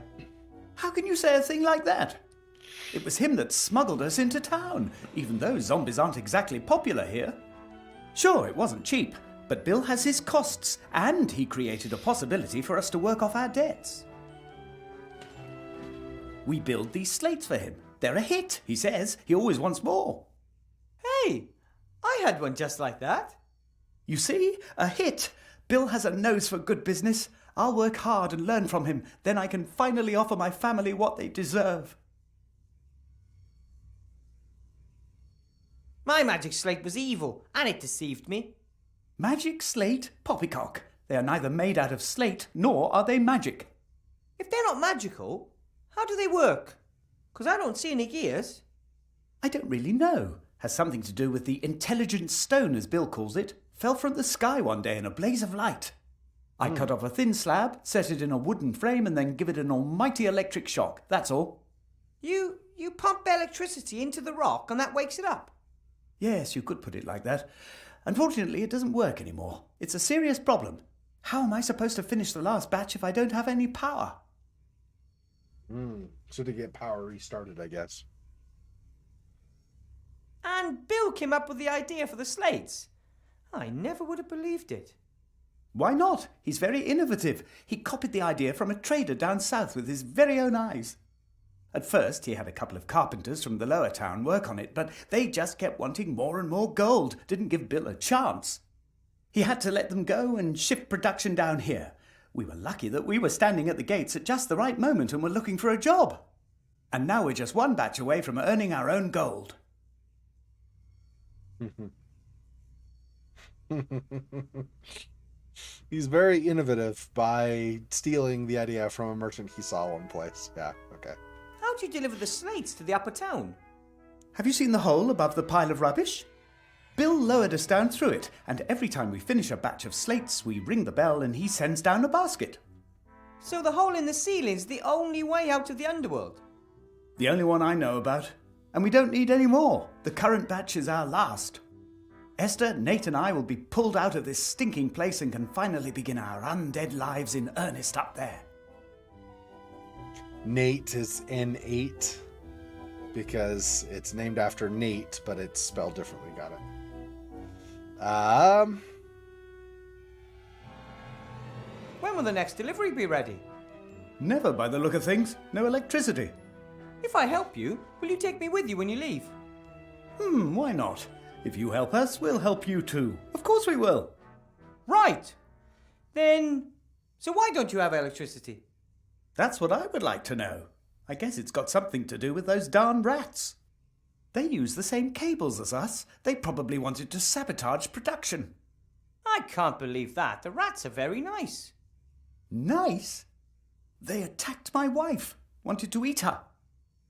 How can you say a thing like that? It was him that smuggled us into town, even though zombies aren't exactly popular here. Sure, it wasn't cheap, but Bill has his costs, and he created a possibility for us to work off our debts. We build these slates for him. They're a hit, he says. He always wants more. Hey, I had one just like that. You see? A hit. Bill has a nose for good business. I'll work hard and learn from him. Then I can finally offer my family what they deserve. My magic slate was evil, and it deceived me. Magic slate? Poppycock. They are neither made out of slate, nor are they magic. If they're not magical, how do they work? 'Cause I don't see any gears. I don't really know. Has something to do with the intelligent stone, as Bill calls it. Fell from the sky one day in a blaze of light. I cut off a thin slab, set it in a wooden frame, and then give it an almighty electric shock. That's all. You pump electricity into the rock and that wakes it up? Yes, you could put it like that. Unfortunately, it doesn't work anymore. It's a serious problem. How am I supposed to finish the last batch if I don't have any power? So to get power restarted, I guess. And Bill came up with the idea for the slates. I never would have believed it. Why not? He's very innovative. He copied the idea from a trader down south with his very own eyes. At first, he had a couple of carpenters from the lower town work on it, but they just kept wanting more and more gold. Didn't give Bill a chance. He had to let them go and shift production down here. We were lucky that we were standing at the gates at just the right moment and were looking for a job. And now we're just one batch away from earning our own gold. He's very innovative by stealing the idea from a merchant he saw one place. Yeah, okay. How do you deliver the slates to the upper town? Have you seen the hole above the pile of rubbish? Bill lowered us down through it, and every time we finish a batch of slates, we ring the bell and he sends down a basket. So the hole in the ceiling's the only way out of the underworld? The only one I know about. And we don't need any more. The current batch is our last. Esther, Nate and I will be pulled out of this stinking place and can finally begin our undead lives in earnest up there. Nate is N8 because it's named after Nate, but it's spelled differently. Got it. When will the next delivery be ready? Never by the look of things. No electricity. If I help you, will you take me with you when you leave? Why not? If you help us, we'll help you too. Of course we will. Right. Then, so why don't you have electricity? That's what I would like to know. I guess it's got something to do with those darn rats. They use the same cables as us. They probably wanted to sabotage production. I can't believe that. The rats are very nice. Nice? They attacked my wife, wanted to eat her.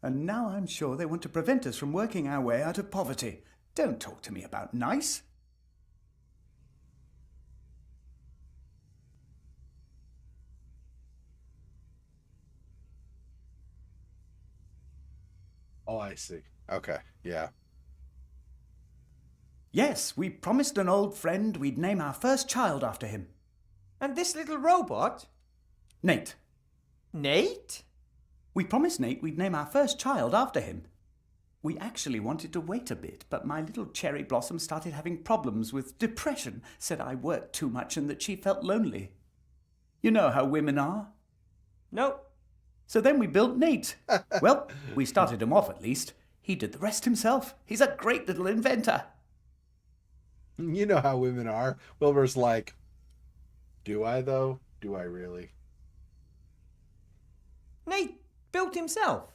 And now I'm sure they want to prevent us from working our way out of poverty. Don't talk to me about nice. Oh, I see. Okay, yeah. Yes, we promised an old friend we'd name our first child after him. And this little robot? Nate. Nate? We promised Nate we'd name our first child after him. We actually wanted to wait a bit, but my little cherry blossom started having problems with depression, said I worked too much and that she felt lonely. You know how women are. No. So then we built Nate. Well, we started him off at least. He did the rest himself. He's a great little inventor. You know how women are. Wilbur's like, do I though? Do I really? Nate built himself.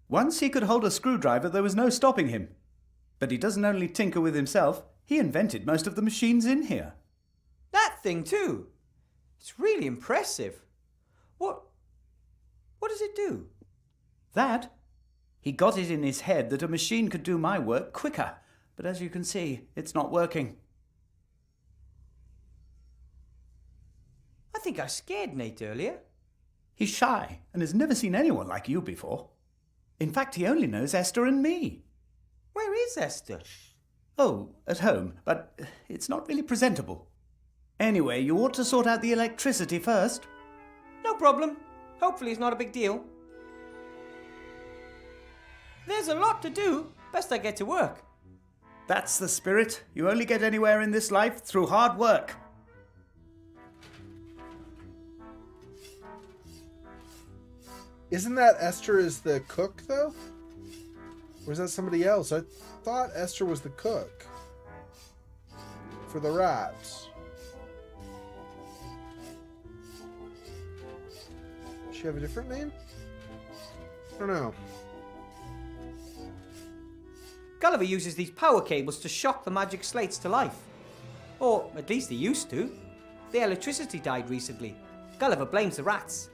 Once he could hold a screwdriver, there was no stopping him. But he doesn't only tinker with himself, he invented most of the machines in here. That thing too. It's really impressive. What does it do? That? He got it in his head that a machine could do my work quicker. But as you can see, it's not working. I think I scared Nate earlier. He's shy and has never seen anyone like you before. In fact, he only knows Esther and me. Where is Esther? Oh, at home, but it's not really presentable. Anyway, you ought to sort out the electricity first. No problem. Hopefully it's not a big deal. There's a lot to do. Best I get to work. That's the spirit. You only get anywhere in this life through hard work. Isn't that Esther is the cook, though? Or is that somebody else? I thought Esther was the cook. For the rats. Does she have a different name? I don't know. Gulliver uses these power cables to shock the magic slates to life. Or at least he used to. The electricity died recently. Gulliver blames the rats.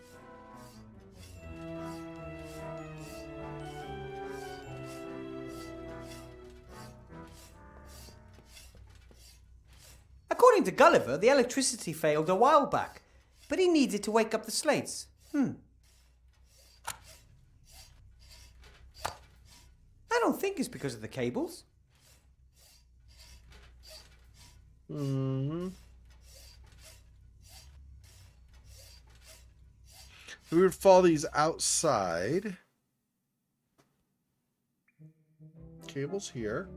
According to Gulliver, the electricity failed a while back, but he needed to wake up the slates. I don't think it's because of the cables. We would follow these outside. Cables here.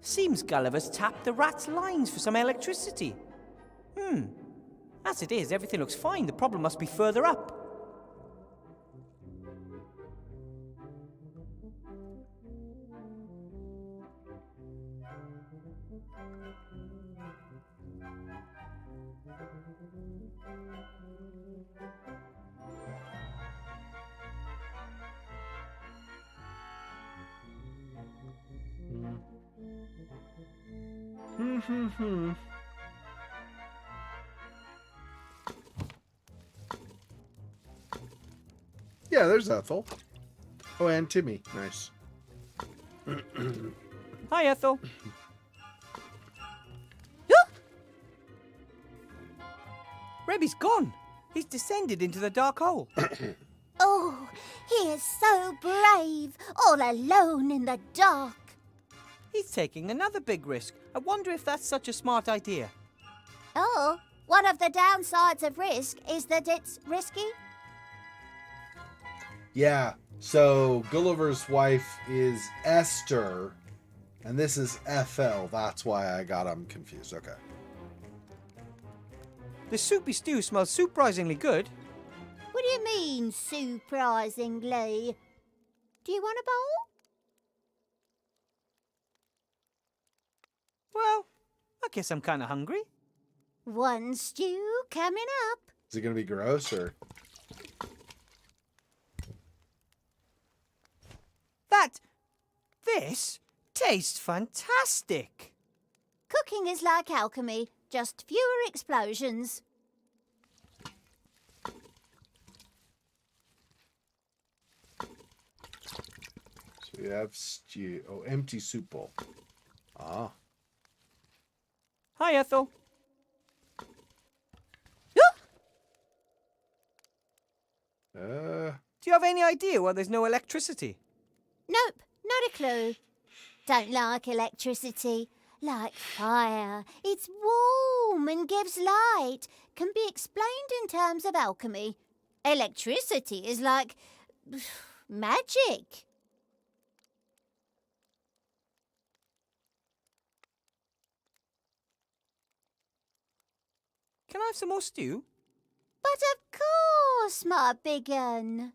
Seems Gulliver's tapped the rats' lines for some electricity. As it is, everything looks fine. The problem must be further up. Yeah, there's Ethel. Oh, and Timmy. Nice. Hi, Ethel. Rebby's gone. He's descended into the dark hole. Oh, he is so brave, all alone in the dark. He's taking another big risk. I wonder if that's such a smart idea. Oh, one of the downsides of risk is that it's risky. Yeah, so Gulliver's wife is Esther, and this is Ethel. That's why I got them confused. Okay. The soupy stew smells surprisingly good. you mean, surprisingly? Do you want a bowl? Well, I guess I'm kind of hungry. One stew coming up. Is it going to be gross or? This tastes fantastic. Cooking is like alchemy, just fewer explosions. So we have stew. Oh, empty soup bowl. Ah. Hi, Ethel. Do you have any idea why there's no electricity? Nope, not a clue. Don't like electricity. Like fire. It's warm and gives light. Can be explained in terms of alchemy. Electricity is like magic. Can I have some more stew? But of course, my big un.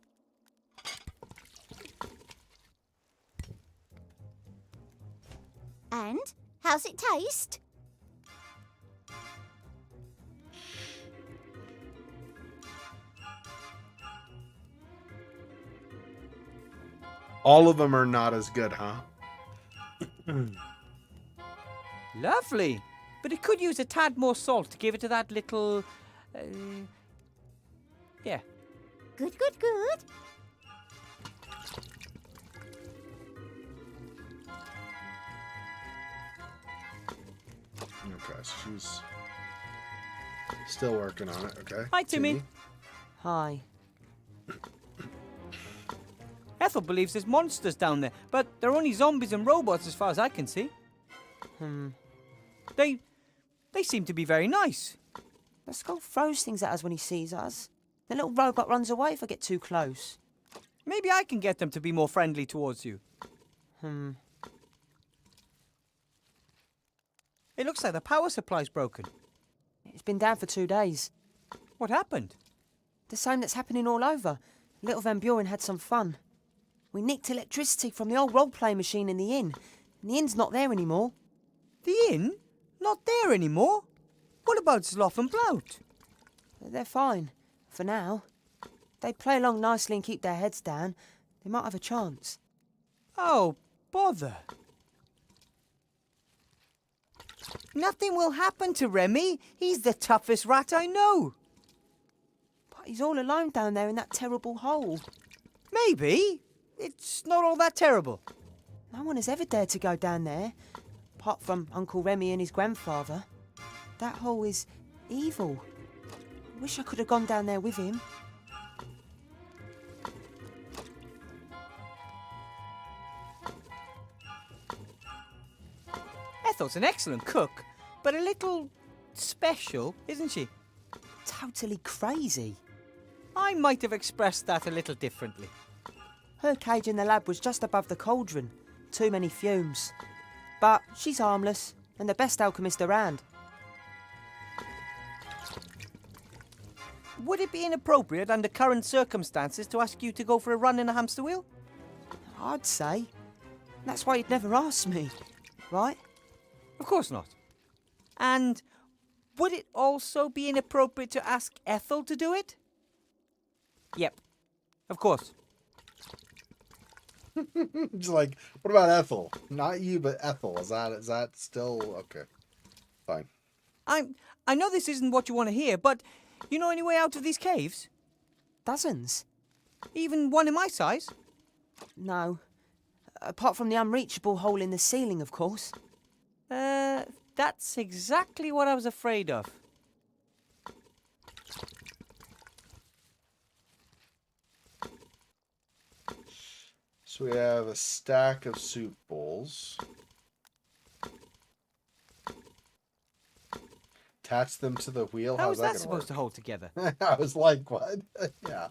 And how's it taste? All of them are not as good, huh? Lovely. But it could use a tad more salt to give it to that little... yeah. Good, good, good. Okay, so she's still working on it, okay? Hi, Timmy. Hi. Ethel believes there's monsters down there, but they're only zombies and robots as far as I can see. They seem to be very nice. The skull throws things at us when he sees us. The little robot runs away if I get too close. Maybe I can get them to be more friendly towards you. It looks like the power supply's broken. It's been down for 2 days. What happened? The same that's happening all over. Little Van Buren had some fun. We nicked electricity from the old role-play machine in the inn. And the inn's not there anymore. The inn? Not there anymore? What about Sloth and Blout? They're fine. For now. They play along nicely and keep their heads down. They might have a chance. Oh, bother. Nothing will happen to Remy. He's the toughest rat I know. But he's all alone down there in that terrible hole. Maybe. It's not all that terrible. No one has ever dared to go down there, apart from Uncle Remy and his grandfather. That hole is evil. I wish I could have gone down there with him. Ethel's an excellent cook, but a little special, isn't she? Totally crazy. I might have expressed that a little differently. Her cage in the lab was just above the cauldron. Too many fumes. But she's harmless, and the best alchemist around. Would it be inappropriate under current circumstances to ask you to go for a run in a hamster wheel? I'd say. That's why you'd never ask me, right? Of course not. And would it also be inappropriate to ask Ethel to do it? Yep, of course. Just like, what about Ethel? Not you, but Ethel. Is that still okay? Fine. I know this isn't what you want to hear, but you know any way out of these caves? Dozens. Even one in my size? No. Apart from the unreachable hole in the ceiling, of course. That's exactly what I was afraid of. So we have a stack of soup bowls. Attach them to the wheel. How How's is that gonna supposed work? to hold together? I was like, what? Yeah.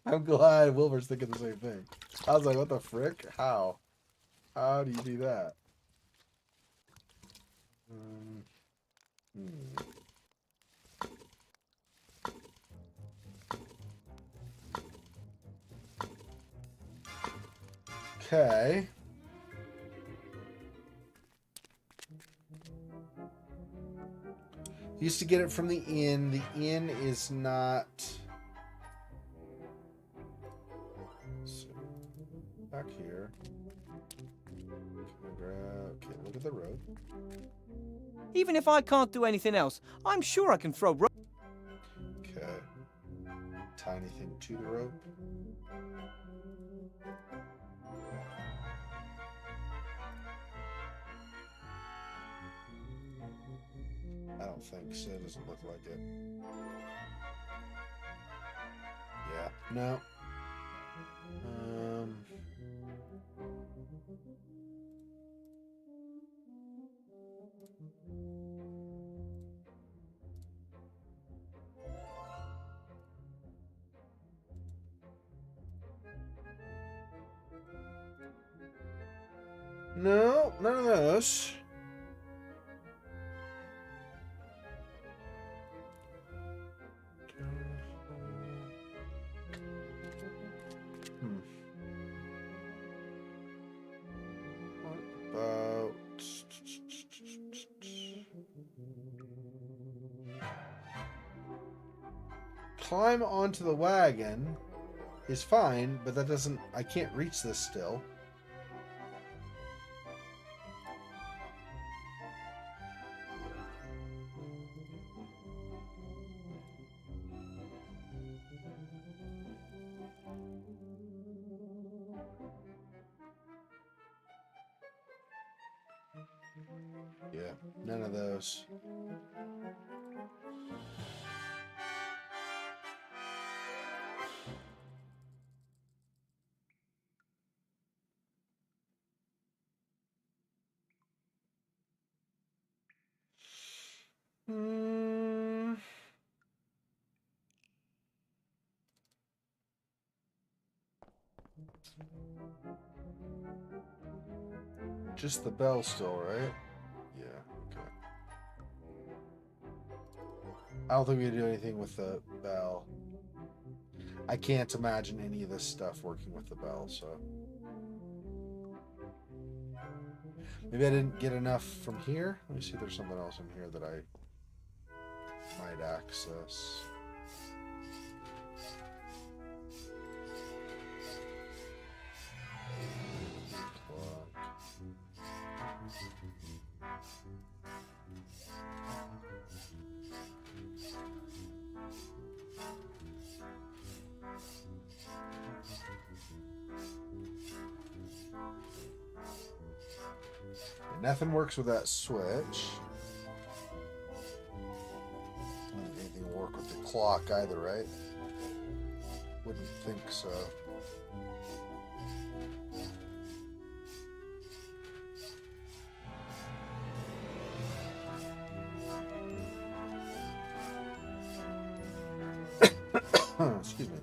I'm glad Wilbur's thinking the same thing. I was like, what the frick? How? How do you do that? Okay. Used to get it from the inn. The inn is not... Back here. Okay, look at the road. Even if I can't do anything else, I'm sure I can throw rope. Okay. Tie anything to the rope. I don't think so. It doesn't look like it. Yeah. No. No, none of those. What about... Climb onto the wagon is fine, but that doesn't... I can't reach this still. Yeah, none of those. Just the bell still, right? Yeah, okay. I don't think we can do anything with the bell. I can't imagine any of this stuff working with the bell, so... Maybe I didn't get enough from here. Let me see if there's something else in here that I might access. Nothing works with that switch. I don't think anything will work with the clock either, right? Wouldn't think so. Excuse me.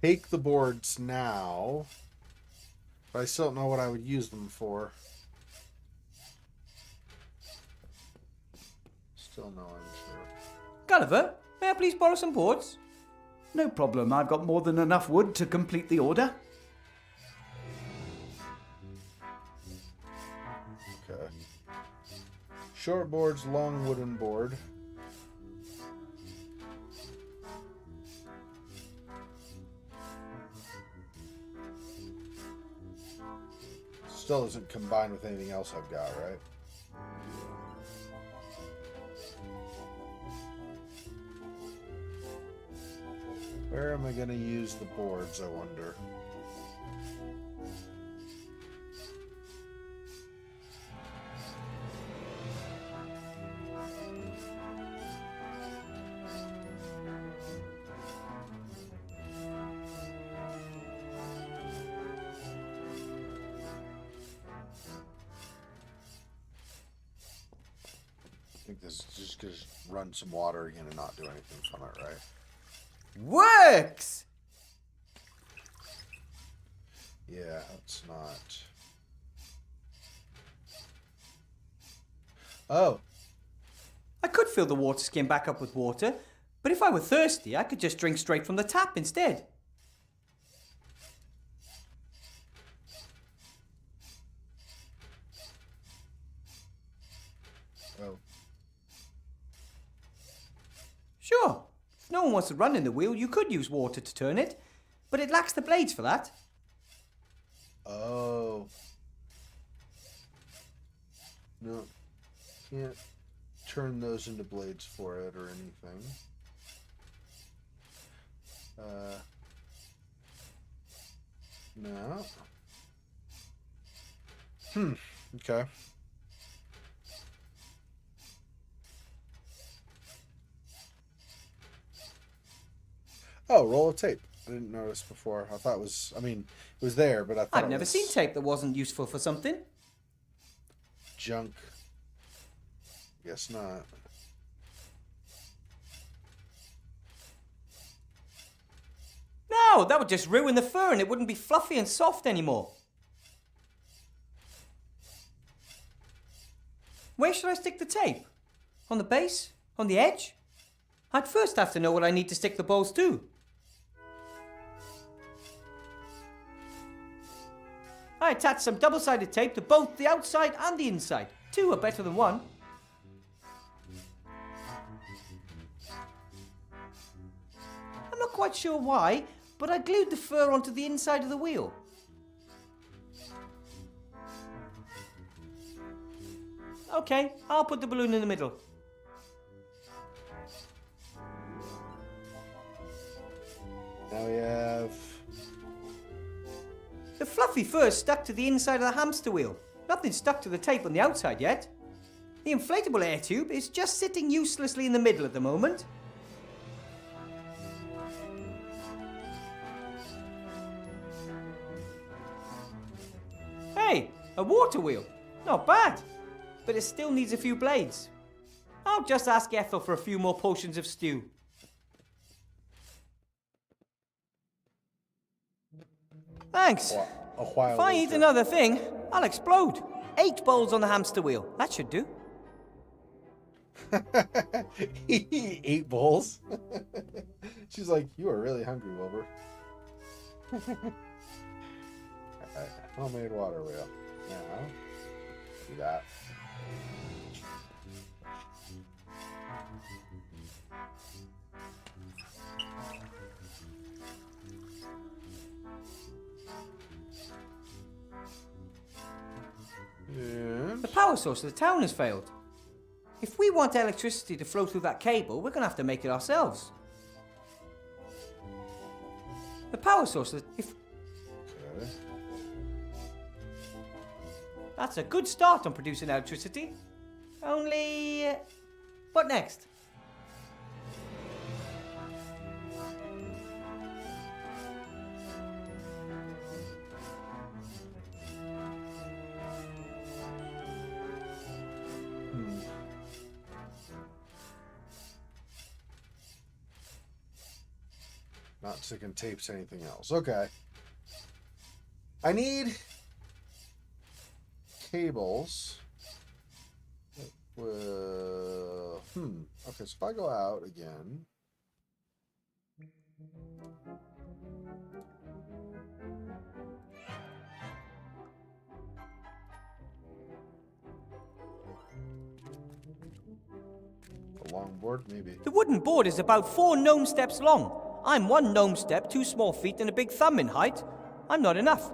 Take the boards now, but I still don't know what I would use them for. Still no, I'm sure. Gulliver, may I please borrow some boards? No problem. I've got more than enough wood to complete the order. Okay. Short boards, long wooden board. Still doesn't combine with anything else I've got, right? Where am I going to use the boards, I wonder? think this is just gonna run some water again and not do anything from it, right? Works! Yeah, it's not. Oh. I could fill the water skin back up with water, but if I were thirsty, I could just drink straight from the tap instead. Oh. Sure, if no one wants to run in the wheel, you could use water to turn it, but it lacks the blades for that. Oh. No. Can't turn those into blades for it or anything. No. Okay. Oh, roll of tape. I didn't notice before. I thought it was, it was there, but I thought I've never seen tape that wasn't useful for something. Junk. Guess not. No, that would just ruin the fur and it wouldn't be fluffy and soft anymore. Where should I stick the tape? On the base? On the edge? I'd first have to know what I need to stick the balls to. I attached some double-sided tape to both the outside and the inside. Two are better than one. I'm not quite sure why, but I glued the fur onto the inside of the wheel. Okay, I'll put the balloon in the middle. Now we have... The fluffy fur stuck to the inside of the hamster wheel. Nothing stuck to the tape on the outside yet. The inflatable air tube is just sitting uselessly in the middle at the moment. Hey, a water wheel. Not bad. But it still needs a few blades. I'll just ask Ethel for a few more potions of stew. Thanks. If I eat another thing, I'll explode. 8 bowls on the hamster wheel. That should do. 8 bowls? She's like, you are really hungry, Wilbur. Alright, homemade water wheel. Now, do that. The power source of the town has failed. If we want electricity to flow through that cable, we're going to have to make it ourselves. The power source of the... That's a good start on producing electricity. Only... what next? Not sticking tapes to anything else. Okay. I need cables. Well, okay, so if I go out again. The long board, maybe. The wooden board is about 4 gnome steps long. I'm 1 gnome step, 2 small feet, and a big thumb in height. I'm not enough.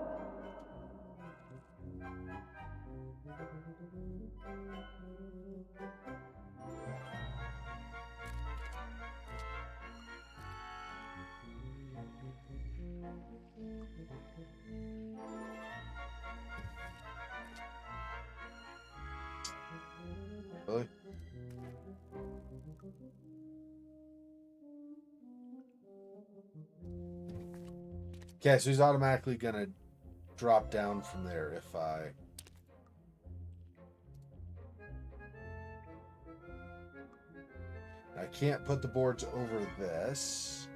Really? Okay, so he's automatically gonna drop down from there if I... can't put the boards over this.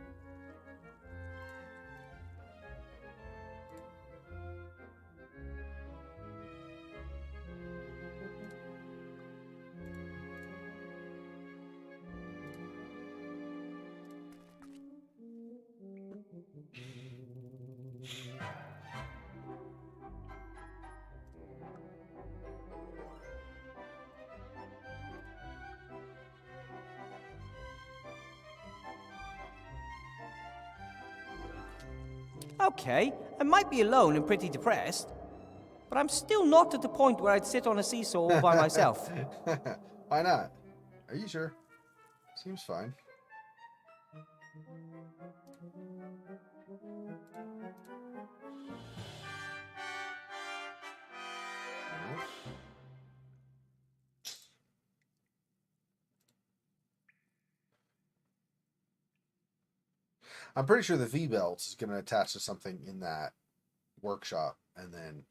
Okay, I might be alone and pretty depressed, but I'm still not at the point where I'd sit on a seesaw all by myself. Why not? Are you sure? Seems fine. I'm pretty sure the V-belt is going to attach to something in that workshop, and then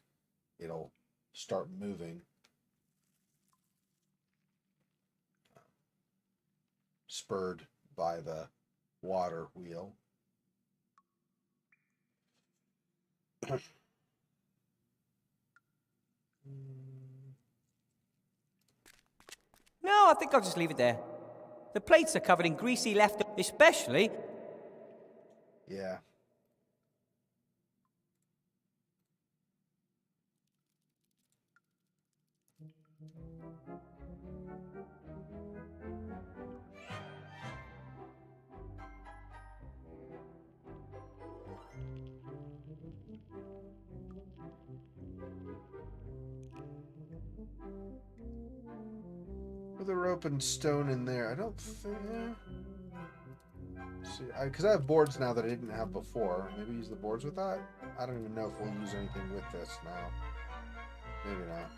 it'll start moving. Spurred by the water wheel. No, I think I'll just leave it there. The plates are covered in greasy leftovers, especially... Yeah. With a rope and stone in there, I don't think. See, because I have boards now that I didn't have before. Maybe use the boards with that. I don't even know if we'll use anything with this now. Maybe not.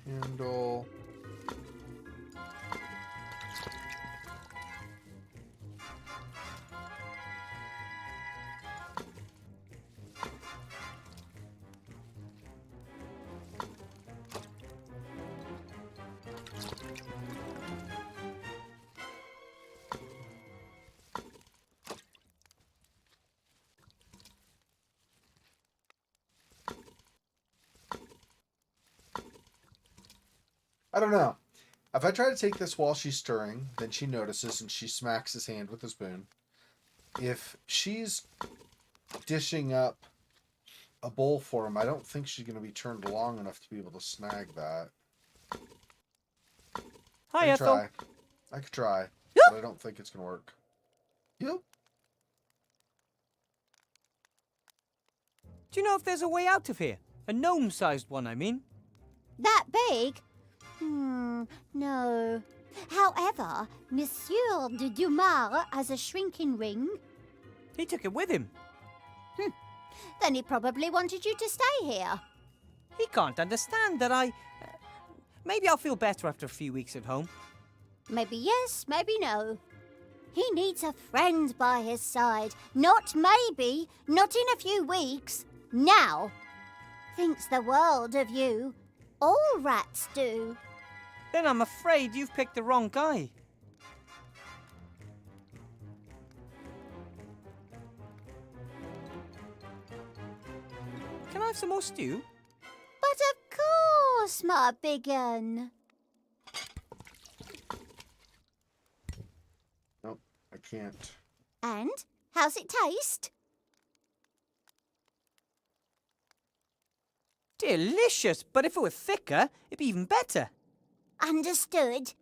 Candle. I don't know. If I try to take this while she's stirring, then she notices and she smacks his hand with the spoon. If she's dishing up a bowl for him, I don't think she's going to be turned long enough to be able to snag that. Hi, Ethel. I could try, but I don't think it's going to work. Yep. Do you know if there's a way out of here? A gnome-sized one, I mean. That big? No. However, Monsieur de Dumas has a shrinking ring. He took it with him. Then he probably wanted you to stay here. He can't understand that I... maybe I'll feel better after a few weeks at home. Maybe yes, maybe no. He needs a friend by his side. Not maybe, not in a few weeks. Now. Thinks the world of you. All rats do. Then I'm afraid you've picked the wrong guy. Can I have some more stew? But of course, my big un. can't. And how's it taste? Delicious, but if it were thicker, it'd be even better. Understood.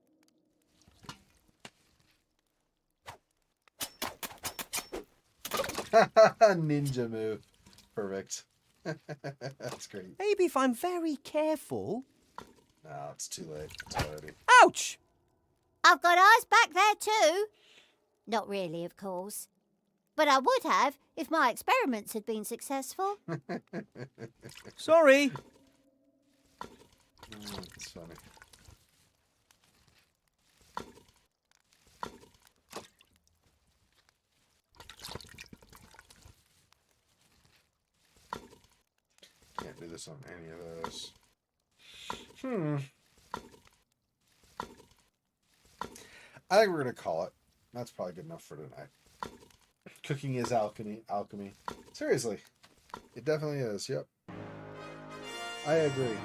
Ninja move. Perfect. That's great. Maybe if I'm very careful. No, it's too late. It's already. Ouch! I've got eyes back there too. Not really, of course. But I would have if my experiments had been successful. Sorry. It's funny. Can't do this on any of those. I think we're going to call it. That's probably good enough for tonight. Cooking is alchemy. Seriously. It definitely is. Yep. I agree.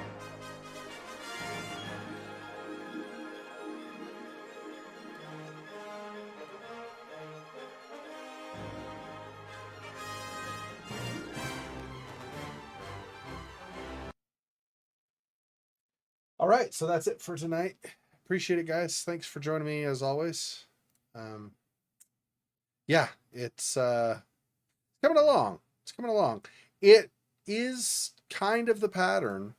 All right, so that's it for tonight. Appreciate it, guys. Thanks for joining me as always. Yeah, it's coming along. It's coming along. It is kind of the pattern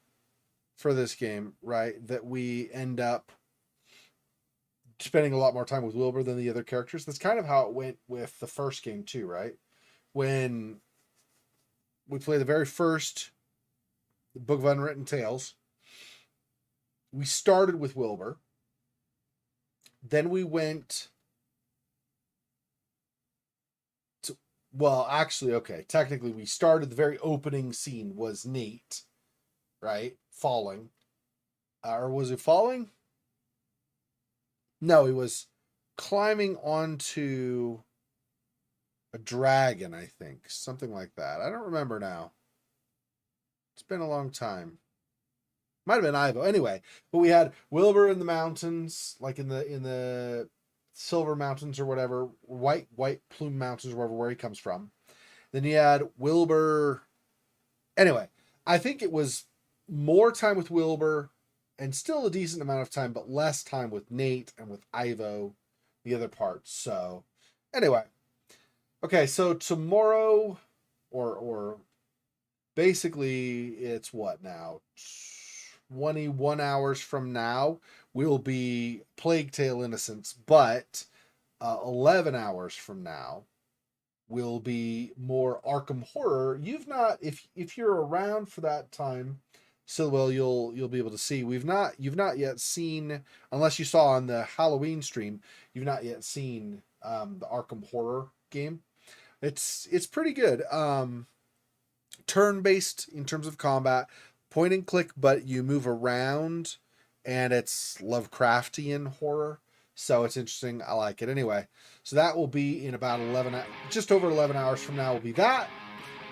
for this game, right? That we end up spending a lot more time with Wilbur than the other characters. That's kind of how it went with the first game too, right? When we played the very first Book of Unwritten Tales, we started with Wilbur. Then we went to, well, actually, okay, technically we started, the very opening scene was Nate, right? Falling. Or was it falling? No, he was climbing onto a dragon, I think. Something like that. I don't remember now. It's been a long time. Might have been Ivo. Anyway, but we had Wilbur in the mountains, like in the Silver Mountains or whatever, White Plume Mountains, where he comes from. Then you had Wilbur. Anyway, I think it was more time with Wilbur and still a decent amount of time, but less time with Nate and with Ivo, the other parts. So anyway, okay, so tomorrow or basically it's what now? 21 hours from now will be Plague Tale Innocence, but 11 hours from now will be more Arkham Horror. You've not, if you're around for that time, Silwell, you'll be able to see. You've not yet seen, unless you saw on the Halloween stream, you've not yet seen the Arkham Horror game. It's pretty good. Turn-based in terms of combat. Point and click, but you move around, and it's Lovecraftian horror, so it's interesting. I like it. Anyway, so that will be in about just over 11 hours from now will be that,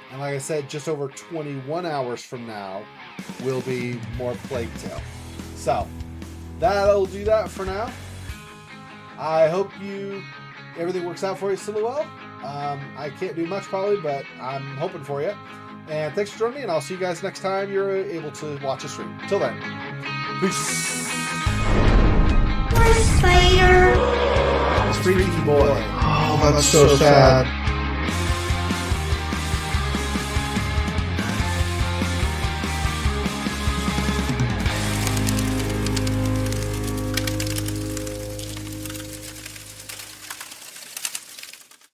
and like I said, just over 21 hours from now will be more Plague Tale. So that'll do that for now. I hope everything works out for you, Silwell. I can't do much probably, but I'm hoping for you. And thanks for joining me, and I'll see you guys next time you're able to watch a stream. Till then, peace. Where's Spider? Freaky boy. Oh, that's so sad.